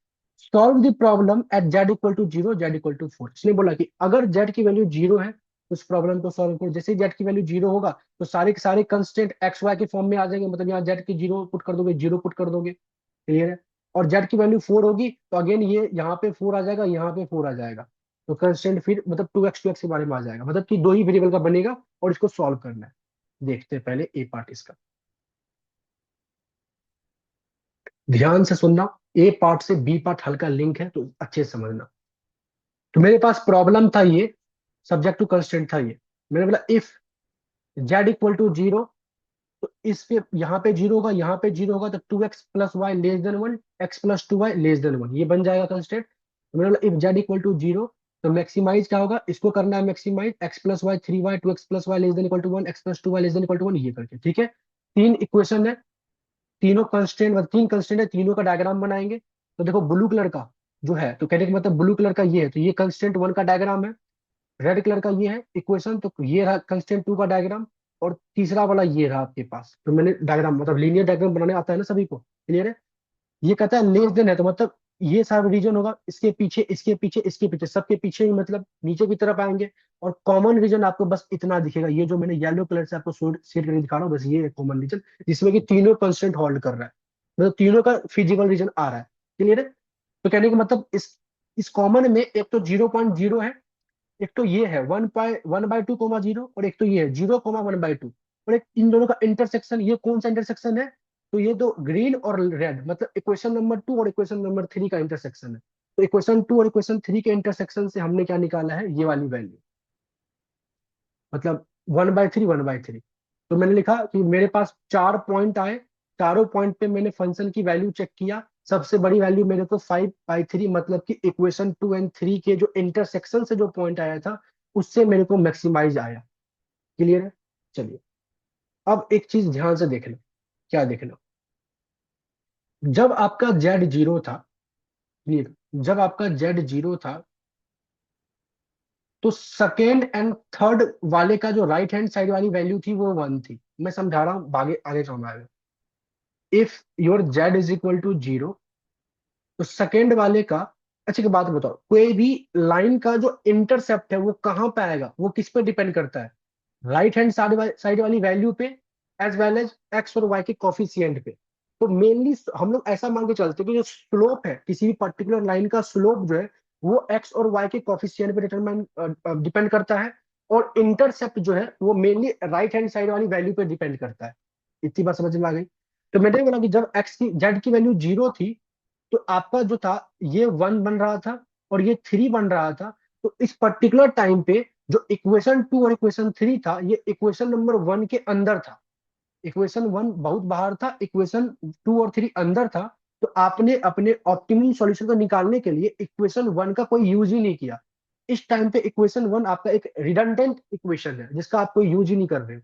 Solve the problem at Z equal to 0, Z equal to 4। इसने बोला कि अगर जेड की वैल्यू 0 है तो उस प्रॉब्लम को सॉल्व करो। जैसे ही जेड की वैल्यू 0 होगा तो सारे के सारे कंस्टेंट एक्स वाई के फॉर्म में आ जाएंगे, मतलब यहाँ जेड की 0 पुट कर दोगे, 0 पुट कर दोगे। क्लियर है? और जेड की वैल्यू 4 होगी तो अगेन ये यहाँ पे 4 आ जाएगा, यहाँ पे 4 आ जाएगा। तो कंस्टेंट फिर मतलब 2x के बारे में आ जाएगा, मतलब कि दो ही वेरिएबल का बनेगा और इसको सॉल्व करना है। देखते हैं पहले ए पार्ट इसका, ध्यान से सुनना। ए पार्ट से बी पार्ट हल्का लिंक है तो अच्छे से समझना। तो मेरे पास प्रॉब्लम था ये, सब्जेक्ट टू कंस्टेंट था ये। मैंने बोला if Z equal to zero, तो इस पे यहाँ पे जीरो होगा, यहाँ पे जीरो होगा, तो 2x+y <1, x+2y <1 ये बन जाएगा कंस्टेंट। तो मैंने बोला if Z equal to zero, तो मैक्सिमाइज क्या होगा, इसको करना है maximise x+y 3y 2x+y <1 x+2y <1 ये करके, ठीक है। तीन इक्वेशन है, तीनों कंस्टेंट, मतलब तीन कंस्टेंट है, तीनों का डायग्राम बनाएंगे। तो देखो ब्लू कलर का जो है, तो कहने का मतलब ब्लू कलर का ये है, तो ये कंस्टेंट वन का डायग्राम है। रेड कलर का ये है इक्वेशन, तो ये रहा कंस्टेंट टू का डायग्राम। और तीसरा वाला ये रहा आपके पास, तो मैंने डायग्राम मतलब लीनियर डायग्राम बनाने आता है ना सभी को, क्लियर है। ये कहता है लेस देन है, तो मतलब ये सारा रीजन होगा, इसके पीछे इसके पीछे इसके पीछे सबके पीछे ही, मतलब नीचे की तरफ आएंगे। और कॉमन रीजन आपको बस इतना दिखेगा, ये जो मैंने येलो कलर से आपको शेड करके दिखा रहा हूँ, बस ये कॉमन रीजन, जिसमें कि तीनों कंस्टेंट होल्ड कर रहा है, मतलब तीनों का फिजिकल रीजन आ रहा है, क्लियर है। तो कहने का मतलब इस कॉमन में एक तो 0.0 है, एक तो ये है 1/2, 0, और एक तो ये है 0,1/2, और एक इन दोनों का इंटरसेक्शन, ये कौन सा इंटरसेक्शन है, तो ये दो ग्रीन और रेड, मतलब इक्वेशन नंबर 2 और इक्वेशन नंबर 3 का इंटरसेक्शन है। तो इक्वेशन 2 और इक्वेशन 3 के इंटरसेक्शन से हमने क्या निकाला है, ये वाली वैल्यू, मतलब 1/3 तो मैंने लिखा कि मेरे पास चार पॉइंट आए, चारों पॉइंट पे मैंने फंक्शन की वैल्यू चेक किया, सबसे बड़ी वैल्यू मेरे को 5/3, मतलब कि इक्वेशन 2 और 3 के जो इंटरसेक्शन से जो पॉइंट आया था, उससे मेरे को मैक्सिमाइज आया, क्लियर है। चलिए, अब एक चीज ध्यान से देखना, क्या देखना, जब आपका जेड जीरो था, क्लियर, जब आपका जेड जीरो था, तो सेकेंड एंड थर्ड वाले का जो राइट हैंड साइड वाली वैल्यू थी वो वन थी। मैं समझा रहा हूँ, आगे आगे समझाएगा। If your Z is equal to zero, तो सेकेंड वाले का, अच्छा की बात बताओ, कोई भी लाइन का जो इंटरसेप्ट है वो कहाँ पे आएगा, वो किस पे डिपेंड करता है, राइट हैंड साइड वाली वैल्यू पे, एज वेल एज एक्स और वाई के कॉफिशिएंट पे। तो मेनली हम लोग ऐसा मान के चलते हैं कि जो स्लोप है किसी भी पर्टिकुलर लाइन का स्लोप जो है, वो एक्स और वाई के कॉफिशिएंट पे डिटरमाइन डिपेंड करता है। और इंटरसेप्ट जो है वो मेनली राइट हैंड साइड वाली वैल्यू पे डिपेंड करता है। इतनी बात समझ में आ गई। तो मैंने बोला कि जब एक्स की जेड की वैल्यू जीरो थी, तो आपका जो था ये वन बन रहा था और ये थ्री बन रहा था। तो इस पर्टिकुलर टाइम पे जो इक्वेशन 2 और इक्वेशन 3 था, ये इक्वेशन नंबर 1 के अंदर था। इक्वेशन 1 बहुत बाहर था, इक्वेशन 2 और 3 अंदर था। तो आपने अपने ऑप्टिमल सॉल्यूशन को निकालने के लिए इक्वेशन 1 का कोई यूज ही नहीं किया। इस टाइम पे इक्वेशन 1 आपका एक रिडंडेंट इक्वेशन है, जिसका आप कोई यूज ही नहीं कर रहे हो।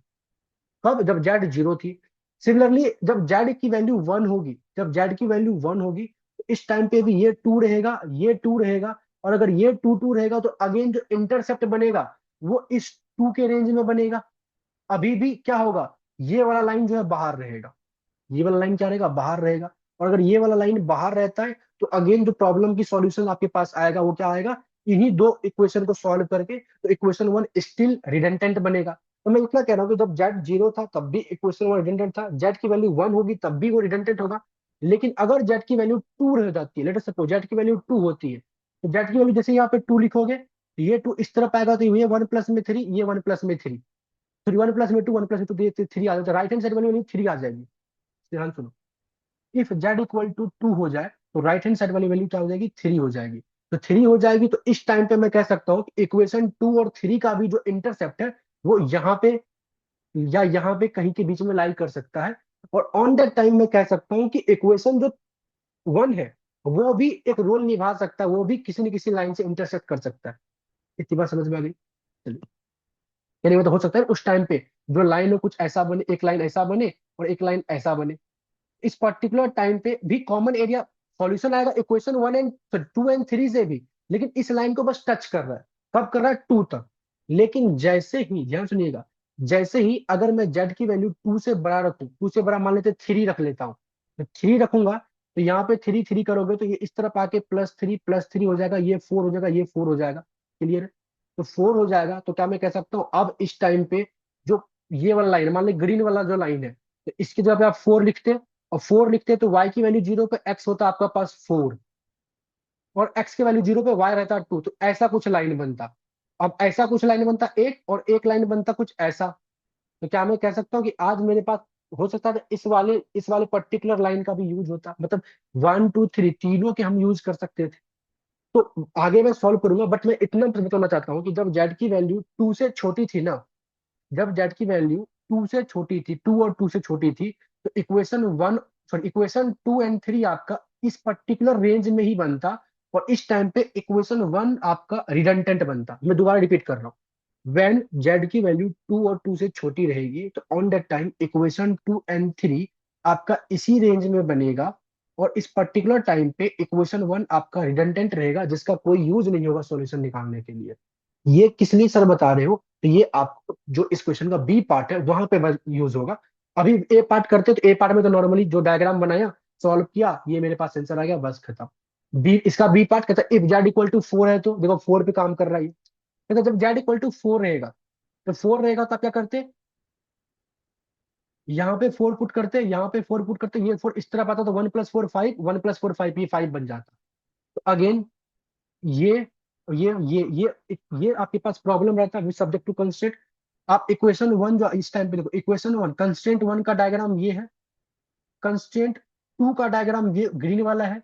कब, जब जेड जीरो थी। सिमिलरली जब जेड की वैल्यू वन होगी, जब जेड की वैल्यू वन होगी, तो इस टाइम पे भी ये टू रहेगा, ये टू रहेगा। और अगर ये टू टू रहेगा, तो अगेन जो इंटरसेप्ट बनेगा वो इस टू के रेंज में बनेगा। अभी भी क्या होगा, ये वाला लाइन जो है बाहर रहेगा, ये वाला लाइन क्या रहेगा, बाहर रहेगा। और अगर ये वाला लाइन बाहर रहता है, तो अगेन जो प्रॉब्लम की सॉल्यूशन आपके पास आएगा वो क्या आएगा, इन्हीं दो इक्वेशन को सॉल्व करके, तो इक्वेशन 1 स्टिल रिडंडेंट बनेगा। तो मैं इतना कह रहा हूँ कि जब जेड जीरो था तब भी इक्वेशन 1 रिडंडेंट था, जेड की वैल्यू 1 होगी तब भी वो रिडंडेंट होगा। लेकिन अगर जेड की वैल्यू 2 रह जाती है, लेट अस सपोज जेड की वैल्यू 2 होती है, तो जेड की वैल्यू जैसे यहाँ पे 2 लिखोगे, तो ये 2 इस तरफ आएगा, तो ये 1+3, ये 1+3, फिर 1+2, 1+2, तो 3 आ जाता है, राइट हैंड साइड वाली 3 आ जाएगी। ध्यान सुनो, इफ जेड इक्वल टू 2 हो जाए, तो राइट हैंड साइड वाली वैल्यू क्या हो जाएगी, 3 हो जाएगी। तो 3 हो जाएगी, तो इस टाइम पे मैं कह सकता हूँ कि इक्वेशन 2 और 3 का भी जो इंटरसेप्ट है, वो यहाँ पे या यहाँ पे कहीं के बीच में लाई कर सकता है। और ऑन दैट टाइम मैं कह सकता हूँ कि इक्वेशन जो 1 है, वो भी एक रोल निभा सकता है, वो भी किसी न किसी लाइन से इंटरसेक्ट कर सकता है। इतनी बात समझ में आ गई। चलिए, यानी मतलब हो सकता है उस टाइम पे जो लाइन हो कुछ ऐसा बने, एक लाइन ऐसा बने और एक लाइन ऐसा बने। इस पर्टिकुलर टाइम पे भी कॉमन एरिया सॉल्यूशन आएगा इक्वेशन 1 एंड 2 एंड 3 से भी, लेकिन इस लाइन को बस टच कर रहा है। कब कर रहा है, 2 तक। लेकिन जैसे ही, ध्यान सुनिएगा, जैसे ही अगर मैं जेड की वैल्यू 2 से बड़ा रखूं, 2 से बड़ा मान लेते 3 रख लेता हूँ, तो 3 रखूंगा, तो यहाँ पे 3 3 करोगे तो ये इस तरफ आके +3 हो जाएगा, ये 4 हो जाएगा, ये 4 हो जाएगा, क्लियर है। तो 4 हो जाएगा, तो क्या मैं कह सकता हूँ अब इस टाइम पे जो ये वाला लाइन, मान ली ग्रीन वाला जो लाइन है, तो इसकी जगह पे आप 4 लिखते, और 4 लिखते तो y की वैल्यू 0 पे x होता आपका पास 4, और x की वैल्यू 0 पे, y रहता 2, तो ऐसा कुछ लाइन बनता। अब ऐसा कुछ लाइन बनता एक, और एक लाइन बनता कुछ ऐसा। तो क्या मैं कह सकता हूँ कि आज मेरे पास हो सकता है इस वाले पर्टिकुलर लाइन का भी यूज होता, मतलब 1 2 3 तीनों के हम यूज कर सकते थे। तो आगे मैं सॉल्व करूंगा, बट मैं इतना बताना चाहता हूँ कि जब जेड की वैल्यू 2 से छोटी थी ना, जब जेड की वैल्यू 2 से छोटी थी, 2 और 2 से छोटी थी, तो इक्वेशन 1, सॉरी इक्वेशन 2 एंड 3 आपका इस पर्टिकुलर रेंज में ही बनता। और इस टाइम पे इक्वेशन 1 आपका रिडंडेंट बनता। मैं दोबारा रिपीट कर रहा हूँ, व्हेन जेड की वैल्यू 2 और 2 से छोटी रहेगी, तो on that time equation 2 and 3 आपका इसी रेंज में बनेगा। और इस पर्टिकुलर टाइम पे इक्वेशन 1 आपका रिडंडेंट रहेगा, जिसका कोई यूज नहीं होगा सॉल्यूशन निकालने के लिए। ये किस लिए सर बता रहे हो? तो ये आपको जो इस क्वेश्चन का बी पार्ट है वहां पे यूज होगा। अभी ए पार्ट करते तो ए पार्ट में तो नॉर्मली जो डायग्राम बनाया, सॉल्व किया, ये मेरे पास आंसर आ गया, बस खत्म। बी, इसका बी पार्ट कहता है इफ जेड इक्वल टू 4 है, तो देखो 4 पे काम कर रहा है ये। कहता है जब जेड इक्वल टू 4 रहेगा, तो 4 रहेगा तो आप क्या करते? यहाँ पे 4 पुट करते, यहाँ पे 4 पुट करते, ये 4 इस तरफ आता तो 1 + 4 5, 1 + 4 5, ये 5 बन जाता। तो अगेन ये ये आपके पास प्रॉब्लम रहता है सब्जेक्ट टू कंस्ट्रेंट। आप इक्वेशन 1 जो इस टाइम पे देखो, इक्वेशन 1 कंस्ट्रेंट 1 का डायग्राम ये है, कंस्ट्रेंट 2 का डायग्राम ये ग्रीन वाला है,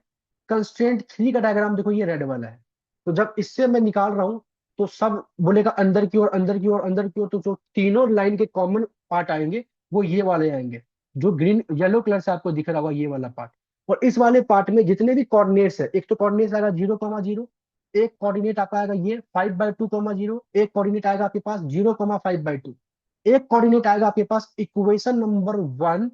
कंस्ट्रेंट 3 का डायग्राम देखो ये रेड वाला है। तो जब इससे मैं निकाल रहा हूं, तो सब बोलेगा अंदर की ओर, अंदर की ओर, अंदर की ओर, तो जो तीनों लाइन के कॉमन पार्ट आएंगे वो ये वाले आएंगे, जो ग्रीन येलो कलर से आपको दिख रहा होगा ये वाला पार्ट। और इस वाले पार्ट में जितने भी कोऑर्डिनेट्स है, एक तो कोऑर्डिनेट्स आएगा 0,0, एक कोऑर्डिनेट आपका आएगा ये 5/2,0, एक कोऑर्डिनेट आएगा आपके पास 0,5/2, एक कोऑर्डिनेट आएगा आपके पास इक्वेशन नंबर 1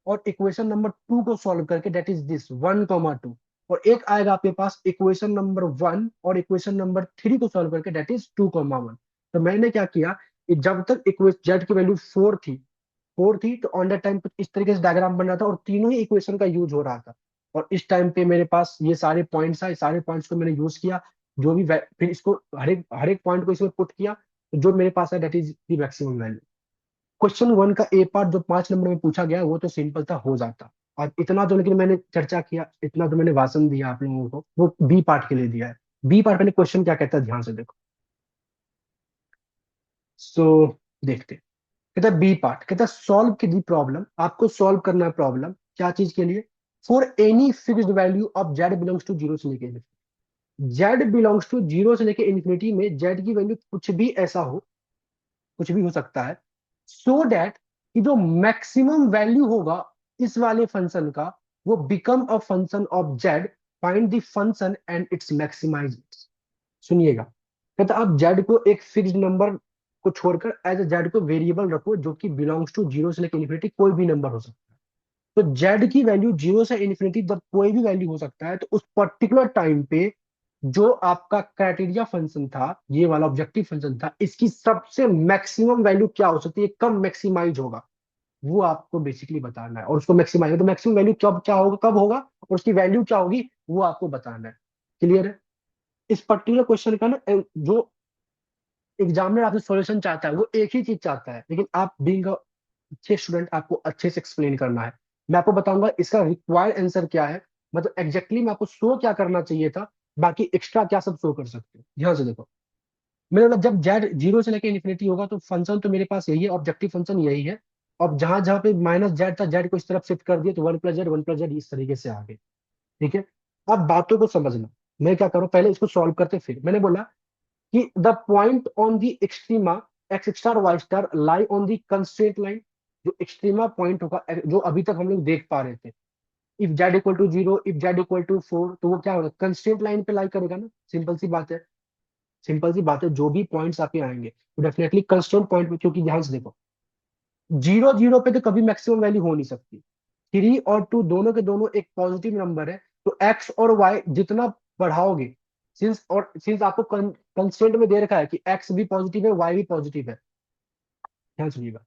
और इक्वेशन नंबर 2 को सॉल्व करके, दैट इज दिस 1,2, और एक आएगा आपके पास इक्वेशन नंबर 1 और इक्वेशन नंबर 3 को सॉल्व करके, दैट इज 2,1। तो मैंने क्या किया कि जब तक इक्वेशन जेड की वैल्यू 4 थी, तो ऑन दैट टाइम पे इस तरीके से डायग्राम बन रहा था और तीनों ही इक्वेशन का यूज हो रहा था। और इस टाइम पे मेरे पास ये सारे पॉइंट्स आए, सारे पॉइंट्स को मैंने यूज किया, जो भी फिर इसको हर एक पॉइंट को इसमें पुट किया, तो जो मेरे पास है that is the maximum value. Question 1 का ए पार्ट जो 5 नंबर में पूछा गया वो तो सिंपल था, हो जाता। और इतना जो लेकिन मैंने चर्चा किया, इतना जो मैंने भाषण दिया आप लोगों को, वो बी पार्ट के लिए दिया है। बी पार्ट मैंने क्वेश्चन क्या कहता है ध्यान से देखो। सो देखते, कहता है बी पार्ट, कहता है सॉल्व की दी प्रॉब्लम, आपको सॉल्व करना है प्रॉब्लम क्या चीज के लिए? For any fixed value of Z belongs to zero से लेके, जेड बिलोंग्स टू जीरो से लेके इन्फिनिटी में जेड की वैल्यू कुछ भी ऐसा हो, कुछ भी हो सकता है, सो दैट कि जो मैक्सिमम वैल्यू होगा इस वाले फंक्शन का, वो become a function of Z, find the function and its maximize it. सुनिएगा, कहता आप जेड को एक फिक्स्ड नंबर को छोड़कर एज ए जेड को वेरिएबल रखो जो कि बिलोंग्स टू जीरो से लेकर इन्फिनिटी, कोई भी नंबर हो सकता है। तो जेड की वैल्यू जीरो से इन्फिनिटी जब कोई भी वैल्यू हो सकता है, तो उस पर्टिकुलर टाइम पे जो आपका क्राइटेरिया फंक्शन था, ये वाला ऑब्जेक्टिव फंक्शन था, इसकी सबसे मैक्सिमम वैल्यू क्या हो सकती है, कब मैक्सिमाइज होगा, वो आपको बेसिकली बताना है। और उसको मैक्सिमाइज, तो मैक्सिमम वैल्यू कब क्या होगा, कब होगा, और उसकी वैल्यू क्या होगी, वो आपको बताना है। क्लियर है? इस पर्टिकुलर क्वेश्चन का ना जो एग्जामिनर आपसे सॉल्यूशन चाहता है वो एक ही चीज चाहता है, लेकिन आप बीइंग अच्छे स्टूडेंट आपको अच्छे से एक्सप्लेन करना है। मैं आपको बताऊंगा इसका रिक्वायर्ड आंसर क्या है, मतलब एग्जैक्टली मैं आपको शो क्या करना चाहिए था, बाकी एक्स्ट्रा क्या सब शो कर सकते हो। ध्यान से देखो, मेरा मतलब जब जेड जीरो से लेकर इन्फिनिटी होगा, तो फंक्शन तो मेरे पास यही है, ऑब्जेक्टिव फंक्शन यही है। अब जहां जहां पे माइनस जेड था, जेड को इस तरफ शिफ्ट कर दिया, तो 1 + z 1 + z इस तरीके से आगे। ठीक है? अब बातों को समझना, मैं क्या करूं, पहले इसको सॉल्व करते, फिर मैंने बोला कि the point on the extrema X star Y star lie on the constraint line. जो एक्सट्रीमा पॉइंट होगा, जो अभी तक हम लोग देख पा रहे थे, if Z equal to 0, if Z equal to 4, तो वो क्या होगा, कंस्ट्रेंट लाइन पे लाई करेगा ना। सिंपल सी बात है, सिंपल सी बात है, जो भी पॉइंट्स आप यहाँ आएंगे तो डेफिनेटली कंस्टेंट पॉइंट पे, क्योंकि ध्यान से देखो, 0 0 पे तो कभी मैक्सिमम वैल्यू हो नहीं सकती। 3 और 2 दोनों के दोनों एक पॉजिटिव नंबर है, तो एक्स और वाई जितना बढ़ाओगे, सिंस आपको कंस्टेंट में दे रखा है कि एक्स भी पॉजिटिव है, वाई भी पॉजिटिव है, ध्यान सुनिएगा,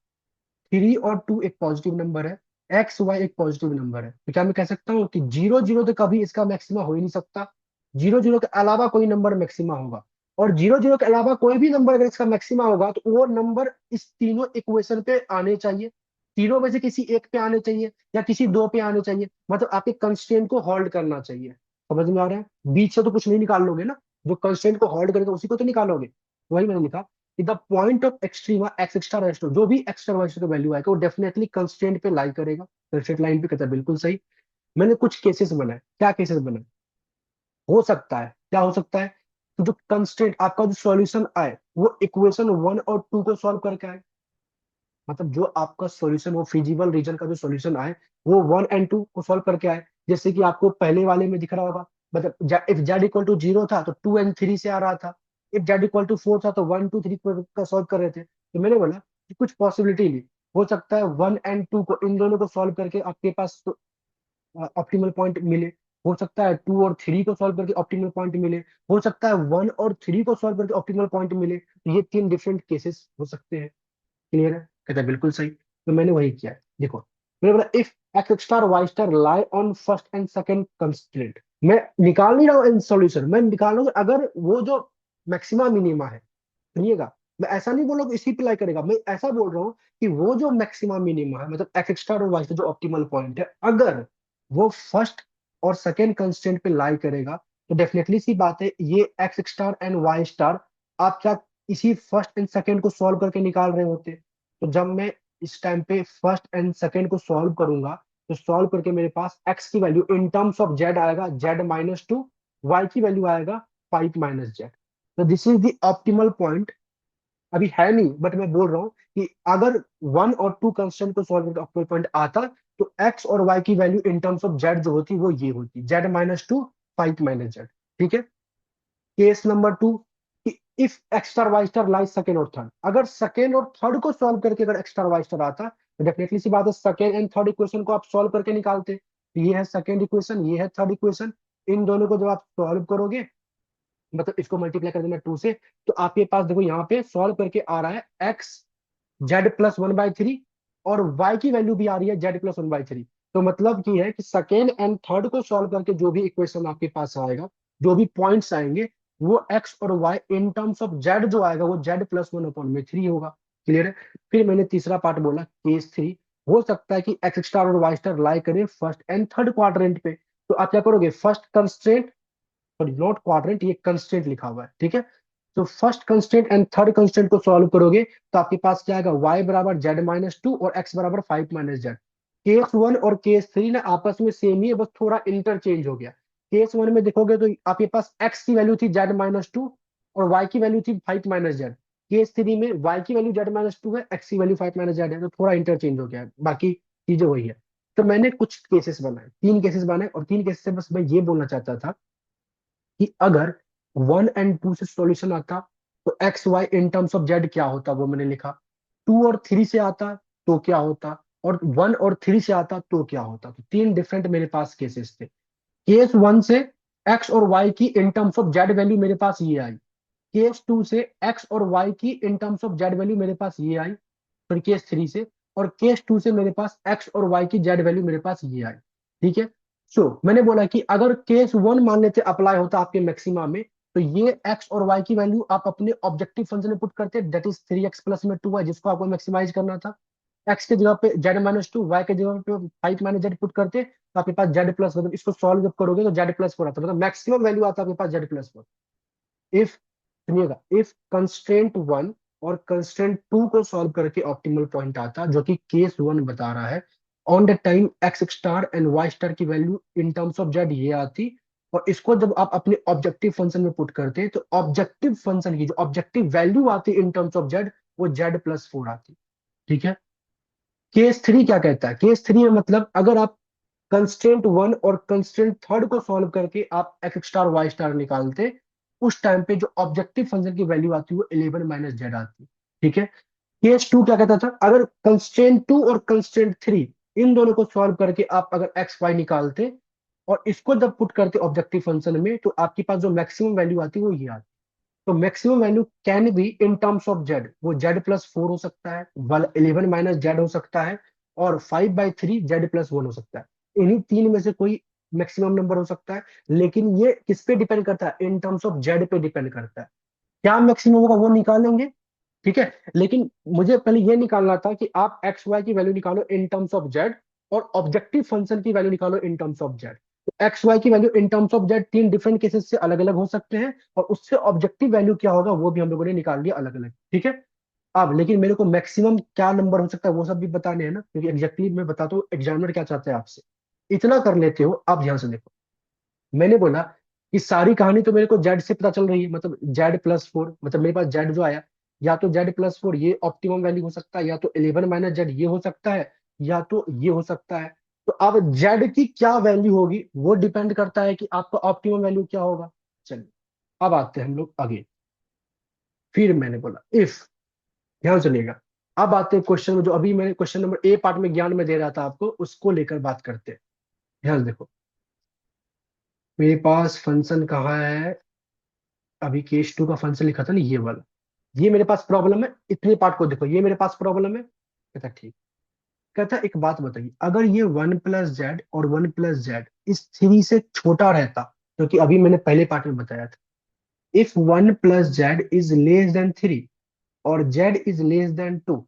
3 और 2 एक पॉजिटिव नंबर है, एक्स वाई एक पॉजिटिव नंबर है, तो क्या मैं कह सकता हूँ कि 0 0 तो कभी इसका मैक्सिमा हो ही नहीं सकता। 0 0 के अलावा कोई नंबर मैक्सिमा होगा, और 0 0 के अलावा कोई भी नंबर अगर इसका मैक्सिमा होगा, तो वो नंबर इस तीनों इक्वेशन पे आने चाहिए, तीनों में से किसी एक पे आने चाहिए या किसी दो पे आने चाहिए, मतलब आपके कंस्ट्रेंट को होल्ड करना चाहिए। समझ में आ रहा है? बीच से तो कुछ नहीं निकाल लोगे ना, जो कंस्ट्रेंट को होल्ड करेगा उसी को तो निकालोगे। वही मैंने लिखा कि the point of extrema X star S जो भी एक्स स्टार वाई स्टार का वैल्यू आएगा वो डेफिनेटली कंस्ट्रेंट पे लाई करेगा, कंस्ट्रेंट लाइन पे। कहता है बिल्कुल सही। मैंने कुछ केसेस बनाए। क्या केसेस बनाए? हो सकता है, क्या हो सकता है? तो जो कंस्ट्रेंट आपका जो सॉल्यूशन आए वो इक्वेशन 1 और 2 को सॉल्व करके आए। मतलब जो आपका सॉल्यूशन, वो फिजिबल रीजन का जो सॉल्यूशन आए वो 1 और 2 को सॉल्व करके आए। जैसे कि आपको पहले वाले में दिख रहा होगा, मतलब इफ जेड इक्वल टू 0 था तो 2 और 3 से आ रहा था। इफ जेड इक्वल टू 4 था तो 1 2 3 का सॉल्व कर रहे थे। तो मैंने बोला कि कुछ पॉसिबिलिटी ली। हो सकता है 1 और 2 को, इन दोनों को सॉल्व करके आपके पास ऑप्टिमल पॉइंट मिले। हो सकता है 2 और 3 को सॉल्व करके ऑप्टिमल पॉइंट मिले। हो सकता है 1 और 3 को सॉल्व करके ऑप्टिमल पॉइंट मिले। तो ये 3 डिफरेंट केसेस हो सकते हैं। क्लियर है? कहता है बिल्कुल सही। तो मैंने वही किया है, देखो। मैंने बोला if X star Y star lie on first and second constraint. मैं निकाल नहीं रहा हूँ इन सॉल्यूशन, मैं निकाल रहा हूँ अगर वो जो मैक्सिमा मिनिमा है। सुनिएगा, मैं ऐसा नहीं बोल रहा हूँ कि इसी पे लाई करेगा, मैं ऐसा बोल रहा हूँ कि वो जो मैक्सिमा मिनिमा है, मतलब एक्स स्टार और वाई स्टार जो ऑप्टिमल पॉइंट है, अगर वो फर्स्ट और सेकंड कंस्टेंट पे लाई करेगा तो डेफिनेटली सी बात है ये X star and Y star आप क्या इसी फर्स्ट एंड सेकंड को सॉल्व करके निकाल रहे होते। तो जब मैं इस टाइम पे फर्स्ट एंड सेकंड को सॉल्व करूंगा तो सॉल्व करके मेरे पास एक्स की value in terms of Z आएगा Z-2, वाई की वैल्यू आएगा 5 - जेड। तो this is the optimal point. अभी है नहीं, बट मैं बोल रहा हूँ कि अगर 1 और 2 कंस्टेंट को सॉल्व करके ऑप्टिमल पॉइंट आता तो एक्स और वाई की value in terms of Z जो होती वो ये होती Z-2, 5 - जेड। ठीक है। Case number 2, if X star Y star lies second और थर्ड। अगर सेकेंड और थर्ड को सॉल्व करके अगर एक्स स्टार वाई स्टार आता तो डेफिनेटली सी बात है सेकेंड एंड थर्ड इक्वेशन को आप सॉल्व करके निकालते। तो ये है सेकेंड इक्वेशन, ये है थर्ड इक्वेशन। इन दोनों को जब आप सॉल्व करोगे, मतलब इसको मल्टीप्लाई कर देना 2 से, तो आपके पास देखो यहाँ पे सॉल्व करके आ रहा है एक्स Z+1/3 और y की वैल्यू भी आ रही है Z+1/3। तो मतलब की है कि सेकेंड एंड थर्ड को सॉल्व करके जो भी इक्वेशन आपके पास आएगा, जो भी पॉइंट्स आएंगे, वो x और y in terms of z जो आएगा वो Z+1/3 होगा। क्लियर है? फिर मैंने तीसरा पार्ट बोला, केस 3। हो सकता है कि एक्स स्टार और वाई स्टार लाई करे फर्स्ट एंड थर्ड क्वाड्रेंट पे। तो आप क्या करोगे, first constraint, sorry not quadrant, ये कंस्टेंट लिखा हुआ है, ठीक है। तो first constant and third constant को सॉल्व करोगे तो आपके पास क्या आएगा, y बराबर Z-2 और x बराबर 5 - जेड। केस 1 और केस 3 ना आपस में सेम ही है, बस थोड़ा इंटरचेंज हो गया। केस 1 में देखोगे तो आपके पास x की वैल्यू थी Z-2 और y की वैल्यू थी 5 - जेड। केस 3 में y की वैल्यू Z-2 है, x की वैल्यू 5 - जेड है, तो थोड़ा इंटरचेंज हो गया है, बाकी चीजें वही है। तो मैंने कुछ केसेस बनाए, 3 केसेस बनाए, और 3 केसेस से बस मैं ये बोलना चाहता था कि अगर 1 और 2 से सॉल्यूशन आता तो X Y in terms of Z क्या होता, वो मैंने लिखा। 2 और 3 से आता तो क्या होता, और 1 और 3 से आता तो क्या होता। तो 3 डिफरेंट मेरे पास केसेस थे। केस 1 से एक्स और वाई की इन टर्म्स ऑफ जेड वैल्यू मेरे पास ये आई। केस 2 से एक्स और वाई की इन टर्म्स ऑफ जेड वैल्यू मेरे पास ये आई, फिर केस 3 से। और केस 2 से मेरे पास एक्स और वाई की जेड वैल्यू मेरे पास ये आई। ठीक है। मैंने बोला कि अगर केस 1 मान लेते अप्लाई होता आपके मैक्सिमा में, तो ये एक्स और वाई की वैल्यू आप अपने ऑब्जेक्टिव फंक्शन में पुट करते, दैट इज 3x प्लस में 2y, जिसको आपको मैक्सिमाइज करना था। एक्स के जगह पे Z-2, वाई के जगह पे 5 - जेड पुट करते तो आपके पास Z+, मतलब इसको सॉल्व जब करोगे तो Z+4 आता, मतलब मैक्सिमम वैल्यू आता है आपके पास Z+4। इफ, सुनिएगा, इफ कंस्ट्रेंट 1 और कंस्ट्रेंट 2 को सॉल्व करके ऑप्टिमल पॉइंट आता, जो कि केस 1 बता रहा है, on the time X star and Y star की value in terms of Z ये आती, और इसको जब आप अपने ऑब्जेक्टिव फंक्शन में पुट करते तो ऑब्जेक्टिव फंक्शन की जो ऑब्जेक्टिव वैल्यू आती इन टर्म्स ऑफ जेड वो Z+4 आती। ठीक है। केस 3 क्या कहता है, केस 3 में मतलब अगर आप कंस्ट्रेंट 1 और कंस्ट्रेंट 3 को सॉल्व करके आप एक्स स्टार वाई स्टार निकालते, उस टाइम पे जो ऑब्जेक्टिव फंक्शन की वैल्यू आती है वो 11 - जेड आती। ठीक है। केस 2 क्या कहता था, अगर कंस्ट्रेंट 2 और कंस्ट्रेंट 3 इन दोनों को सॉल्व करके आप अगर एक्स वाई निकालते और इसको जब पुट करते ऑब्जेक्टिव फंक्शन में, तो आपके पास जो मैक्सिमम वैल्यू आती है वो ये आती। तो maximum value can be in terms of Z, वो Z+4 हो सकता है, 11 - जेड हो सकता है, और 5/3 Z+1 हो सकता है। इन्हीं 3 में से कोई मैक्सिमम नंबर हो सकता है। लेकिन ये किस पे डिपेंड करता है, इन टर्म्स ऑफ जेड पे डिपेंड करता है। क्या मैक्सिमम होगा वो निकालेंगे। ठीक है। लेकिन मुझे पहले ये निकालना था कि आप एक्स वाई की वैल्यू निकालो इन टर्म्स ऑफ जेड, और ऑब्जेक्टिव फंक्शन की वैल्यू निकालो इन टर्म्स ऑफ जेड। तो एक्स वाई की value in terms of Z तीन डिफरेंट केसेस से अलग अलग हो सकते हैं, और उससे ऑब्जेक्टिव वैल्यू क्या होगा वो भी हम लोगों ने निकाल लिया अलग अलग, ठीक है। अब लेकिन मेरे को मैक्सिमम क्या नंबर हो सकता है वो सब भी बताने हैं ना, क्योंकि एग्जैक्टली मैं बताता हूँ एग्जामिनर क्या चाहता है आपसे। इतना कर लेते हो आप, ध्यान से देखो। मैंने बोला कि सारी कहानी तो मेरे को जेड से पता चल रही है, मतलब जेड+4, मतलब मेरे पास जेड जो आया, या तो जेड+4 ये ऑप्टिमम वैल्यू हो सकता है, या तो 11 - जेड ये हो सकता है, या तो ये हो सकता है। तो अब जेड की क्या वैल्यू होगी वो डिपेंड करता है कि आपका ऑप्टिमम वैल्यू क्या होगा। चलिए, अब आते हैं हम लोग आगे। फिर मैंने बोला इफ, ध्यान सुनिएगा। अब आते हैं क्वेश्चन में, जो अभी मैंने क्वेश्चन नंबर ए पार्ट में ज्ञान में दे रहा था आपको, उसको लेकर बात करते हैं। ध्यान से देखो, मेरे पास फंक्शन कहाँ है, अभी केस टू का फंक्शन लिखा था ना, ये वाला। ये मेरे पास प्रॉब्लम है, इतने पार्ट को देखो, ये मेरे पास प्रॉब्लम है। कहता ठीक। कहता एक बात बताइए, अगर ये 1+z और 1+z इस थ्री से छोटा रहता, क्योंकि अभी मैंने पहले पार्ट में बताया था, इफ 1+z is <3 और z is <2,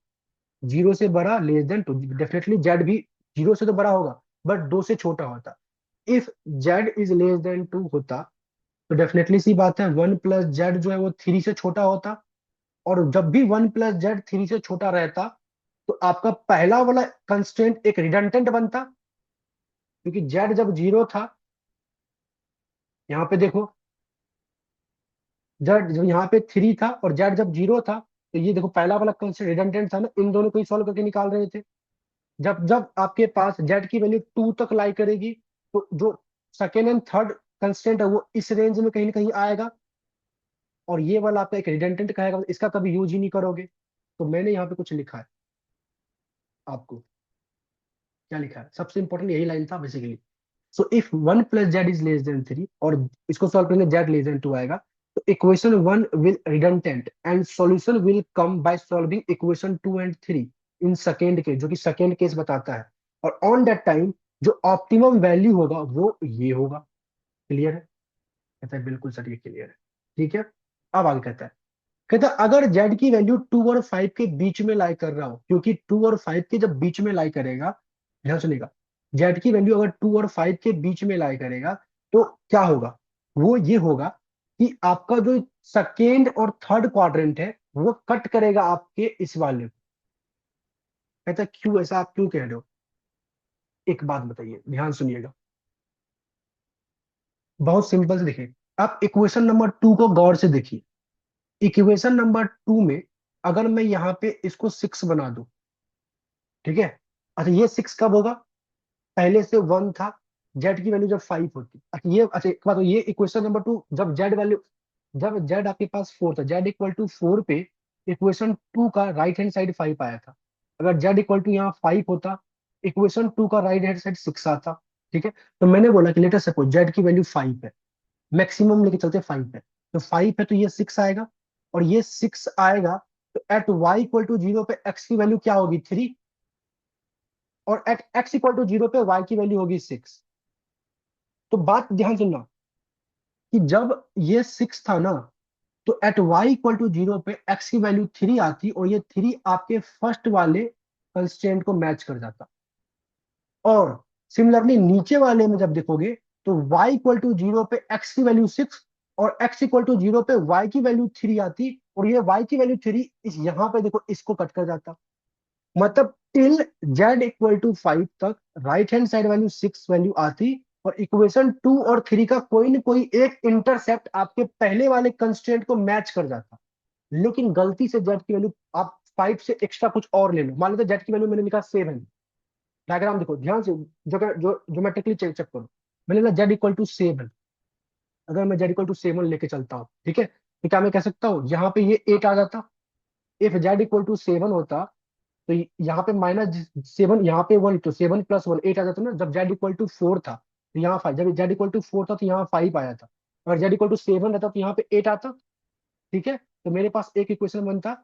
जीरो से बड़ा <2, डेफिनेटली जेड भी जीरो से तो बड़ा होगा, बट दो से छोटा होता। इफ z is <2 होता, तो डेफिनेटली सी बात है 1+z जो है वो थ्री से छोटा होता। और जब भी 1+z थ्री से छोटा रहता, तो आपका पहला वाला कंस्ट्रेंट एक रिडंडेंट बनता, क्योंकि z जब जीरो था, यहाँ पे देखो, z जब यहाँ पे थ्री था और z जब जीरो था, तो ये देखो पहला वाला कंस्ट्रेंट रिडंडेंट था ना, इन दोनों को ही सॉल्व करके निकाल रहे थे। जब जब आपके पास z की वैल्यू 2 तक लाई करेगी, तो जो सेकेंड एंड थर्ड कंस्टेंट है वो इस रेंज में कहीं ना कहीं आएगा, और ये वाला आपका एक रिडंडेंट कहेगा, इसका कभी यूज ही नहीं करोगे। तो मैंने यहाँ पे कुछ लिखा है आपको, क्या लिखा है, सबसे इंपॉर्टेंट यही लाइन था basically. So if 1+z is <3 और इसको सॉल्व करेंगे z <2 आएगा, तो equation 1 will redundant and solution will come by solving equation 2 and 3 in second case, जो कि सेकेंड केस बताता है। और ऑन दैट टाइम जो ऑप्टिमम वैल्यू होगा वो ये होगा। क्लियर है? कहता है बिल्कुल सर, ये क्लियर है। ठीक है, अब आगे कहता है अगर z की वैल्यू 2 और 5 के बीच में लाई कर रहा हो, क्योंकि 2 और 5 के जब बीच में लाई करेगा, ध्यान सुनिएगा, z की वैल्यू अगर 2 और 5 के बीच में लाई करेगा, तो क्या होगा, वो ये होगा कि आपका जो सेकेंड और थर्ड क्वाड्रेंट है वो कट करेगा आपके इस वाले को। कहता है क्यों ऐसा, आप क्यों कह रहे हो, एक बात बताइए, ध्यान सुनिएगा। बहुत सिंपल से देखिए, आप इक्वेशन नंबर 2 को गौर से देखिए। इक्वेशन नंबर 2 में अगर मैं यहाँ पे इसको 6 बना दूं, ठीक है, अच्छा ये 6 कब होगा, पहले से 1 था, जेड की वैल्यू जब 5 होती, अच्छा ये, अच्छा एक बात, तो ये इक्वेशन नंबर 2 जब जेड वैल्यू, जब जेड आपके पास 4 था, z = 4 पे इक्वेशन 2 का राइट हैंड साइड 5 आया था। अगर z = यहाँ 5 होता, इक्वेशन 2 का राइट हैंड साइड 6 आता। ठीक है, तो मैंने बोला कि लेटर सपोज जेड की वैल्यू 5 है, मैक्सिमम लेके चलते 5 है, तो 5 है तो ये 6 आएगा, और ये 6 आएगा, तो एट y = 0 पे x की वैल्यू क्या होगी, 3, और एट x = 0 पे y की वैल्यू होगी 6। तो बात ध्यान सुनना, कि जब ये 6 था ना, तो एट y = 0 पे x की वैल्यू 3 आती, और ये 3 आपके फर्स्ट वाले कंस्ट्रेंट को मैच कर जाता। और सिमिलरली नीचे वाले में जब देखोगे, तो y = 0 पे x की वैल्यू 6 और x = 0 पे y की वैल्यू 3 आती, और ये y की वैल्यू 3 इस यहाँ पे देखो इसको कट कर जाता। मतलब टिल z = 5 तक right hand side value 6 value आती, और इक्वेशन 2 और 3 का कोई ना कोई एक इंटरसेप्ट आपके पहले वाले कंस्ट्रेंट को मैच कर जाता। लेकिन गलती से z की वैल्यू आप 5 से एक्स्ट्रा कुछ और ले लो, मान लो z की वैल्यू मैंने लिखा 7, डायग्राम देखो ध्यान से, जो जो ज्योमेट्रिकली चेक चेक करो। मैंने लिखा z = 7, अगर मैं z = 7 लेके चलता हूँ, ठीक है, तो क्या मैं कह सकता हूँ यहाँ पे ये 8 आ जाता। इफ z = 7 होता, तो यहाँ पे -7, यहाँ पे 1, तो 7 + 1 8 आ जाता ना। जब z = 4 था, तो यहाँ 5, जब z = 4 था तो यहाँ 5 आया था। अगर z = 7 रहता तो यहाँ पे 8 आता। ठीक है, तो मेरे पास एक इक्वेशन बनता,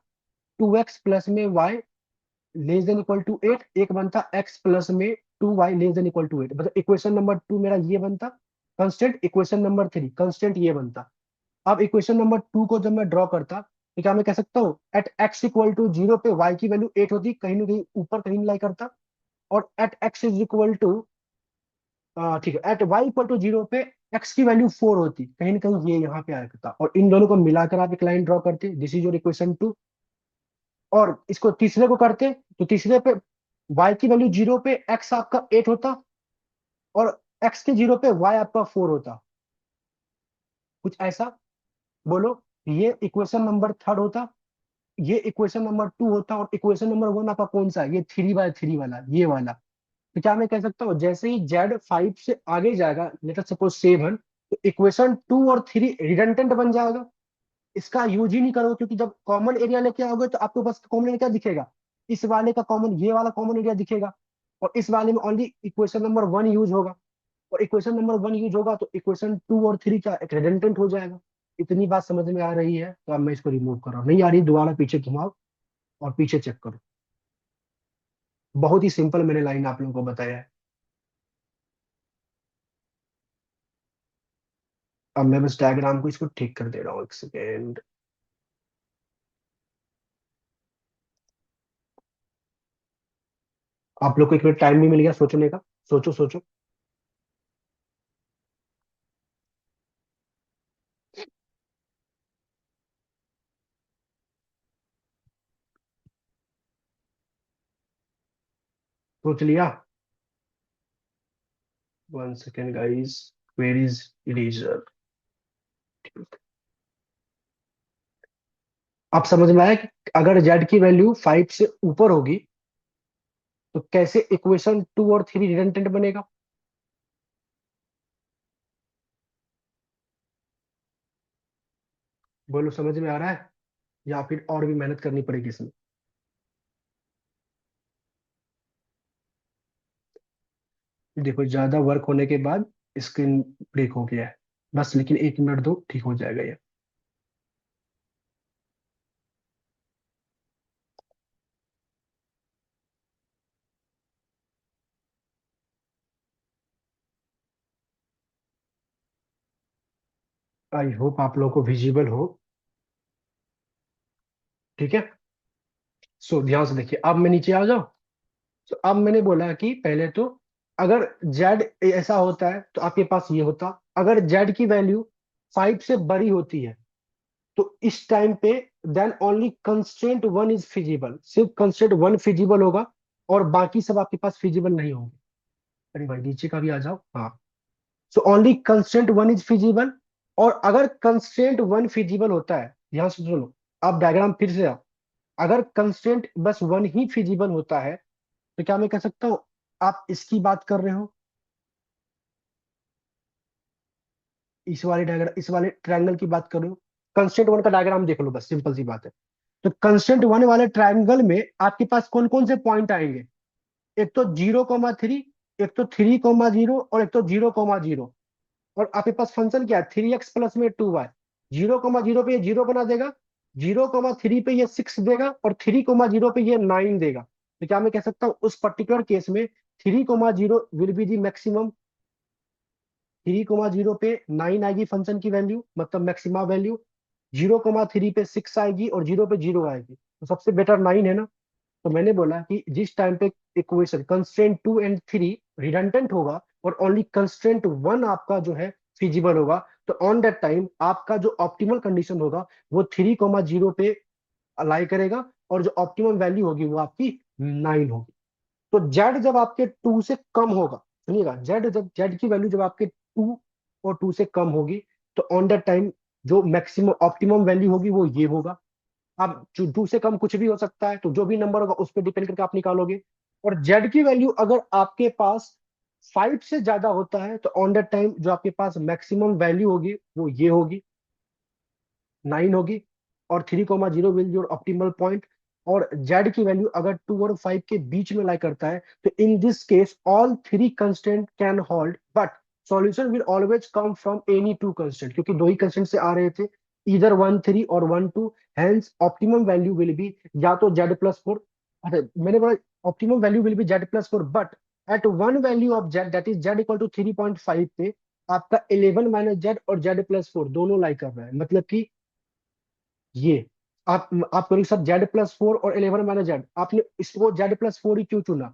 2x प्लस में y < 8, एक बनता x प्लस में 2y < 8, मतलब इक्वेशन नंबर 2 मेरा ये बनता कंस्टेंट, इक्वेशन नंबर 3 कंस्टेंट ये बनता। अब इक्वेशन नंबर 2 को जब मैं ड्रॉ करता, तो क्या मैं कह सकता हूँ एट x = 0 पे y की वैल्यू 8 होती, कहीं ना कहीं ऊपर कहीं लाई करता, और एट x = ठीक है, at Y equal to zero पे एक्स की वैल्यू 4 होती, कहीं ना कहीं ये यहाँ पे आया था, और इन दोनों को मिलाकर आप एक लाइन ड्रॉ करते, दिस इज योर इक्वेशन 2। और इसको तीसरे को करते तो तीसरे पे y की वैल्यू जीरो पे x आपका 8 होता, और x के जीरो पे y आपका 4 होता, कुछ ऐसा। बोलो, ये इक्वेशन नंबर थर्ड होता, ये इक्वेशन नंबर 2 होता, और इक्वेशन नंबर 1 आपका कौन सा है, ये 3/3 वाला, ये वाला। तो क्या मैं कह सकता हूँ, जैसे ही जेड 5 से आगे जाएगा, लेट अस सपोज 7, तो इक्वेशन 2 और 3 रिडंडेंट बन जाएगा। इसका यूज ही नहीं करोगे, क्योंकि जब कॉमन एरिया लेके आओगे तो आपके पास कॉमन एरिया क्या दिखेगा, इस वाले का कॉमन, ये वाला कॉमन एरिया दिखेगा, और इस वाले में ओनली इक्वेशन नंबर 1 यूज होगा। और इक्वेशन नंबर 1 यूज होगा तो इक्वेशन 2 और 3 क्या एक रिडंडेंट हो जाएगा। इतनी बात समझ में आ रही है, तो अब मैं इसको रिमूव कर रहा हूँ, नहीं आ रही दोबारा पीछे घुमाओ और पीछे चेक करो। बहुत ही सिंपल मैंने लाइन आप लोगों को बताया है। अब मैं बस डायग्राम को इसको ठीक कर दे रहा हूँ, एक सेकेंड। आप लोग को एक मिनट टाइम भी मिल गया सोचने का, सोचो सोचो। सोच लिया? 1 second guys, where is eraser. आप समझ में आया कि अगर जेड की वैल्यू 5 से ऊपर होगी तो कैसे इक्वेशन 2 और 3 रिडंडेंट बनेगा। बोलो, समझ में आ रहा है या फिर और भी मेहनत करनी पड़ेगी इसमें? देखो, ज्यादा वर्क होने के बाद स्क्रीन ब्रेक हो गया है, बस लेकिन 1 मिनट दो, ठीक हो जाएगा ये। आई होप आप लोगों को विजिबल हो। ठीक है, सो ध्यान से देखिए, अब मैं नीचे आ जाऊं। तो अब मैंने बोला कि पहले तो अगर जेड ऐसा होता है तो आपके पास ये होता, अगर जेड की वैल्यू 5 से बड़ी होती है तो इस टाइम पे then only constraint 1 is feasible, सिर्फ कंस्ट्रेंट 1 फिजिबल होगा, और बाकी सब आपके पास फिजिबल नहीं होंगे। अरे भाई नीचे का भी आ जाओ, हाँ। So only constraint 1 is feasible, और अगर कंस्ट्रेंट 1 फिजिबल होता है, ध्यान से सुनो, आप डायग्राम फिर से आओ। अगर कंस्ट्रेंट बस 1 ही फिजिबल होता है तो क्या मैं कह सकता हूँ आप इसकी बात कर रहे हो, इस वाले डायग्राम, इस वाले ट्रायंगल की बात कर रहे हो। कंस्ट्रेंट 1 का डायग्राम देख लो, बस सिंपल सी बात है। तो कंस्टेंट वन वाले ट्रायंगल में आपके पास कौन कौन से पॉइंट आएंगे, एक तो 0,3, एक तो 3,0, और एक तो 0,0। और आपके पास फंक्शन क्या है, 3x प्लस में 2y। 0,0 पे ये 0 बना देगा, 0,3 पे ये 6 देगा, और 3,0 पे ये 9 देगा। तो क्या मैं कह सकता हूँ उस पर्टिकुलर केस में 3,0 विल बी दी मैक्सिमम। 3,0 पे 9 आएगी फंक्शन की वैल्यू, मतलब मैक्सिमा वैल्यू। 0,3 पे 6 आएगी, और 0 पे 0 आएगी, तो सबसे बेटर 9 है ना। तो मैंने बोला कि जिस टाइम पे इक्वेशन कंस्ट्रेंट 2 एंड 3 रिडंडेंट होगा और ओनली कंस्ट्रेंट 1 आपका जो है फिजिबल होगा, तो ऑन दैट टाइम आपका जो ऑप्टिमल कंडीशन होगा वो 3,0 पे अलाई करेगा, और जो ऑप्टिमम वैल्यू होगी वो आपकी 9 होगी। तो जेड जब आपके 2 से कम होगा, सुनिएगा, जेड जब जेड की वैल्यू जब आपके 2 और 2 से कम होगी, तो ऑन दैट टाइम जो मैक्सिमम ऑप्टिमम वैल्यू होगी वो ये होगा। अब जो 2 से कम कुछ भी हो सकता है, तो जो भी नंबर होगा उस पर डिपेंड करके आप निकालोगे। और जेड की वैल्यू अगर आपके पास 5 से ज्यादा होता है, तो ऑन दैट टाइम जो आपके पास मैक्सिमम वैल्यू होगी वो ये होगी, 9 होगी। और 3,0 विल योर ऑप्टिमल पॉइंट। और जेड की वैल्यू अगर 2 और 5 के बीच में लाई करता है, तो in this case all 3 constant can hold, but solution will always come from any 2 constant, क्योंकि दो ही कंस्टेंट से आ रहे थे, इधर 1 3 और 1 2। Hence optimum value will be या तो Z+4, अरे मैंने बोला optimum value will be Z+4, but at one value of Z, that is Z equal to 3.5 पे आपका 11 - Z और Z+4 दोनों लाई कर रहा है, मतलब कि ये आप करोगे सर Z+4 और 11 - Z, आपने इसको Z+4 ही क्यों चुना,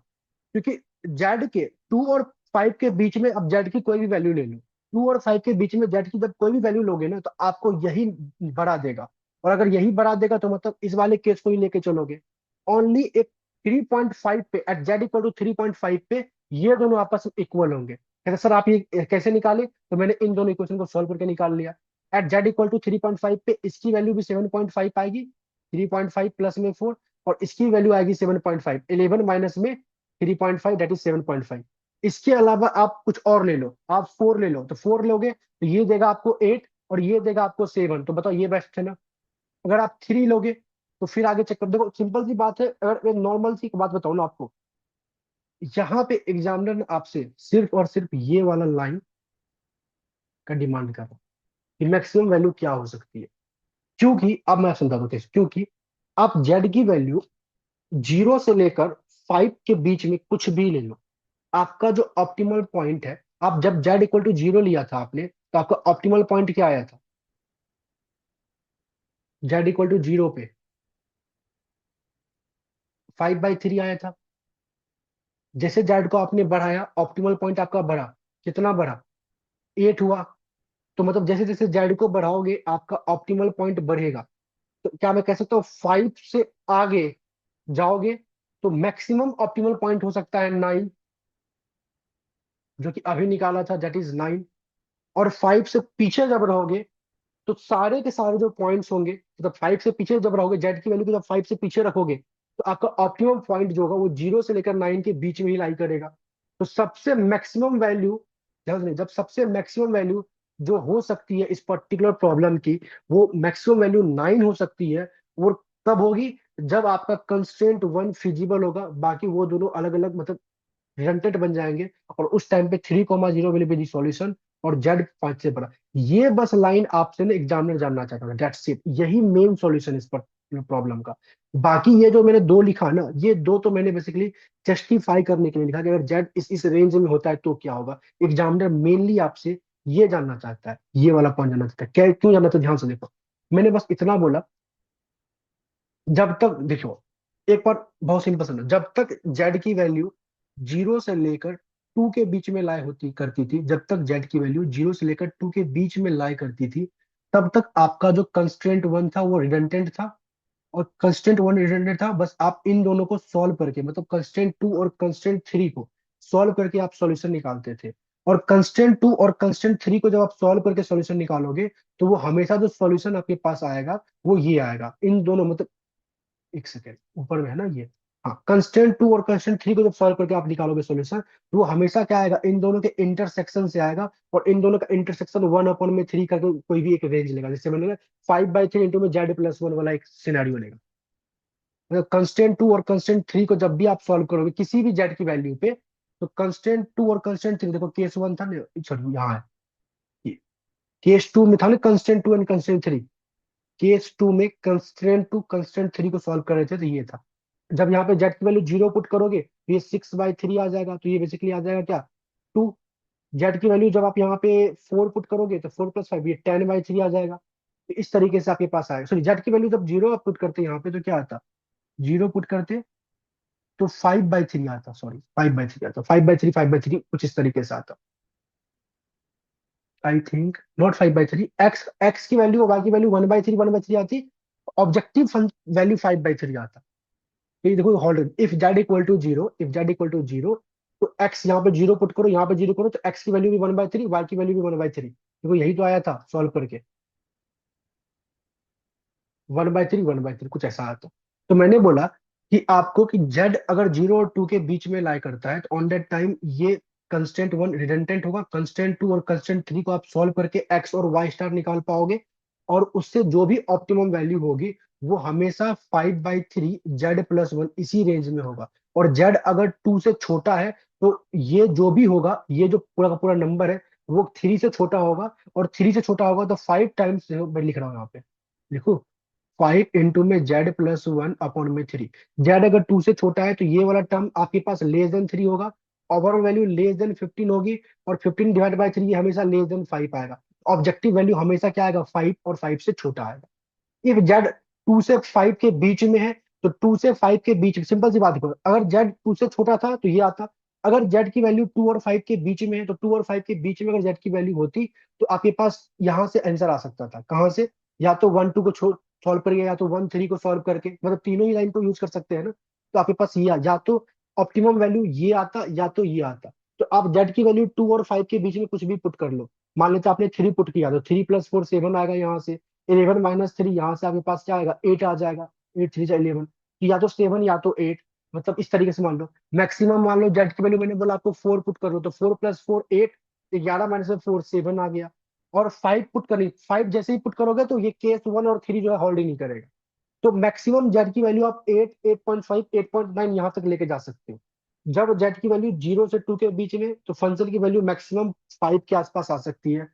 क्योंकि जेड के 2 और फाइव के बीच में अब जेड की कोई भी वैल्यू ले लो, 2 और 5 के बीच में जेड की जब कोई भी वैल्यू लोगे ना, तो आपको यही बढ़ा देगा। और अगर यही बढ़ा देगा तो मतलब इस वाले केस को ही लेके चलोगे। ओनली एक 3.5 पे, एट जेड इक्वल टू 3.5 पे ये दोनों आपस में इक्वल होंगे। कहते सर आप ये कैसे निकाले, तो मैंने इन दोनों इक्वेशन को सॉल्व करके निकाल लिया। एट जेड इक्वल टू 3.5 पे इसकी वैल्यू भी 7.5 आएगी, 3.5 प्लस में 4, और इसकी वैल्यू आएगी 7.5, 11 माइनस में 3.5 दैट इज 7.5। इसके अलावा आप कुछ और ले लो, आप 4 ले लो, तो 4 लोगे तो ये देगा आपको 8 और ये देगा आपको 7, तो बताओ ये बेस्ट है ना। अगर आप 3 लोगे तो फिर आगे चेक कर, देखो सिंपल सी बात है। अगर एक नॉर्मल सी बात बताऊं ना आपको, यहाँ पे एग्जामिनर ने आपसे सिर्फ और सिर्फ ये वाला लाइन का डिमांड कर रहा है कि मैक्सिमम वैल्यू क्या हो सकती है। क्योंकि अब मैं समझा दूं कैसे, क्योंकि आप जेड की वैल्यू 0 से लेकर 5 के बीच में कुछ भी ले लो, आपका जो ऑप्टिमल पॉइंट है, आप जब जेड इक्वल टू 0 लिया था आपने, तो आपका ऑप्टिमल पॉइंट क्या आया था, जेड इक्वल टू 0 पे 5/3 आया था। जैसे जेड को आपने बढ़ाया, ऑप्टिमल पॉइंट आपका बढ़ा, कितना बढ़ा, 8 हुआ। तो मतलब जैसे जैसे जेड को बढ़ाओगे आपका ऑप्टिमल पॉइंट बढ़ेगा। तो क्या मैं कह सकता हूँ 5 से आगे जाओगे तो मैक्सिमम ऑप्टिमल पॉइंट हो सकता है 9, जो कि अभी निकाला था, दैट इज 9। और 5 से पीछे जब रहोगे तो सारे के सारे जो पॉइंट्स होंगे, मतलब 5 से पीछे जब रहोगे, जेड की वैल्यू को जब 5 से पीछे रखोगे, तो आपका ऑप्टिमम पॉइंट जो होगा वो 0 से लेकर 9 के बीच में ही लाई करेगा। तो सबसे मैक्सिमम वैल्यू, ध्यान दें, जब सबसे मैक्सिमम वैल्यू जो हो सकती है इस पर्टिकुलर प्रॉब्लम की, वो मैक्सिमम वैल्यू 9 हो सकती है। और तब होगी जब आपका कंस्ट्रेंट 1 फिजिबल होगा, बाकी वो दोनों अलग अलग मतलब रिजल्टेंट बन जाएंगे। और उस टाइम पे 3,0 विल बी दी सॉल्यूशन, और जेड 5 से बड़ा। ये बस लाइन आपसे ना एग्जामिनर जानना चाहता था, दैट्स इट, यही मेन सॉल्यूशन इस पर प्रॉब्लम का। बाकी ये जो मैंने दो लिखा ना, ये दो तो मैंने बेसिकली जस्टिफाई करने के लिए लिखा कि अगर जेड इस रेंज में होता है तो क्या होगा। एग्जामिनर मेनली आपसे ये जानना चाहता है, ये वाला पॉइंट जानना चाहता है। क्या क्यों जानना, तो ध्यान से देखो, मैंने बस इतना बोला, जब तक देखो, एक बार बहुत सिंपल समझो, जब तक जेड की वैल्यू 0 से लेकर 2 के बीच में लाई होती करती थी, जब तक जेड की वैल्यू 0 से लेकर 2 के बीच में लाई करती थी, तब तक आपका जो कंस्ट्रेंट 1 था वो रिडंडेंट था। और कंस्टेंट 1 रिडंडेंट था, बस आप इन दोनों को सॉल्व करके, मतलब कंस्टेंट 2 और कंस्टेंट 3 को सॉल्व करके आप सॉल्यूशन निकालते थे। और कंस्टेंट 2 और कंस्टेंट 3 को जब आप सॉल्व करके सॉल्यूशन निकालोगे, तो वो हमेशा जो सॉल्यूशन आपके पास आएगा वो ये आएगा, इन दोनों मतलब, एक सेकेंड, ऊपर में है ना ये, हाँ, कंस्टेंट 2 और कंस्टेंट 3 को जब सॉल्व करके आप निकालोगे सॉल्यूशन, तो वो हमेशा क्या आएगा, इन दोनों के इंटरसेक्शन से आएगा। और इन दोनों का इंटरसेक्शन 1/3 करके कोई भी एक रेंज लेगा, जैसे मैंने 5/3 इंटू में जेड+1 वाला एक सिनेरियो लेगा। मतलब कंस्टेंट 2 और कंस्टेंट 3 को जब भी आप सॉल्व करोगे किसी भी जेड की वैल्यू पे, तो कंस्टेंट 2 और कंस्टेंट 3, देखो केस 1 था ना, सॉरी यहाँ है, केस 2 में था ना कंस्टेंट 2 एंड कंस्टेंट 3, केस 2 में कंस्टेंट 2 कंस्टेंट 3 को सॉल्व कर रहे थे, तो ये था। जब यहाँ पे जेड की वैल्यू 0 पुट करोगे तो ये 6/3 आ जाएगा, तो ये बेसिकली आ जाएगा क्या, 2। जेड की वैल्यू जब आप यहाँ पे 4 पुट करोगे तो 4+5, ये 10/3 आ जाएगा। तो इस तरीके से आपके पास आएगा। सॉरी, जेड की वैल्यू जब 0 आप पुट करते यहाँ पे तो क्या आता, 0 पुट करते तो 5/3 आता, सॉरी 5/3 आता, 5/3, 5/3 कुछ इस तरीके से आता। आई थिंक नॉट 5/3, एक्स की वैल्यू और वाई की वैल्यू 1/3, 1/3 आती, ऑब्जेक्टिव वैल्यू 5/3 आता। तो ये देखो hold, if Z equal to zero, if Z equal to zero, तो एक्स यहाँ पे 0 पुट करो, यहाँ पे 0 करो, तो एक्स की वैल्यू भी 1/3, वाई की वैल्यू भी 1/3। देखो यही तो आया था सॉल्व करके, 1/3, 1/3 कुछ ऐसा आता। तो मैंने बोला कि आपको कि जेड अगर 0 और 2 के बीच में लाई करता है, तो ऑन दैट टाइम ये कंस्टेंट 1 रिडंडेंट होगा, कंस्टेंट 2 और कंस्टेंट 3 को आप सॉल्व करके एक्स और वाई स्टार निकाल पाओगे। और उससे जो भी ऑप्टिमम वैल्यू होगी वो हमेशा 5/3 जेड+1 इसी रेंज में होगा। और जेड अगर 2 से छोटा है तो ये जो भी होगा, ये जो पूरा का पूरा नंबर है वो 3 से छोटा होगा। और 3 से छोटा होगा तो 5 टाइम्स, मैं लिख रहा हूँ यहाँ पे, लिखो, 5 इंटू में जेड+1/3। जेड अगर 2 से छोटा है तो ये वाला टर्म आपके पास लेस देन 3 होगा, ओवरऑल वैल्यू लेस देन 15 होगी, और 15 डिवाइड बाई 3 ये हमेशा लेस देन 5 आएगा। ऑब्जेक्टिव वैल्यू हमेशा क्या आएगा, 5, और 5 से छोटा आएगा। इफ जेड 2 से 5 के बीच में है, तो 2 से 5 के बीच, सिंपल सी बात है, अगर जेड 2 से छोटा था तो ये आता, अगर जेड की वैल्यू 2 और 5 के बीच में है, तो 2 और 5 के बीच में अगर जेड की वैल्यू होती, तो आपके पास यहाँ से आंसर आ सकता था। कहाँ से? या तो 1 2 को छोड़ सॉल्व करिए, या तो 1 3 को सॉल्व करके, मतलब तीनों ही लाइन को यूज कर सकते हैं ना। तो आपके पास ये या तो ऑप्टिमम वैल्यू ये आता, या तो ये आता। तो आप जेड की वैल्यू 2 और 5 के बीच में कुछ भी पुट कर लो। मान लेते आपने 3 पुट किया, तो 3 + 4 7 आएगा यहाँ से। 11 - 3 यहाँ से आपके पास क्या आएगा? 8 आ जाएगा। 8 3 11, या तो 7 या तो 8। मतलब इस तरीके से मान लो। मैक्सिमम मान लो जेड की वैल्यू मैंने बोला आपको 4 पुट करो, तो 4 + 4 8। 11 - 4 7 आ गया। और 5 पुट करनी, 5 जैसे ही पुट करोगे तो ये केस 1 और 3 जो है होल्ड ही नहीं करेगा। तो मैक्सिमम जेड की वैल्यू आप 8 8.5 8.9 यहाँ तक लेके जा सकते हो। जब जेड की वैल्यू 0 से 2 के बीच में, तो फंक्शन की वैल्यू मैक्सिमम 5 के आसपास आ सकती है।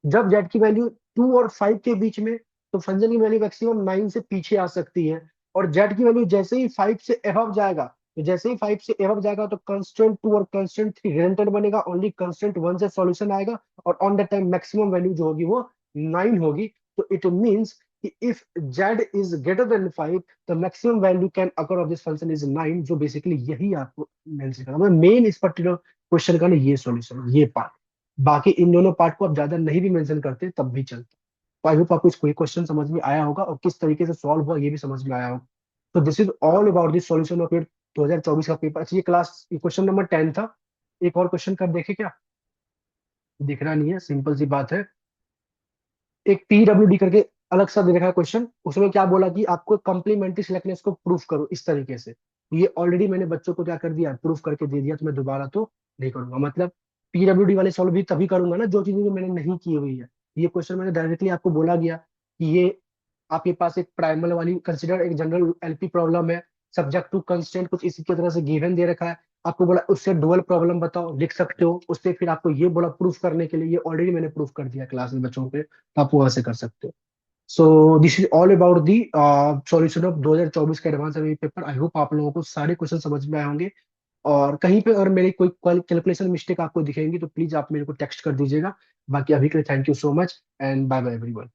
जब जेड की वैल्यू 2 और 5 के बीच में, तो फंक्शन की वैल्यू मैक्सिमम 9 से पीछे आ सकती है। और जेड की वैल्यू जैसे ही 5 से एबव जाएगा, तो जैसे ही 5 से एबव जाएगा, तो कंस्टेंट 2 और कंस्टेंट 3 रिजल्टेंट बनेगा, ओनली कंस्टेंट 1 से सॉल्यूशन आएगा। और on the time maximum value जो होगी वो 9 होगी। तो इट मीन्स कि if z is greater than 5, the maximum value can occur of this function is 9, जो बेसिकली यही आपको मेंशन करना है मेन इस पर्टिकुलर क्वेश्चन का ना, ये सॉल्यूशन, ये पार्ट। बाकी इन दोनों पार्ट को आप ज्यादा नहीं भी मेंशन करते तब भी चलता। तो आई होप आपको इसको क्वेश्चन समझ में आया होगा, और किस तरीके से सॉल्व हुआ ये भी समझ में आया होगा। तो this is all about this solution of your 2024 का पेपर। अच्छा, ये क्वेश्चन नंबर 10 था। एक और क्वेश्चन कर देखे क्या? दिख रहा नहीं है, सिंपल सी बात है। एक पीडब्ल्यूडी करके अलग सा दे रखा है क्वेश्चन, उसमें क्या बोला कि आपको कंप्लीमेंट्री सिलेक्टनेस को प्रूफ करो इस तरीके से। ये ऑलरेडी मैंने बच्चों को क्या कर दिया, प्रूफ करके दे दिया, तो मैं दोबारा तो नहीं करूंगा। मतलब पीडब्ल्यूडी वाले सॉल्व भी तभी करूंगा ना जो चीजें मैंने नहीं की हुई है। ये क्वेश्चन मैंने डायरेक्टली आपको बोला गया कि ये आपके पास एक प्राइमल वाली कंसिडर एक जनरल एलपी प्रॉब्लम है, सब्जेक्ट टू कंस्टेंट कुछ इसी की तरह से गिवन दे रखा है। आपको बोला उससे डुअल प्रॉब्लम बताओ, लिख सकते हो उससे, फिर आपको ये बोला प्रूफ करने के लिए, ये ऑलरेडी मैंने प्रूफ कर दिया क्लास में बच्चों पे, तो आप वहां से कर सकते हो। So this is all about the solution of 2024 का advance MA paper. I hope आप लोगों को सारे क्वेश्चन समझ में आए होंगे। और कहीं पे अगर मेरी कोई कैलकुलेशन मिस्टेक आपको दिखेंगी, तो प्लीज आप मेरे को टेक्स्ट कर दीजिएगा। बाकी अभी के लिए thank you so much, and bye bye everyone.